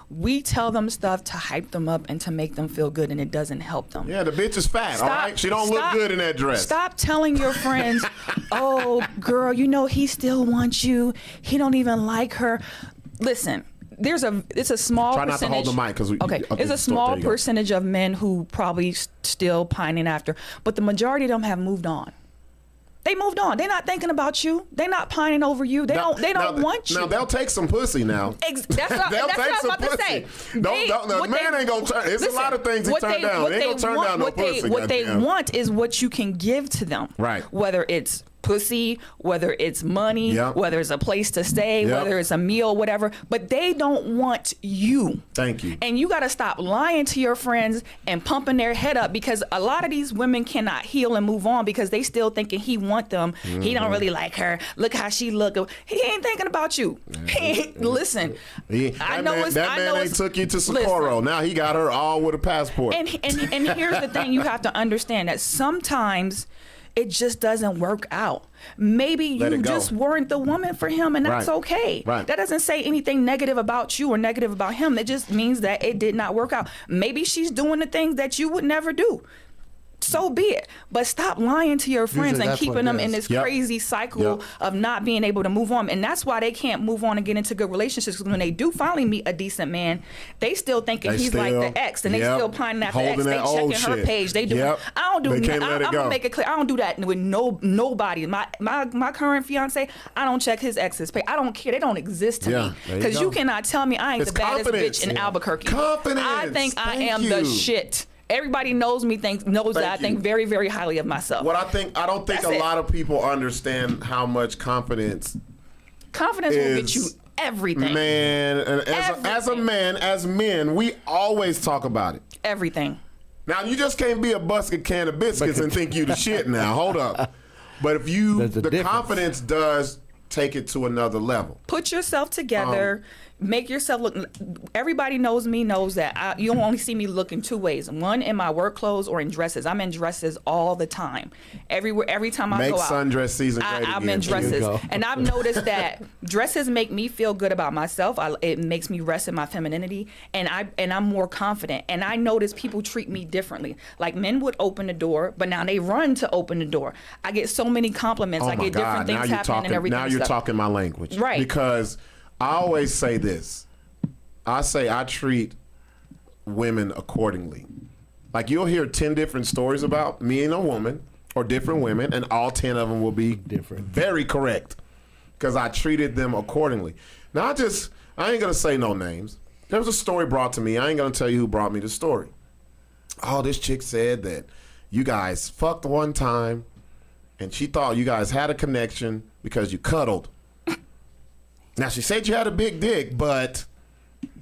We tell them stuff to hype them up and to make them feel good, and it doesn't help them. Yeah, the bitch is fat. all right, she don't look stop- good in that dress. Stop telling your friends, "Oh, girl, you know he still wants you. He don't even like her." Listen, it's a small Try not to percentage. hold the mic, 'cause okay, it's a small there you go. percentage of men who probably still pining after, but the majority of them have moved on. They moved on. They're not thinking about you. They're not pining over you. They don't want you. Now they'll take some pussy now. That's what, They'll that's take what I was some about to say. pussy. The man ain't gonna turn. It's a lot of things he turned down. They ain't gonna turn down no pussy. What they goddamn. want is what you can give to them. Right. Whether it's pussy, whether it's money, Yep. whether it's a place to stay, Yep. whether it's a meal, whatever. But they don't want you. Thank you. And you got to stop lying to your friends and pumping their head up, because a lot of these women cannot heal and move on because they still thinking he want them. He don't really like her. Look how she look. He ain't thinking about you. He ain't, listen. That man ain't took you to Socorro. Now he got her all with a passport. And here's the thing you have to understand, that sometimes it just doesn't work out. Maybe Let you it go. just weren't the woman for him, and that's Right. okay. Right. That doesn't say anything negative about you or negative about him. It just means that it did not work out. Maybe she's doing the things that you would never do. So be it. But stop lying to your friends Usually and that's what keeping it them in is. this Yep. crazy cycle Yep. of not being able to move on. And that's why they can't move on and get into good relationships. Because when they do finally meet a decent man, they still thinking They he's like still- the ex, and they yep. still pining after the ex. Holding They that old checking her shit. page. They do. Yep. I don't do. They can't let it I'm go. gonna make it clear. I don't do that with nobody. My current fiance, I don't check his ex's page. I don't care. They don't exist to Yeah, me. there you Because you go. cannot tell me I ain't It's the baddest confidence. bitch in Yeah. Albuquerque. Confidence. I think I Thank am you. the shit. Everybody knows me. Knows that I Thank think you. very, very highly of myself. I don't think That's a it. lot of people understand how much confidence. Confidence will get you is- everything. Man, and as a Everything. man, as men, we always talk about it. Everything. Now you just can't be a busted can of biscuits and think you the shit. Now hold up, but if you There's a the difference. confidence does take it to another level. Put yourself together. Make yourself look. Everybody knows me. Knows that you don't only see me look in two ways. One, in my work clothes or in dresses. I'm in dresses all the time. Everywhere. Every time I Make go out. sundress season great I'm again. in There you dresses, go. and I've noticed that dresses make me feel good about myself. It makes me rest in my femininity, and I'm more confident. And I notice people treat me differently. Like men would open the door, but now they run to open the door. I get so many compliments. Oh I my get God! different things Now you're happening talking. and everything. Now you're stuff. talking my language, Right. Because I always say this. I say I treat women accordingly. Like you'll hear 10 different stories about me and a woman or different women, and all 10 of them will be Different. very correct because I treated them accordingly. Now I ain't gonna say no names. There was a story brought to me. I ain't gonna tell you who brought me the story. Oh, this chick said that you guys fucked one time and she thought you guys had a connection because you cuddled. Now she said you had a big dick, but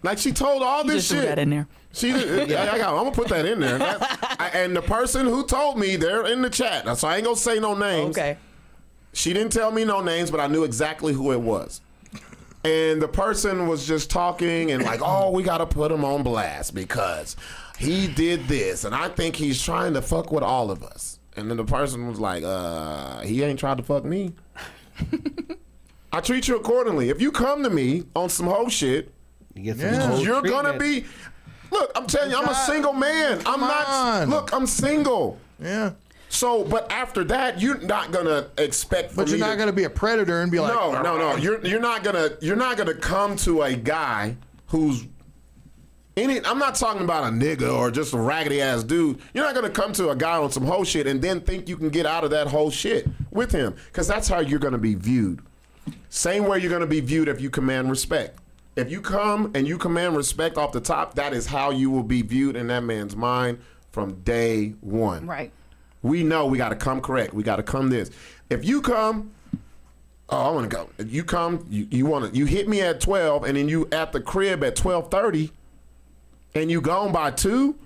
Like she told all this Just threw shit. that in there. I'm gonna put that in there. And the person who told me, they're in the chat. So I ain't gonna say no names. Okay. She didn't tell me no names, but I knew exactly who it was. And the person was just talking and like, oh, we gotta put him on blast because he did this, and I think he's trying to fuck with all of us. And then the person was like, he ain't tried to fuck me. I treat you accordingly. If you come to me on some hoe shit, You get some whole you're gonna treatment. be. Look, I'm telling you, I'm a single man. I'm not. on. Look, I'm single. Yeah. So, but after that, you're not gonna expect. For But you're me not to, going to be a predator and be like, no. You're not gonna come to a guy who's. I'm not talking about a nigga or just a raggedy ass dude. You're not gonna come to a guy on some whole shit and then think you can get out of that whole shit with him, because that's how you're gonna be viewed. Same way you're gonna be viewed if you command respect. If you come and you command respect off the top, that is how you will be viewed in that man's mind from day one. Right. We know we got to come correct. We got to come this. If you come, I want to go. If you come, you hit me at 12, and then you at the crib at 12:30, and you gone by 2.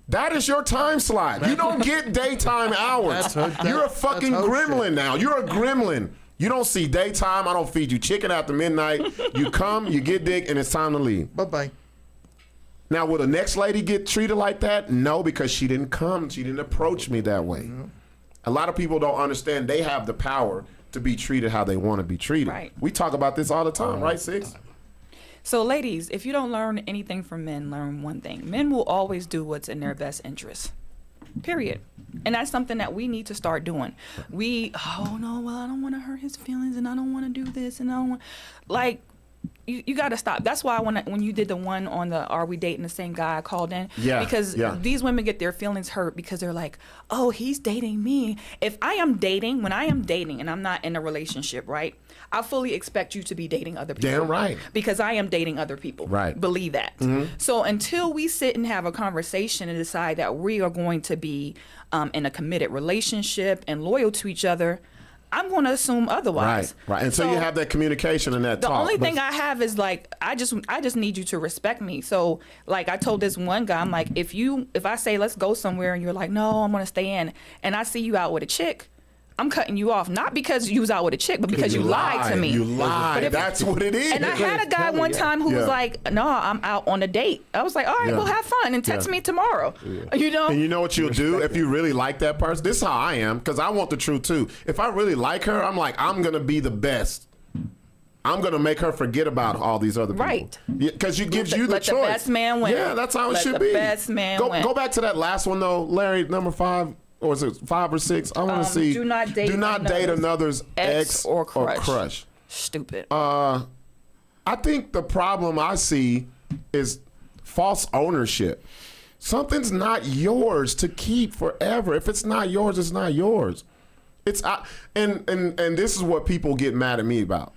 That is your time slot. You don't get daytime hours. You're a fucking that's hoe gremlin shit. now. You're a gremlin. You don't see daytime. I don't feed you chicken after midnight. You come, you get dick, and it's time to leave. bye-bye. Now, will the next lady get treated like that? No, because she didn't come. She didn't approach me that way. A lot of people don't understand they have the power to be treated how they want to be treated. Right. We talk about this all the time, right, Sixx? So, ladies, if you don't learn anything from men, learn one thing. Men will always do what's in their best interest. Period. And that's something that we need to start doing. Oh no, well, I don't want to hurt his feelings, and I don't want to do this, and I don't want, like, you got to stop. That's why when you did the one on the Are We Dating the Same Guy, I called in. Yeah, Because yeah. these women get their feelings hurt because they're like, oh, he's dating me. When I am dating and I'm not in a relationship, right? I fully expect you to be dating other people. Damn right. Because I am dating other people. Right. Believe that. So until we sit and have a conversation and decide that we are going to be in a committed relationship and loyal to each other, I'm going to assume otherwise. Right. Until you have that communication and that the talk. only thing I have is like, I just need you to respect me. So like I told this one guy, I'm like, if I say let's go somewhere and you're like, no, I'm going to stay in, and I see you out with a chick, I'm cutting you off, not because you was out with a chick, but because you lied to me. You lied. But if- That's what it is. And I had a guy one time who was like, no, I'm out on a date. I was like, all right, Yeah. well, have fun and text me tomorrow. You know? And you know what you'll do if you really like that person? This is how I am, because I want the truth too. If I really like her, I'm like, I'm going to be the best. I'm going to make her forget about all these other people. Right. Because it gives you the Let the choice. best man win. Yeah, that's how it Let should the be. best man go, win. Go back to that last one, though, Larry, number 5. Or is it 5 or 6? I want to see. do not date another's ex or crush. crush. Stupid. I think the problem I see is false ownership. Something's not yours to keep forever. If it's not yours, it's not yours. And this is what people get mad at me about.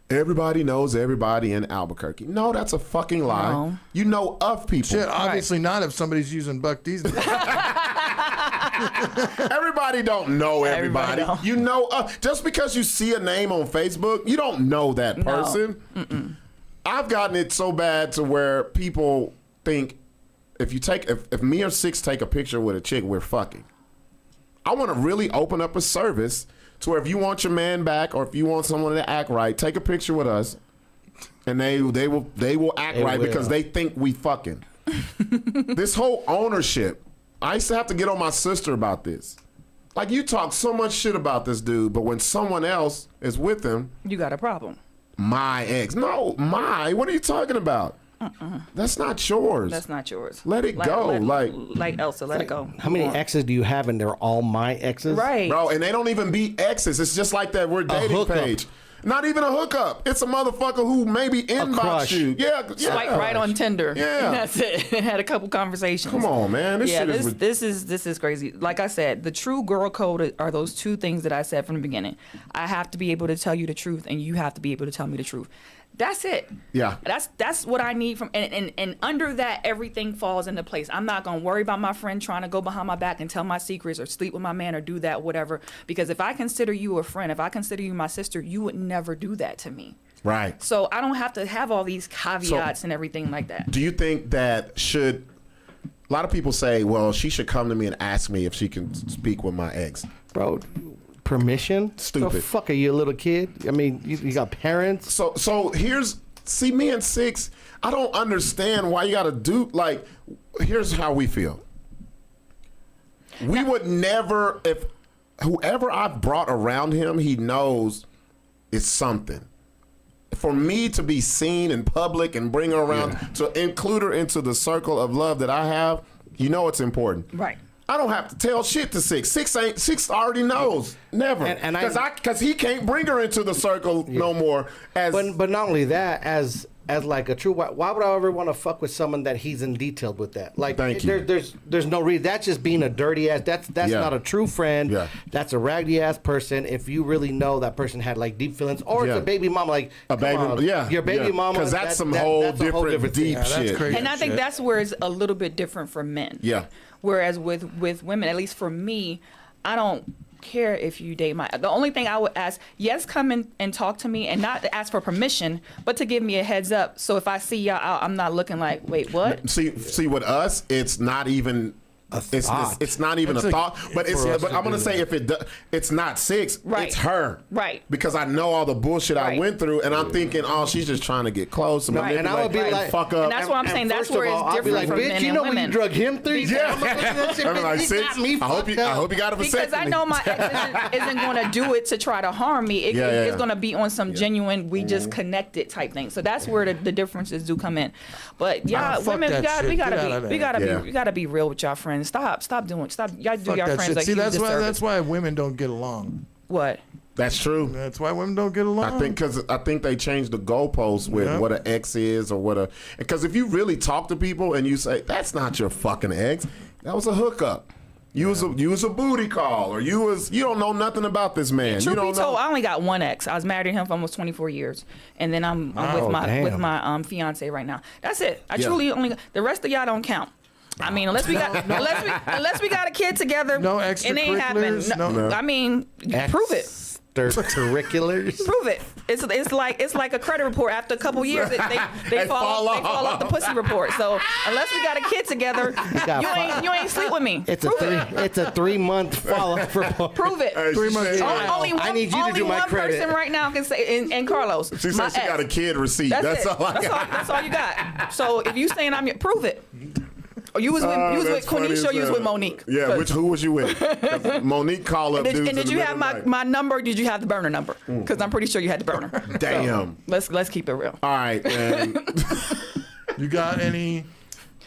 Everybody knows everybody in Albuquerque. No, that's a fucking lie. No. You know of people. Shit, obviously not if somebody's using Buck D's. Everybody don't know everybody. Everybody don't. You know, just because you see a name on Facebook, you don't know that person. I've gotten it so bad to where people think if me or Sixx take a picture with a chick, we're fucking. I want to really open up a service to where if you want your man back or if you want someone to act right, take a picture with us, and they will act right because they think we fucking. This whole ownership. I used to have to get on my sister about this. Like, you talk so much shit about this dude, but when someone else is with him, You got a problem. my ex. No, what are you talking about? That's not yours. That's not yours. Let it go. Like Elsa, let it go. How many Move on. exes do you have, and they're all my exes? Right. Bro, and they don't even be exes. It's just like that we're dating hookup. page. Not even a hookup. It's a motherfucker who maybe inbox crush. you. Yeah. Swipe right on Tinder. Yeah. And that's it. Had a couple conversations. Come on, man. This shit is this is crazy. Like I said, the true girl code are those two things that I said from the beginning. I have to be able to tell you the truth, and you have to be able to tell me the truth. That's it. Yeah. That's what I need from, and under that, everything falls into place. I'm not gonna worry about my friend trying to go behind my back and tell my secrets or sleep with my man or do that, whatever. Because if I consider you a friend, if I consider you my sister, you would never do that to me. Right. So I don't have to have all these caveats and everything like that. Do you think that a lot of people say, well, she should come to me and ask me if she can speak with my ex. Bro, permission? Stupid. The fuck are you, a little kid? I mean, you got parents? So see, me and Sixx, I don't understand why you got to do, like, here's how we feel. We would never, if whoever I've brought around him, he knows it's something. For me to be seen in public and bring her around, to include her into the circle of love that I have, you know it's important. Right. I don't have to tell shit to Sixx. Sixx already knows. Never. Because he can't bring her into the circle no more. But not only that, as like a true, why would I ever want to fuck with someone that he's in detail with that? Like, there's no reason. That's just being a dirty ass. That's not a true friend. Yeah. That's a raggedy ass person. If you really know that person had like deep feelings, or it's a baby mama, like a baby, your baby mama, because that's some whole different deep shit. crazy. And I think that's where it's a little bit different for men. Yeah. Whereas with women, at least for me, I don't care if you date the only thing I would ask, yes, come in and talk to me, and not to ask for permission, but to give me a heads up. So if I see y'all out, I'm not looking like, wait, what? See, with us, it's not even it's not even a thought. But I'm gonna say it's not Sixx. Right. It's her. Right. Because I know all the bullshit I Right. went through, and I'm thinking, oh, she's just trying to get close. And and I would be like, fuck up. And that's what I'm saying. That's first of where all, it's I'll be different like, for bitch, men you and know when women. you drug him 3 Yeah. times? I'm like, He got me Sixx, I hope you got a vasectomy. Because I know my ex isn't going to do it to try to harm me. It's going to be on some genuine, we just connected type thing. So that's where the differences do come in. But yeah, fuck women, that we shit. Get out of there. we gotta be real with y'all friends. Stop y'all do Fuck your that friends shit. like See, you that's disservice. why women don't get along. What? That's true. That's why women don't get along. I think they changed the goalposts with what an ex is or because if you really talk to people and you say that's not your fucking ex, that was a hookup. You was a booty call, or you don't know nothing about this man. Truth you don't be told, know. I only got one ex. I was married to him for almost 24 years, and then I'm with my fiance right now. That's it. I truly only the rest of y'all don't count. I mean, unless we got a kid together, No it ain't happening. extracurriculars? No. I mean, prove it. Extracurriculars. Prove it. It's like a credit report. After a couple years, they fall off the pussy report. So unless we got a kid together, you ain't sleep with me. It's a 3-month follow-up report. Prove it. Hey, 3 months. Only one, I need you to do my one credit. person right now can say, and Carlos. She said she got a kid receipt. That's all I got. That's all you got. So if you saying prove it. Or you was with That's funny Queneesha, or you was as with hell. Monique. Yeah, who was you with? 'Cause Monique called up And dudes. did you have my number? Or did you have the burner number? Because I'm pretty sure you had the burner. Damn. So, let's keep it real. All right, man. You got any?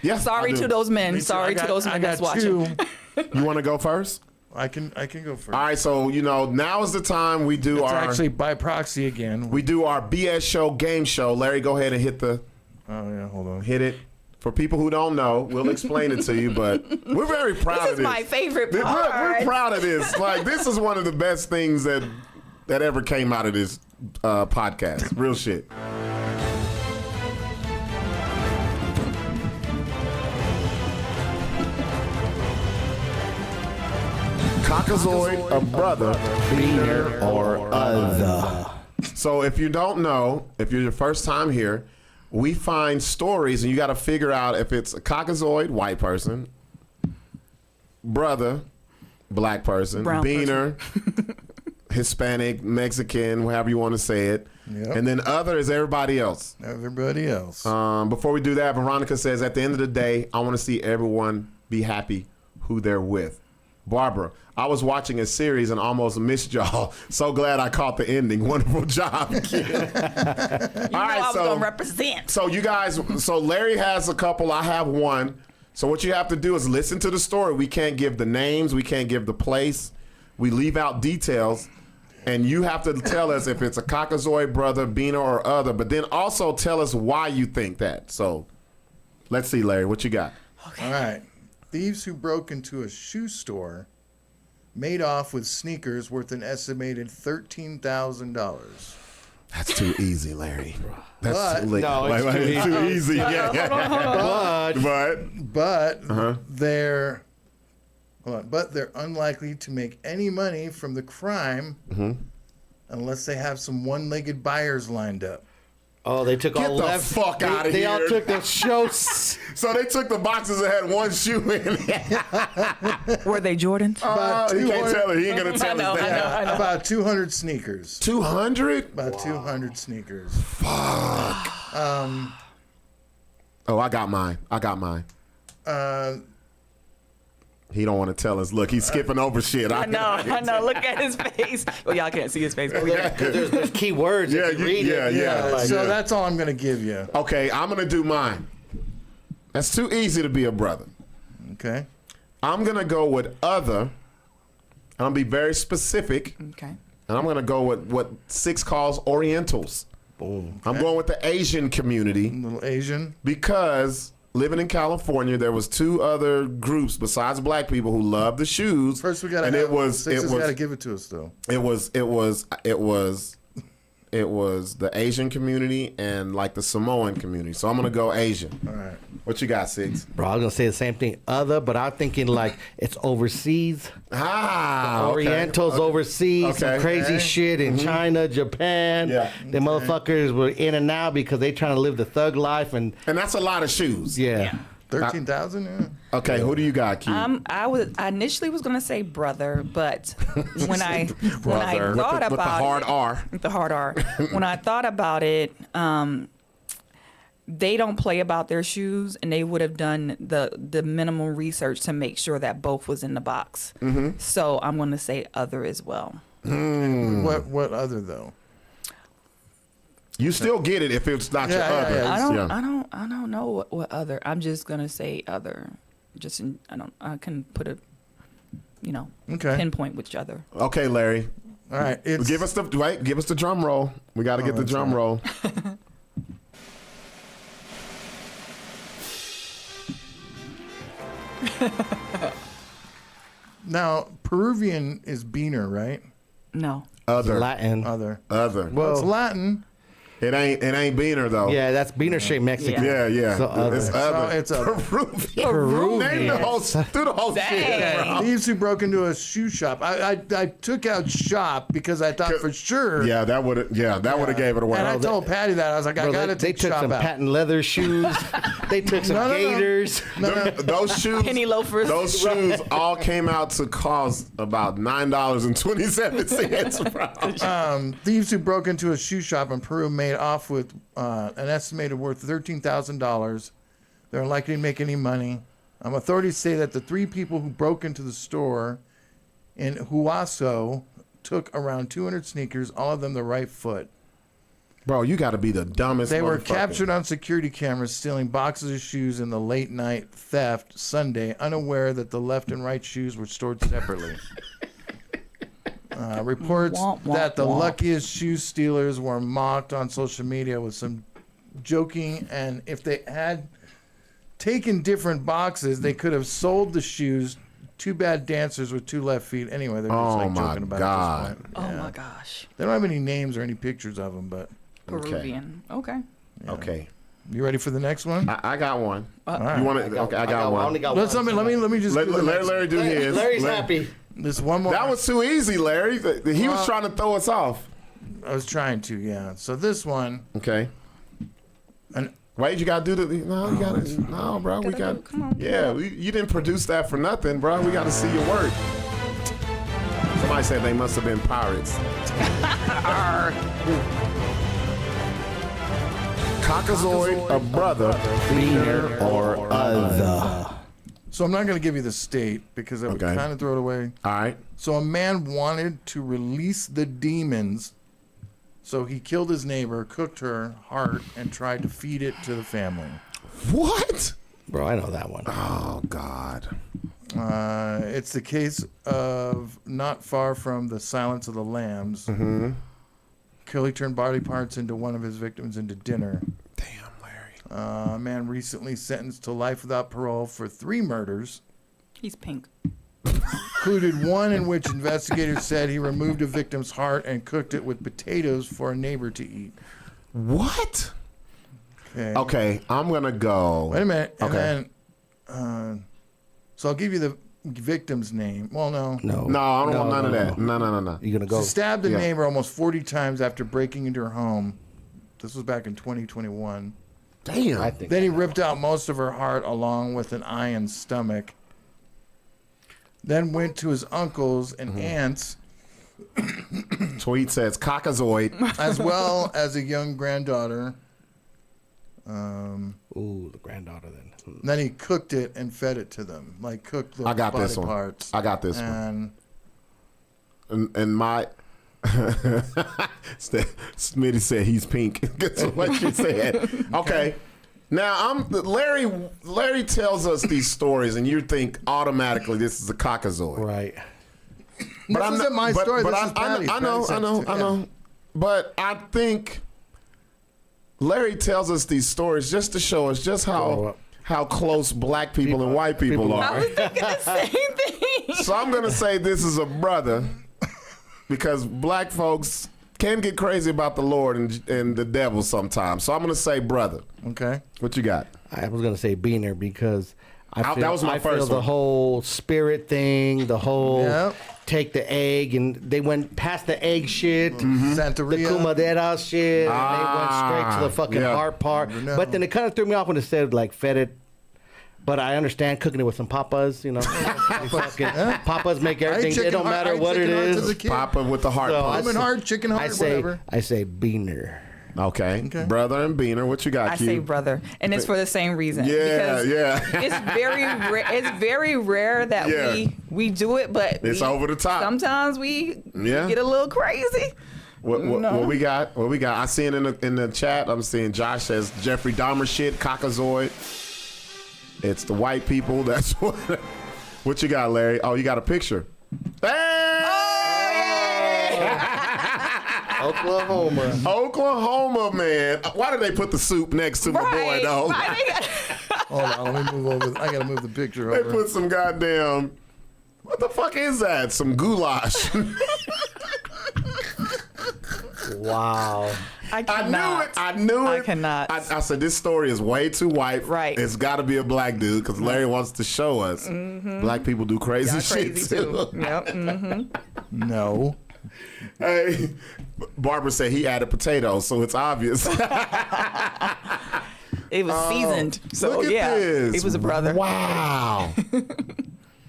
Yes. Sorry I do. to those men. Me too. Sorry to those I men got that's watching. 2. You want to go first? I can go first. All right. So now is the time we do It's our actually by proxy again. we do our BS show game show. Larry, go ahead and hit hold on. it. For people who don't know, we'll explain it to you, but we're very proud This of is this. my favorite We're part. proud of this. Like, this is one of the best things that ever came out of this podcast. Real shit. Caucasoid, a brother, beaner, or other. So if you don't know, if you're your first time here, we find stories and you got to figure out if it's a Caucasoid, white person, brother, black person, Brown beaner, Hispanic, Mexican, however you want to say it. Yep. And then other is everybody else. Everybody else. Before we do that, Veronica says, at the end of the day, I want to see everyone be happy who they're with. Barbara, I was watching a series and almost missed y'all. So glad I caught the ending. Wonderful job, kid. I was gonna represent. So you guys, Larry has a couple, I have one. So what you have to do is listen to the story. We can't give the names, we can't give the place. We leave out details. And you have to tell us if it's a Caucasoid, brother, beaner, or other. But then also tell us why you think that. So let's see, Larry, what you got? All right. Thieves who broke into a shoe store made off with sneakers worth an estimated $13,000. That's too easy, Larry. That's too late. No, it's too easy. Yeah. But they're unlikely to make any money from the crime unless they have some one-legged buyers lined up. Oh, they took Get all the left. fuck outta They all here. took the shows. So they took the boxes that had one shoe in it. Were they Jordans? He can't tell it. He ain't gonna tell know, us that. I know. About 200 sneakers. 200? About 200 sneakers. Oh, I got mine. He don't want to tell us. Look, he's skipping over shit. I know. Look at his face. Well, y'all can't see his face. But Because there's key words. Yeah, if you read it. yeah. So that's all I'm going to give you. Okay, I'm gonna do mine. That's too easy to be a brother. Okay. I'm gonna go with other. I'm gonna be very specific, okay. and I'm gonna go with what Sixx calls Orientals. Boom. I'm going with the Asian community Little Asian. because living in California, there was two other groups besides black people who loved the shoes. First, we got to and Sixx has got to give it to us, though. it was the Asian community and like the Samoan community. So I'm gonna go Asian. All right. What you got, Sixx? Bro, I was going to say the same thing. Other, but I'm thinking like it's overseas. Okay. Orientals overseas. Some Okay. crazy Okay. shit in China, Japan. Yeah. The motherfuckers were in and out because they trying to live the thug life. And And that's a lot of shoes. yeah. 13,000? Yeah. Okay, who do you got, Q? I initially was gonna say brother, but when I Brother. thought With the about hard it, R. with the hard R, when I thought about it, they don't play about their shoes, and they would have done the minimal research to make sure that both was in the box. Mm-hmm. So I'm gonna say other as well. What other, though? You still get it if it's not your Yeah, other. yeah. I don't know what other. I'm just gonna say other. I can put a, Okay. pinpoint which other. Okay, Larry. All right. Give us the drum roll. We got to get the that's drum right. roll. Now, Peruvian is beaner, right? No. Other. Latin. Other. Other. Well, it's Latin. It ain't Beaner though. Yeah, that's Beaner shaped Mexican. Yeah. So other. It's other. So it's other. Peruvian. Name the whole, do the whole shit, Dang. bro. Thieves who broke into a shoe shop. I took out shop because I thought for sure. Yeah, that would have gave it away. And I told Patty that. I was like, I Bro, got to they take took shop some out. patent leather shoes. They took some No. gators. Those shoes, Penny loafers. Those shoes all came out to cost about $9.27, bro. Thieves who broke into a shoe shop in Peru made off with an estimated worth $13,000. They're unlikely to make any money. Authorities say that the three people who broke into the store in Huaso took around 200 sneakers, all of them the right foot. Bro, you got to be the dumbest. They were motherfucker. captured on security cameras stealing boxes of shoes in the late night theft Sunday, unaware that the left and right shoes were stored separately. Reports Womp, womp, that the womp. luckiest shoe stealers were mocked on social media with some joking, and if they had taken different boxes, they could have sold the shoes. Two bad dancers with two left feet. Anyway, they're just Oh like my joking about God. it at this point. Oh Yeah. my gosh. They don't have any names or any pictures of them, but Peruvian. Okay. Okay, you ready for the next one? I got one. right. You want to? Okay, I got one. only got Let one. me just do the next Larry do his. Larry's happy. This one more. That was too easy, Larry. He was trying to throw us off. I was trying to, yeah. So this one, Okay. an Why did you gotta do the? No, you gotta. No, bro. We got. Come on. Yeah, you didn't produce that for nothing, bro. We got to see your work. Somebody said they must have been pirates. Caucasoid, a brother, Beaner, or other. So I'm not going to give you the state because that would Okay. kind of throw it away. All right. So a man wanted to release the demons, so he killed his neighbor, cooked her heart, and tried to feed it to the family. What? Bro, I know that one. Oh God. It's the case of not far from the Silence of the Lambs. Mm-hmm. Kelly turned body parts into one of his victims into dinner. Damn, Larry. A man recently sentenced to life without parole for 3 murders. He's pink. Included one in which investigators said he removed a victim's heart and cooked it with potatoes for a neighbor to eat. What? Okay. Okay, I'm gonna go. Wait a minute. And Okay. then, so I'll give you victim's name. Well, no. No, No, I don't want none of that. No. You're gonna go. She stabbed the Yeah. neighbor almost 40 times after breaking into her home. This was back in 2021. Damn. I think. Then he ripped out most of her heart along with an eye and stomach. Then went to his uncles and aunts, Tweet says Caucasoid. as well as a young granddaughter. Ooh, the granddaughter then. Then he cooked it and fed it to them, like cooked the I got body this one. parts. I got this one. And And my Smitty said he's pink. That's what she said. Okay. Now Larry tells us these stories and you think automatically this is a Caucasoid. Right. this isn't my story. But This is Patty's. I know. Yeah. But I think Larry tells us these stories just to show us just how close black people and white people I are. was thinking the same thing. So I'm gonna say this is a brother because black folks can get crazy about the Lord and the devil sometimes. So I'm gonna say brother. Okay. What you got? I was gonna say Beaner because I feel, that was my I feel first the one. whole spirit thing, the whole Yep. take the egg, and they went past the egg shit, Mm-hmm. the Santeria. Kumadera shit, and they went straight to the fucking yeah. heart part. Never know. But then it kind of threw me off when it said like fed it. But I understand cooking it with some papas, you know. Papas make everything. It don't matter what it is. Papa with the heart So part. Human heart, chicken heart, whatever. I say Beaner. Okay. Brother and Beaner. What you got? I Q? say brother, and it's for the same reason. Yeah, because yeah. It's very rare that Yeah. we do it, but It's over the top. Sometimes we Yeah. get a little crazy. What we got? What we got? I see it in the chat. I'm seeing Josh says Jeffrey Dahmer shit, Caucasoid. It's the white people. That's what. What you got, Larry? Oh, you got a picture. Oklahoma. Oklahoma, man. Why did they put the soup next to my boy, Right. though? Hold on, let me move over. I gotta move the picture They over. put some goddamn. What the fuck is that? Some goulash. Wow. I I cannot. knew it. I knew it. I cannot. I said this story is way too white. Right. It's got to be a black dude because Larry wants to show us black people do crazy Y'all shit crazy too. Yep. Mm-hmm. No. Hey, Barbara said he added potatoes, so it's obvious. It was seasoned. So Look at yeah, this. he was a brother. Wow.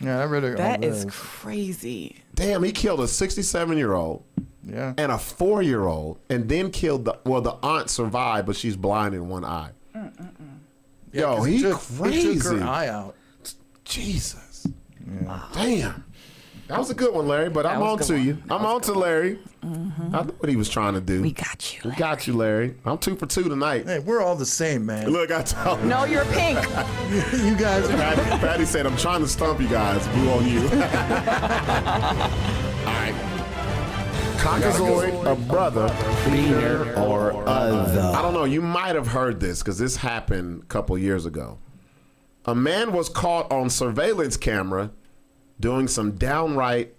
Yeah, I read it. That all is this. crazy. Damn, he killed a 67-year-old Yeah. and a 4-year-old, and then killed the aunt survived, but she's blind in one eye. Yeah, Yo, 'cause he He took crazy. her eye out. Jesus. Damn. That was a good one, Larry, but I'm was a on good to one. you. I'm on to Larry. I know what he was trying to do. We got you. We got you, Larry. I'm 2 for 2 tonight. Hey, we're all the same, man. Look, I told No, you're pink. You guys are. Patty said, I'm trying to stump you guys. Blue on you. All right. Caucasoid, a brother, Beaner or other. I don't know. You might have heard this because this happened a couple years ago. A man was caught on surveillance camera doing some downright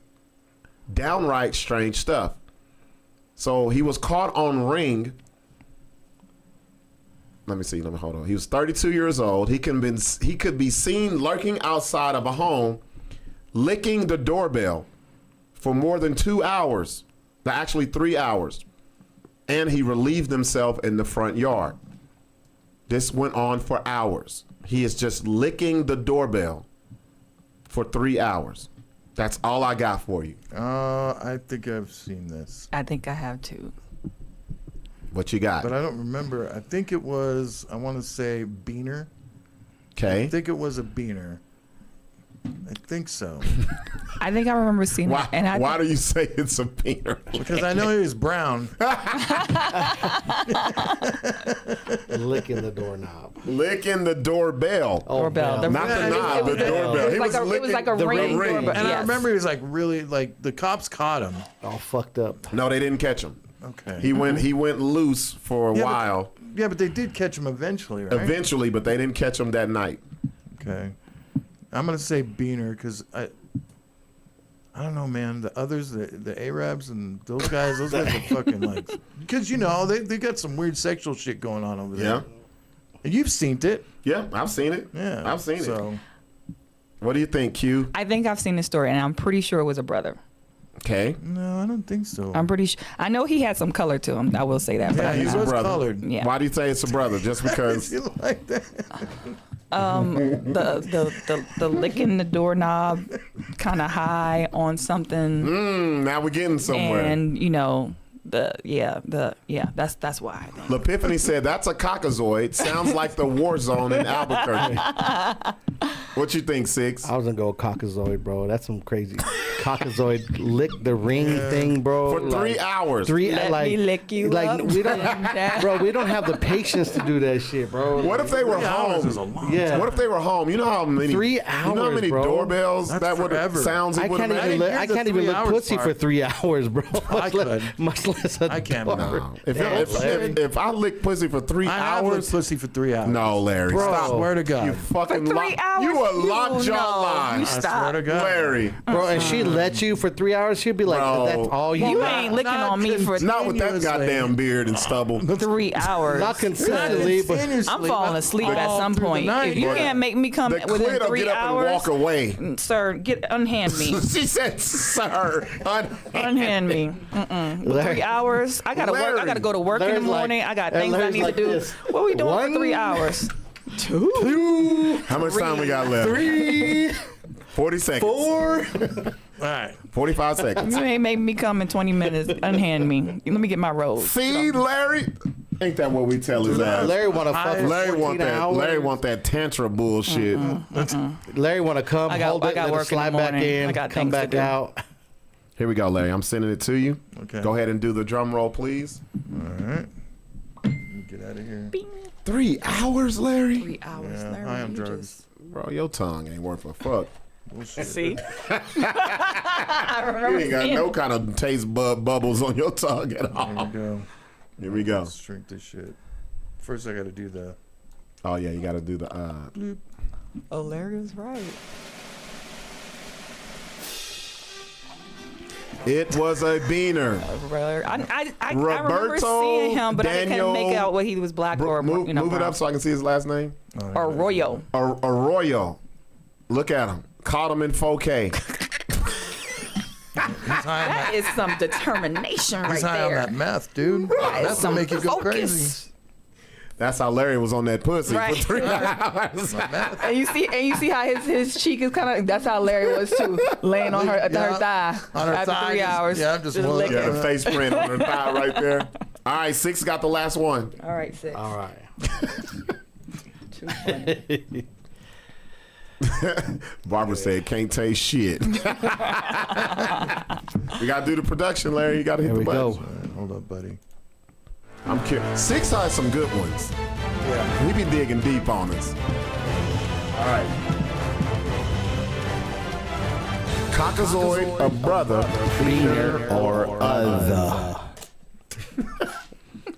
strange stuff. So he was caught on Ring. Let me hold on. He was 32 years old. He could be seen lurking outside of a home, licking the doorbell for more than 2 hours. Actually 3 hours. And he relieved himself in the front yard. This went on for hours. He is just licking the doorbell for 3 hours. That's all I got for you. I think I've seen this, I think I have too. What you got? but I don't remember. I think it was. I want to say Beaner. I Okay. think it was a Beaner. I think so I think I remember seeing Why, it. And why do you say it's a beaner? because I know he was brown. Licking the doorknob. Licking the doorbell. doorbell. bell. Not the Yeah, knob, the doorbell. It He was like a licking ring the doorbell. And I Yes. remember he was like really like the cops caught him. All fucked up. No, they didn't catch him. Okay. He went loose for a Yeah, but- while. Yeah, but they did catch him eventually, right? Eventually, but they didn't catch him that night. Okay. I'm gonna say Beaner because I don't know, man. The others, the Arabs and those guys are fucking like, because you know they got some weird sexual shit going on over there. Yeah. And you've seen it. Yeah, I've seen it. Yeah. I've seen it. So What do you think, Q? I think I've seen this story, and I'm pretty sure it was a brother. Okay. No, I don't think so. I'm pretty sure. I know he had some color to him. I will say that. But Yeah, I he He's a was brother. colored. Yeah. Why do you say it's a brother? Just because? You like that? The licking the doorknob, kind of high on something, Now we're getting somewhere. and that's why I think. L'Epiphany said that's a Caucasoid. Sounds like the war zone in Albuquerque. What you think, Sixx? I was gonna go Caucasoid, bro. That's some crazy Caucasoid lick the ring thing, bro. For 3 hours. Let me lick you up. we don't, bro. We don't have the patience to do that shit, bro. What if they were 3 hours is a home? long Yeah. What if they were home? You know how many 3 You know how hours, many bro? doorbells That's that would forever. sounds he I would can't have even made? look. hear I the can't even 3 look hours pussy part. for 3 hours, bro. I could. Much less a I can't. door. No. Yeah, If I lick pussy for 3 I have lived hours, pussy for 3 hours. no, Larry, Bro. stop. Swear to God. You fucking For 3 lock. hours? You a You lockjaw know. line, You I swear stop. to God. Larry. Bro, and she let you for 3 hours, she'd be like, Bro. that's all you You got. ain't licking not on me for Not with that Continuously. goddamn beard and stubble. 3 hours. Not consistently, but I'm falling asleep at some point. If you can't make me come The within quid will 3 get up and hours, walk away. sir, unhand me. She said, "Sir, Unhand me. Larry- 3 hours. I gotta work. I Larry. gotta go to work in Larry's the like- morning. I got and things I Larry's need like to do. this. What are we doing One, for 3 hours? How much time we got left? 3, 40 seconds. 4. All right. 45 seconds. You ain't make me come in 20 minutes. Unhand me. Let me get my rose. See, Larry? Ain't that what we tell his ass? Larry want to fuck for Larry 14 want that. hours. Larry want that tantra bullshit. Larry want to come, I got- hold I it, got let it work in the slide back morning. in, I got come things to back do. out. Here we go, Larry. I'm sending it to you. Okay. Go ahead and do the drum roll, please. All right. Get out of here. 3 hours, Larry? 3 hours. Yeah, Larry, I am you drugs. just- Bro, your tongue ain't worth a fuck. Bullshit. See? You ain't got no kind of taste bubbles on your tongue at There all. we go. Here we go. Let's drink this shit. First, I got to do the. Oh, yeah, you got to do the. Oh, Larry was right. It was a beaner. I remember Roberto seeing him, but I Daniel- couldn't make out what he was black or Move, you know. move it brown. up so I can see his last name. Arroyo. Arroyo. Look at him. Caught him in 4K. That is some determination right He's high on there. that meth, dude. That is That's to some make you go focus. crazy. That's how Larry was on that pussy Right. for 3 hours. And you see how his cheek is kind of. That's how Larry was too, laying on her her thigh On her after thigh, 3 just- hours. yeah, just one- licking. Yeah, the face print on her thigh right there. All right, Sixx got the last one. All right, Sixx. All right. Too funny. Barbara said, can't taste shit. We got to do the production, Larry. You got to hit Here the we button. go. All right, hold up, buddy. I'm curious. Sixx has some good ones. Yeah. He be digging deep on us. All right. Caucasoid, a brother, cleaner, or other.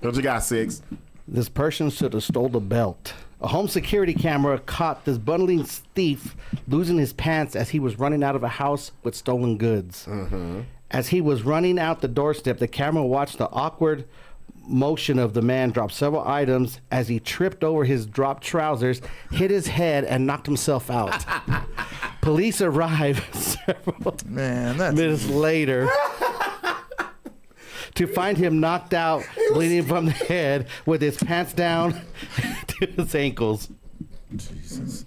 What you got, Sixx? This person should have stole the belt. A home security camera caught this bundling thief losing his pants as he was running out of a house with stolen goods. As he was running out the doorstep, the camera watched the awkward motion of the man drop several items as he tripped over his dropped trousers, hit his head, and knocked himself out. Police arrived several Man, that's minutes later to find him knocked out, bleeding from the head, with his pants down to his ankles. Jesus.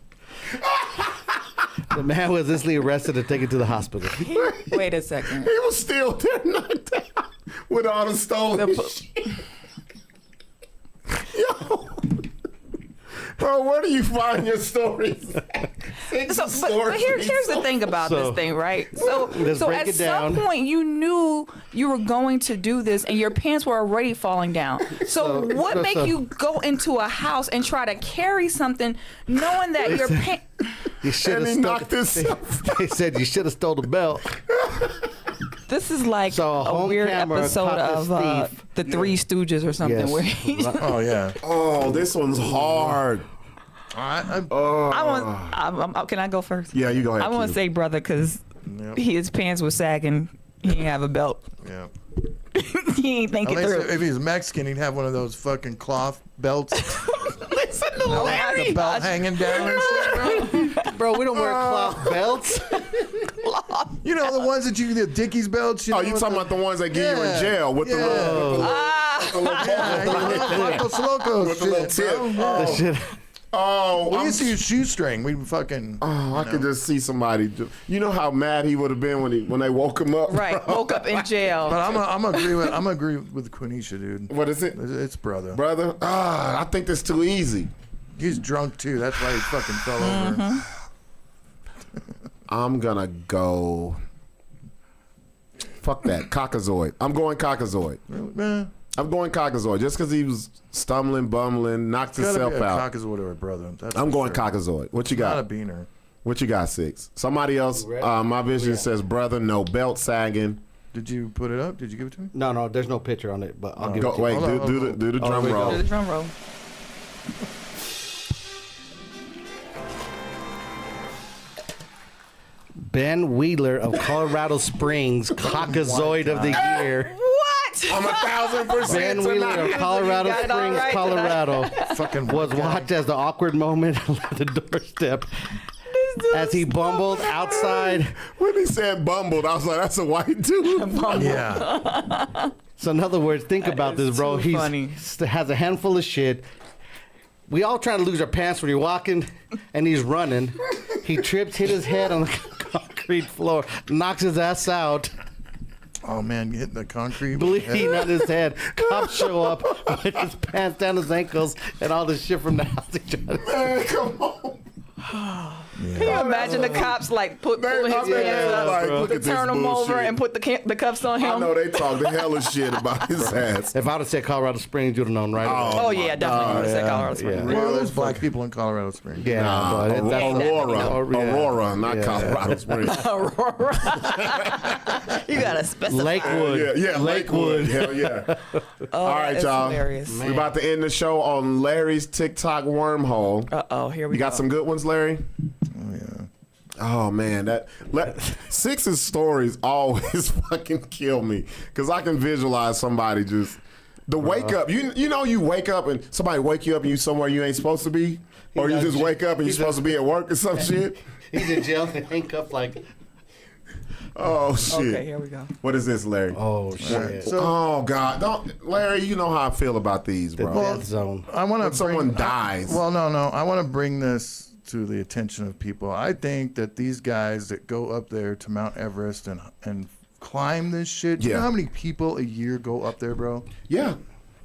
The man was instantly arrested and taken to the hospital. Wait a second. He was still there knocked out with all the stolen shit. Yo. Bro, where do you find your stories? But here's the thing about So, this thing, right? So let's break at it down. some point you knew you were going to do this, and your pants were already falling down. So what make you go into a house and try to carry something, knowing that your pants? You should And have he stole. knocked himself. They said you should have stole the belt. This is like So a a home weird camera episode caught of this thief. the Three Stooges or something. Yes. Where he, Oh yeah. Oh, this one's hard. can I go first? Yeah, you go ahead. I want Q. to say brother because Yep. his pants was sagging. He didn't have a belt. Yeah. He ain't think At it least through. if he's Mexican, he'd have one of those fucking cloth belts. Listen to Larry. The belt hanging down and shit, bro. Bro, we don't wear cloth belts. You know the ones that the Dickies belts. Oh, you talking about the ones that get you in jail with the little, Locos Locos with the little shit, tip? bro. The shit. Oh, We I'm used to use shoestring. We fucking. I could just see somebody. You know how mad he would have been when they woke him up. Right, woke up in jail. But I'm agree with Queneesha, dude. What is it, It's Brotha. brother? I think that's too easy. He's drunk too. That's why he fucking fell over. I'm gonna go. Fuck that, Caucasoid. I'm going Caucasoid. Man, I'm going Caucasoid just because he was stumbling, bumbling, knocked gotta himself be a out. Caucasoid or a Brotha. That's I'm for going sure. Caucasoid. What you Not a got? beaner. What you got, Sixx? Somebody else. My vision says brother, no belt sagging. Did you put it up? Did you give it to me? No, there's no picture on it, but I'll give it Go, to wait, you. Hold on, do the drum there we roll. go. The drum roll. Ben Wheeler of Colorado Springs, Caucasoid of the Year. What? I'm 1,000% Ben Wheeler tonight. of Colorado got it all Springs, right Colorado, Fucking was watched as the awkward moment at the doorstep as he bumbled outside. When he said bumbled, I was like, that's a white dude. Yeah. So in other words, think about is this, bro. too He funny. has a handful of shit. We all trying to lose our pants when you're walking, and he's running. He trips, hit his head on the concrete floor, knocks his ass out, Oh man, hitting the concrete. bleeding on his head. Cops show up with his pants down his ankles and all this shit from the house. He tried to- Man, come on. Can you imagine the cops like pulling his I pants bet they're up, like, look at this turn him over, bullshit. and put the cuffs on I him? know they talk the hell of shit about his ass. If I'd have said Colorado Springs, you'd have known right away. Oh yeah, definitely. Would've said Colorado Springs. Well, there's black people in Colorado Springs. Yeah, Nah, but that's Aurora, not Colorado Springs. Aurora. You gotta specify. Lakewood. Yeah, Lakewood. Hell yeah. All right, that is y'all. hilarious. We about to end the show on Larry's TikTok wormhole. Uh-oh, here we You go. got some good ones, Larry? Oh yeah. Oh man, Sixx's stories always fucking kill me because I can visualize somebody just the wake up. You know you wake up and somebody wake you up and you somewhere you ain't supposed to be, or you just wake up and you're supposed to be at work or some shit. He's in jail and handcuffed like. Oh shit. Okay, here we go. What is this, Larry? Oh shit. So Oh God, don't Larry. You know how I feel about these, bro. Death zone. I want to. When someone dies. Well, no. I want to bring this to the attention of people. I think that these guys that go up there to Mount Everest and climb this shit. You Yeah. know how many people a year go up there, bro? Yeah.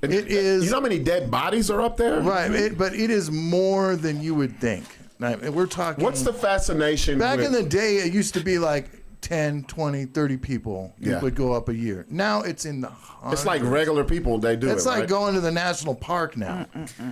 And It is- You know how many dead bodies are up there? Right. But it is more than you would think. Now, we're talking. What's the fascination? Back with, in the day, it used to be like 10, 20, 30 people Yeah. would go up a year. Now it's in the hundreds. It's like regular people. They do It's it. like right? going to the national park now.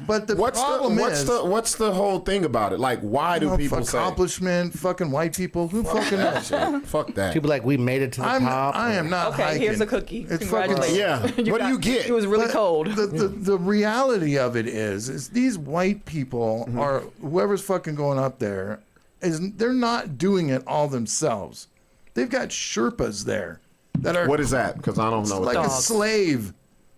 But the What's problem is what's the whole thing about it? Like, why do people say? accomplishment, fucking white people. Who fucking knows? Fuck that. People like we made it to the top. I am not Okay, hiking. here's a cookie. It's Congratulations. Yeah. What do you get? It was really But cold. The reality of it is these white people Mm-hmm. are whoever's fucking going up there they're not doing it all themselves. They've got Sherpas there that are What is that? Because I don't know. What like that a is. Dogs. slave.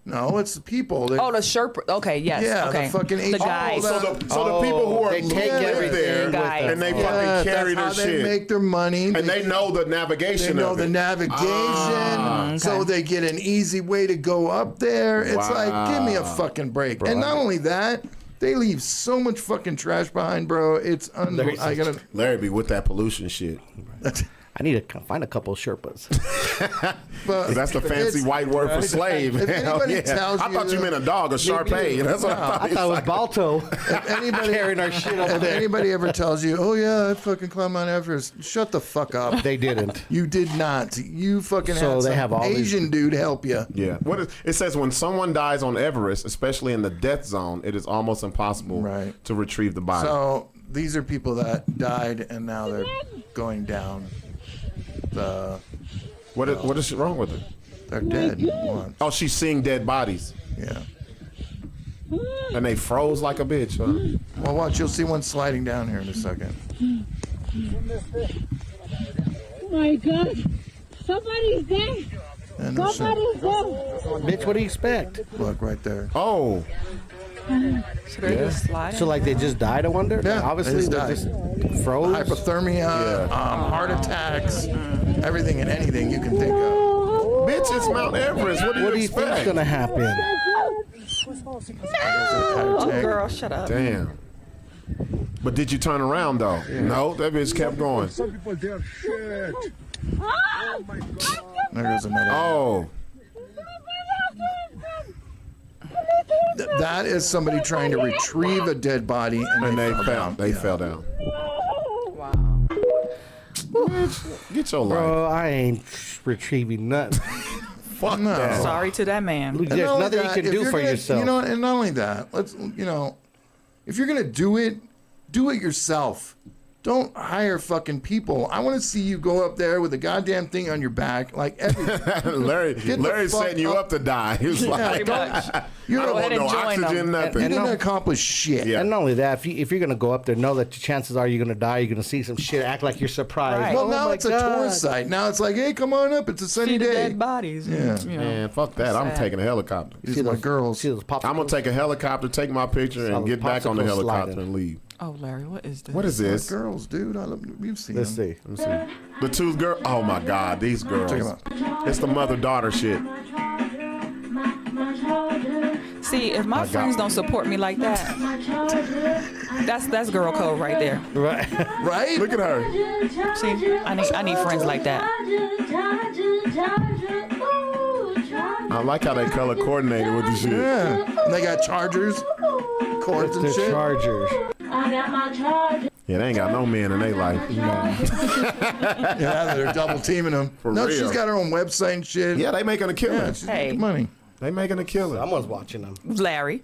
No, it's the people. They, Oh, the Sherpa. Okay, yes. Yeah, okay. the fucking the Asian- guys. Oh, So the people who are they take live everything there with them. and they yeah, fucking carry that's their how they shit make their money. and they know the navigation. They know of the it. navigation, so they get an easy way to go up there. It's like, give me a fucking break. And not only that, they leave so much fucking trash behind, bro. It's unbelievable. I gotta. Larry be with that pollution shit. I need to find a couple of Sherpas. But 'Cause that's the fancy it's- white word for slave. If Hell anybody yeah. tells I thought you you- meant a dog, a Shar-Pei. That's what I thought. I thought it was Balto If anybody, carrying our shit up if there. anybody ever tells you, "Oh yeah, I fucking climbed Mount Everest," shut the fuck up. They didn't. You did not. You fucking So had they some have all these- Asian dude help you. Yeah. It says when someone dies on Everest, especially in the death zone, it is almost impossible Right. to retrieve the body. So these are people that died and now they're going down. What is wrong with her? They're dead. Once. Oh, she's seeing dead bodies. Yeah. And they froze like a bitch, huh? Well, watch. You'll see one sliding down here in a second. Oh my God! Somebody's there! And there's some- Somebody's there! Bitch, what do you expect? look right there. Oh. So they're just sliding. So like they just died, I wonder? Yeah, Obviously they they just just froze. Hypothermia, heart attacks, everything and anything you can think of. Bitch, it's Mount Everest. What do you think's expect? gonna happen? Oh, girl, shut up. Damn. But did you turn around though? No, that bitch kept going. Some people they're shit. There goes another. Oh, That is somebody trying to retrieve a dead body, and they fell. down. They Yeah. fell down. Wow. Get your life. Bro, I ain't retrieving nothing. Fuck No. that. Sorry to that man. There's And not only nothing you that, can if do you're for gonna- yourself. You know, and not only that, if you're gonna do it yourself. Don't hire fucking people. I want to see you go up there with a goddamn thing on your back, like everything. Larry's fuck setting you up to die. He was like, Pretty much. You I don't don't, want ahead no and join oxygen, them. nothing. you didn't no- accomplish shit. Yeah. And not only that, if you're gonna go up there, know that the chances are you're gonna die. You're gonna see some shit. Act like you're surprised. Right. Well, Oh now my it's a God. tourist site. Now it's like, hey, come on up. It's a sunny See the day. dead bodies. Yeah. You know. Man, fuck that. I'm Sad. taking a helicopter. These are my girls. See those popsicles? I'm gonna take a helicopter, take my picture, and Solid get back on the popsicle helicopter sliding. and leave. Oh, Larry, what is this? What is My this? girls, dude. You've seen Let's them. see. Let me see. The two girls. Oh my God, these girls. Check 'em out. It's the mother-daughter shit. See, if my friends don't support me like that, that's girl code right there. Right. Right? Look at her. See, I need friends like that. I like how they color coordinated with the shit. Yeah. And they got chargers, cords and The shit. Chargers. Yeah, they ain't got no men in their life. Yeah, they're double teaming them. No, real. she's got her own website and shit. Yeah, they making a Yeah, killing. she's Hey. making money. They making a killing. Someone's watching them. Larry.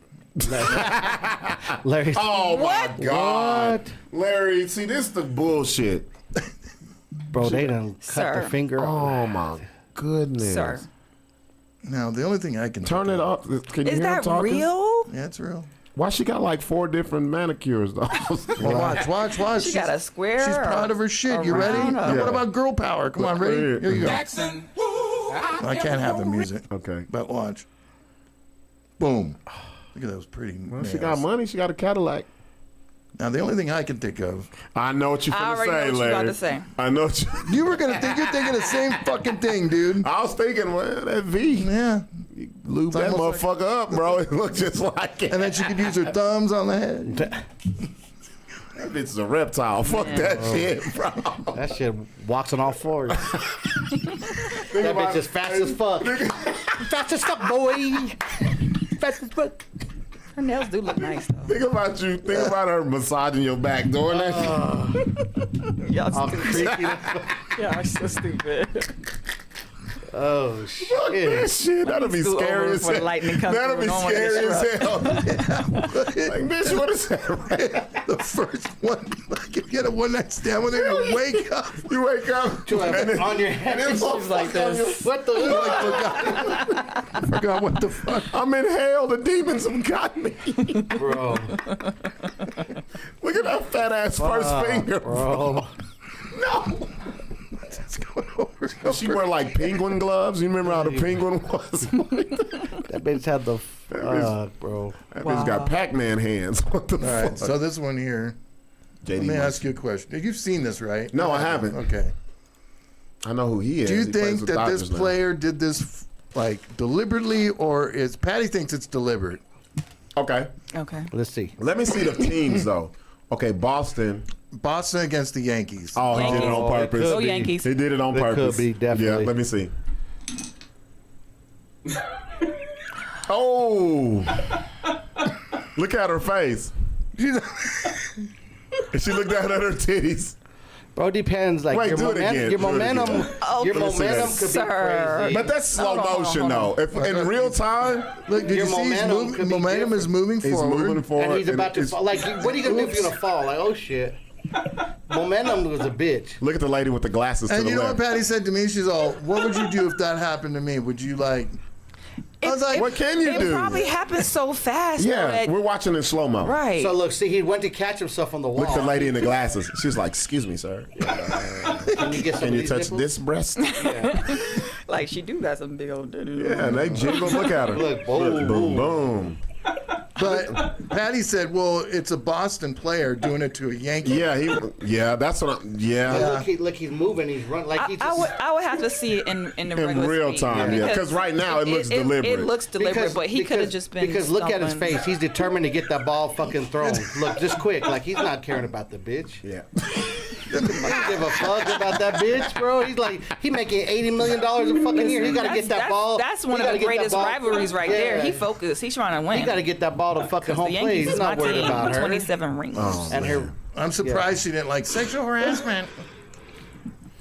Larry. Oh my God, What? Larry! See, this is the bullshit. Bro, they done cut Sir. the finger. Oh my goodness. Sir. Now, the only thing I can Turn it off. Can you Is hear him that talking? real? Yeah, it's real. Why she got like 4 different manicures though? Well, watch. She got a square. She's proud of her shit. You ready? around Now, her. what about girl power? Come on, ready? Right Here you go. Jackson. I can't have the music. Okay. But watch. Boom. Look at those pretty Well, she nails. got money. She got a Cadillac. Now, the only thing I can think of, I know what you I finna already know say, what you Larry. about to say. I know what you. you were going to think, you're thinking the same fucking thing, dude. I was thinking, well, that V. Yeah. Lube that almost motherfucker up, bro. It looked just like it. And then she could use her thumbs on the head. That bitch is a reptile. Fuck that shit, bro. That shit walks on all fours. That about bitch is fast as fuck. Fast as fuck, boy. Fast as fuck. Her nails do look nice though. Think about you. Think about her massaging your back, doing that shit. Y'all All stupid. creepy. Y'all so stupid. Oh, Fuck shit. that shit. That'll be Scoot scary over as before hell. the lightning comes That'll through. be No one gets scary as struck. hell. Like, bitch, what is that? The first one, like, if you get a one-night stand with her, you wake up. You wake up and then, On your head. and then She's like this. What the? I forgot what the fuck. I'm in hell. The demons have got me. Bro. Look at that fat ass first finger, Bro. No. It's going over. She wear like penguin gloves. You remember how the penguin was? That bitch had the fuck, bro. That bitch got Pac-Man hands. What the All fuck? right, so this one here. JD Let me Mustard. ask you a question. You've seen this, right? No, I haven't. Okay. I know who he is. Do you He plays think with that this doctors now. player did this like deliberately, or is Patty thinks it's deliberate? Okay. Okay. Let's see. Let me see the teams though. Okay, Boston. Boston against the Yankees. Oh, he did it on Oh, it purpose. could Go be. Yankees. He did it on It purpose. could be, definitely. Yeah, let me see. Oh. Look at her face. And she looked down at her titties. Bro, it depends. Like Wait, your, do it again. your Do it momentum, again. your Let me see momentum that. could be Sir. crazy. But that's slow Hold on, motion hold though. If in real time, Look, did Your you see his momentum could be momentum is moving he's forward? moving forward. and he's about to it's- fall. Like, what are you gonna do if you're gonna fall? Like, oh shit. Momentum was a bitch. Look at the lady with the glasses to And the you know what left. Patty said to me? She's all, "What would you do if that happened to me? Would you like?" I was like, What can you It do? probably happens so fast. Yeah, that- we're watching in slow mo. right. So look, see, he went to catch himself on the wall. Look at the lady in the glasses. She's like, "Excuse me, sir. Can you get some Can of you these touch nipples? this breast?" Like she do got some big old. Yeah, and they jiggle. Look at her. Look, boom, boom, boom. But Patty said, "Well, it's a Boston player doing it to a Yankee." Yeah, that's what I'm. Yeah. Look, he's moving. He's running like he just. I would have to see it in the regular real speed. time, yeah. Because right now it looks deliberate. It looks deliberate, but he could have just been. Because look at his stomping. face. He's determined to get that ball fucking thrown. Look, just quick. Like he's not caring about the bitch. Yeah. He don't give a fuck about that bitch, bro. He's like, he making $80 million a fucking year. He got to get that ball. That's one He of the gotta get that greatest ball. rivalries right there. Yeah. He focused. He's trying to win. He got to get that ball to fucking home the plate. Yankees He's is my not worried team. about her. 27 rings. And her. I'm surprised she didn't like sexual harassment.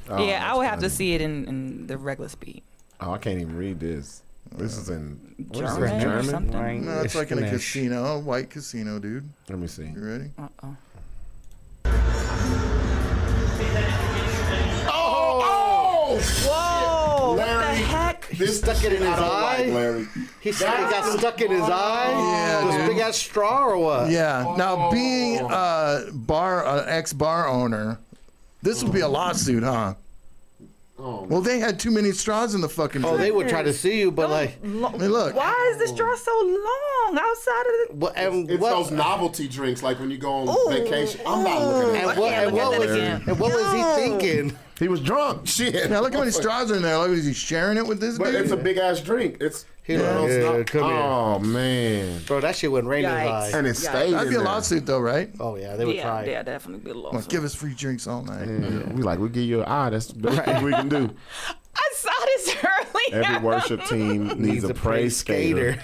Yeah, I would have to see it in the regular speed. Oh, I can't even read this. This is in what is German this, or German? something. No, it's like in a Spanish. casino, a white casino, dude. Let me see. You ready? Uh-oh. Oh! Whoa! What the Larry. heck? This Stuck it in his I don't eye? like, Larry. He got stuck in his eye. Yeah, This dude. big ass straw or what? Yeah. Now, being an ex-bar owner, this would be a lawsuit, huh? Well, they had too many straws in the fucking Oh, drink. they would try to see you, but like, I mean, look. Why is the straw so long outside of the? what? And It's what? those novelty drinks, like when you go on vacation. I'm not looking at And what? And what was? And what was he thinking? He was drunk. Shit. Now, look how many straws are in there. Look, is he sharing it with this But dude? it's a big ass drink. It's He like, yeah, come here. Oh man. Bro, that shit wouldn't rain in his Yikes. eye. And it stayed That'd in be a there. lawsuit, though, right? Oh yeah, they would Yeah, try. yeah, definitely be a Well, lawsuit. give us free drinks all night. Yeah. We like, we give you an eye. That's the best thing we can do. I saw this earlier. Every worship team needs a praise skater.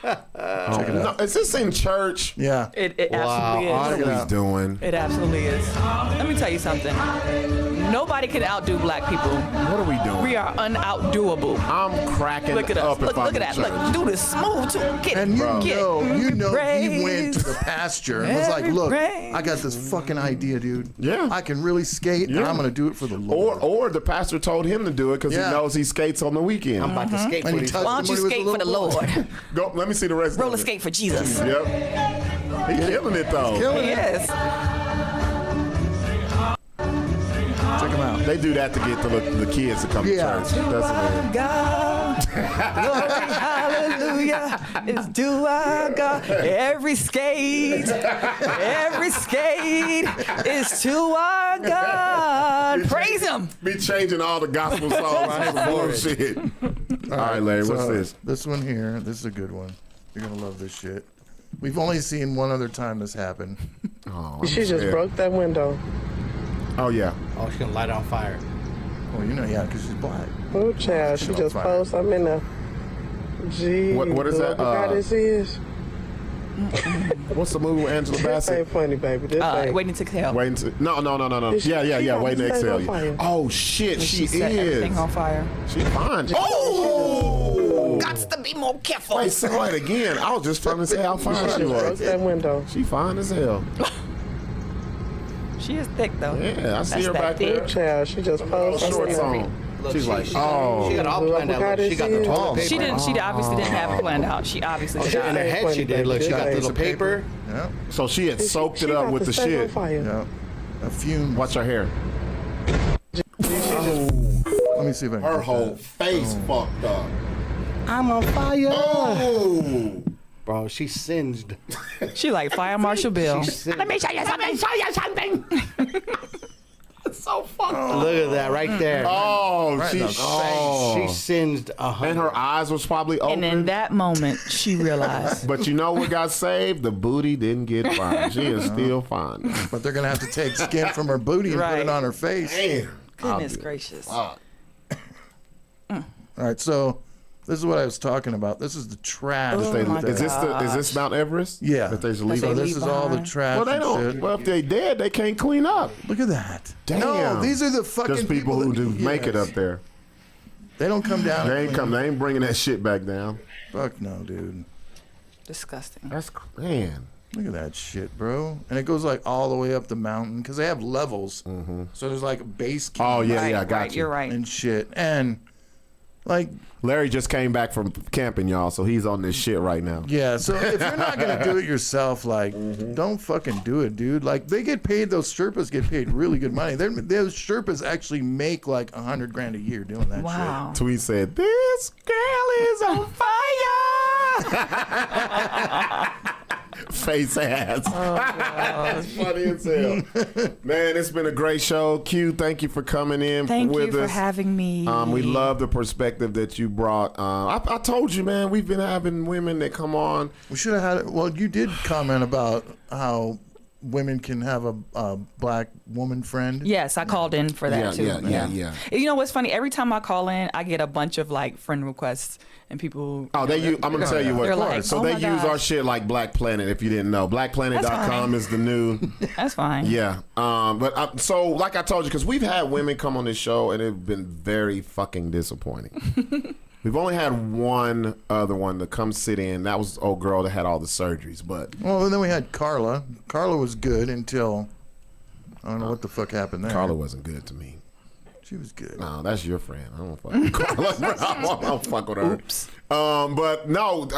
No, is this in church? Yeah. It absolutely What is. are we doing? It absolutely is. Let me tell you something. Nobody can outdo black people. What are we doing? We are unoutdoable. I'm cracking Look at up us. Look, if I'm look at in that. church. Look, do this smooth too. Get And it. you Get know, praise. he went to the pasture and was like, Every look, praise. I got this fucking idea, dude. Yeah. I can really skate, and Yeah. I'm going to do it for the Lord. Or the pastor told him to do it because Yeah. he knows he skates on the weekend. I'm about to skate And for he these. touched Why don't you him when he skate was for a the little boy. Lord? Go. Let me see the rest. Roller of it. skate for Jesus. Yep. He killing it though. Yes. Check him out. They do that to get the kids to come Yeah. to church. That's what God, glory, hallelujah, is due our God. Every skate is to our God. Praise Him. be changing all the gospel songs for bullshit. All right, Larry, what's So, this? This one here. This is a good one. You're going to love this shit. We've only seen one other time this happen. Oh, She just broke that window. Oh yeah. Oh, she's gonna light it on fire. Well, you know, yeah, because she's black. Oh, child, she Shit on just fire. posed something in there. Gee, What is that, Look how this is. What's the movie with Angela This Bassett? ain't funny, baby. This ain't. Waiting to exhale. Waiting to no. Is she- Yeah. she Waiting to set exhale. on fire? Oh shit, she set is. everything on fire. She fine. Oh. Gots to be more careful. Wait, say it again. I was just trying to say how fine She she just broke was. that window. She fine as hell. She is thick though. Yeah, I see That's her that back thick. there. Child, she just posed something Shorts in there. on. Look, She's she- like, she- oh. She got all planned out. Look, she got the toilet paper. She didn't. She obviously didn't have it planned out. She obviously In did. her head, she did. Look, she got the little paper. Yeah. So she had soaked it She up got with the set on shit. fire. Yeah. A fume. Watch her hair. Let me see if I can Her get whole that. face fucked up. I'm on fire. Oh. Bro, she singed. She like Fire Marshal Bill. She singed. Let me show you something. So fucked up. Look at that right there. Oh, Right in the She singed And her eyes was probably open. And in that moment, she realized. But you know what got saved? The booty didn't get fined. She is still fine. But they're going to have to take skin from her booty and put Right. it on her face. Damn. Goodness gracious. Fuck. All right, so this is what I was talking about. This is the trash. Oh my Is this Mount Everest? Yeah. That they just That leave they on So this? this is leave all the behind. trash Well, they and don't. shit. Well, if they dead, they can't clean up. Look at that. Damn. No, these are the fucking Just people who do that- make it yes. up there. They don't come down. They and ain't clean. They ain't bringing that shit back down. Fuck no, dude. Disgusting. That's man. Look at that shit, bro. And it goes like all the way up the mountain because they have levels. So there's like a base camp Oh yeah, Right, yeah, I got right, you. You're right. and shit. And like, Larry just came back from camping, y'all, so he's on this shit right now. yeah, so if you're not going to do it yourself, like, don't fucking do it, dude. Like, they get paid, those Sherpas get paid really good money. Those Sherpas actually make like $100,000 a year doing that Wow. Tweet said, "This girl is on fire." face ass. That's funny as hell. Man, it's been a great show. Q, thank you for coming in Thank with you for us. having me. We love the perspective that you brought. I told you, man, we've been having women that come on. We should have had it. Well, you did comment about how women can have a black woman friend. Yes, I called in for that too. Yeah. You know what's funny? Every time I call in, I get a bunch of like friend requests and people. Oh, I'm gonna tell you what. They're like, So oh they my use our gosh. shit like Black Planet. If you didn't know, BlackPlanet.com is the new. That's fine. Yeah. So like I told you, because we've had women come on this show and it's been very fucking disappointing. We've only had one other one to come sit in. That was the old girl that had all the surgeries. But Well, and then we had Carla. Carla was good until I don't know what the fuck happened there. Carla wasn't good to me. She was good. No, that's your friend. I don't fuck with Carla. I don't fuck with her. Oops. But no.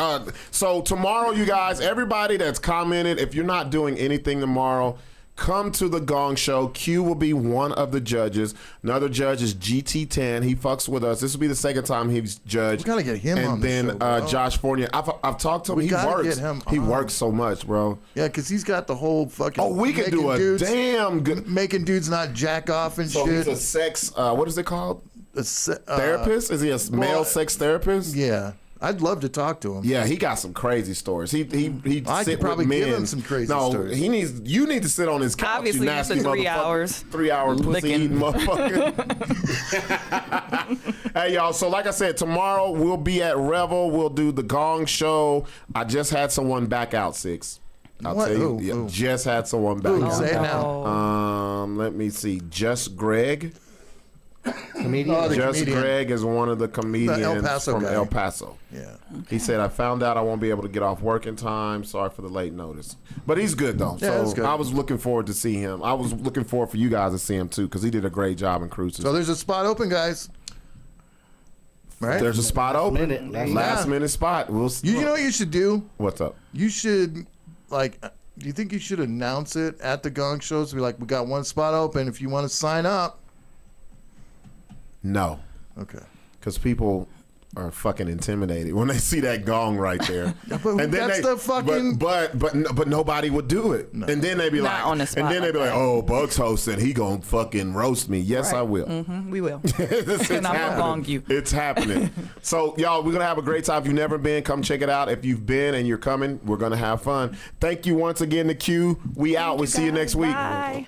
So tomorrow, you guys, everybody that's commented, if you're not doing anything tomorrow, come to the Gong Show. Q will be one of the judges. Another judge is GT10. He fucks with us. This will be the second time he's judged. We gotta get him and on the then show, bro. Josh Fournier. I've talked to him. We He gotta works. get him He on. works so much, bro. Yeah, because he's got the whole fucking. Oh, we could making do a dudes, damn good. making dudes not jack off and So shit. he's a sex. What is it called? Therapist. Therapist? Is he a male sex therapist? Yeah, I'd love to talk to him. Yeah, he got some crazy stories. He I sit could probably with men. give him some crazy no, stories. You need to sit on his couch. Obviously, you after nasty 3 motherfucker. hours. 3 hour pussy Licking. eating motherfucker. Hey y'all, so like I said, tomorrow we'll be at Revel. We'll do the Gong Show. I just had someone back out, Sixx. I'll What? tell you. Who? Yeah, Who? just had someone back Who? out. Say it now. Let me see. Just Greg. Comedian. Oh, the Just comedian. Greg is one of the comedians El Paso from guy. El Paso. Yeah. He said, I found out I won't be able to get off work in time. Sorry for the late notice. But he's good, though. Yeah, that's So good. I was looking forward to see him. I was looking forward for you guys to see him, too, because he did a great job in Cruises. So there's a spot open, guys. Right? There's a spot open. minute. Last minute spot. We'll see. You know what you should do? What's up? You should, like, do you think you should announce it at the Gong shows? Be like, we got one spot open. If you want to sign up. No. Okay. Because people are fucking intimidated when they see that gong right there. but that's the fucking- But nobody would do it. No. And then they be Not like, on the spot and then they be like like, that. oh, Buck's hosting, he gonna fucking roast me. Yes, I will. We will. It's And I'm gonna happening. gong you. It's happening. So, y'all, we're going to have a great time. If you've never been, come check it out. If you've been and you're coming, we're going to have fun. Thank you once again to Q. We out. We'll see you next week. Bye.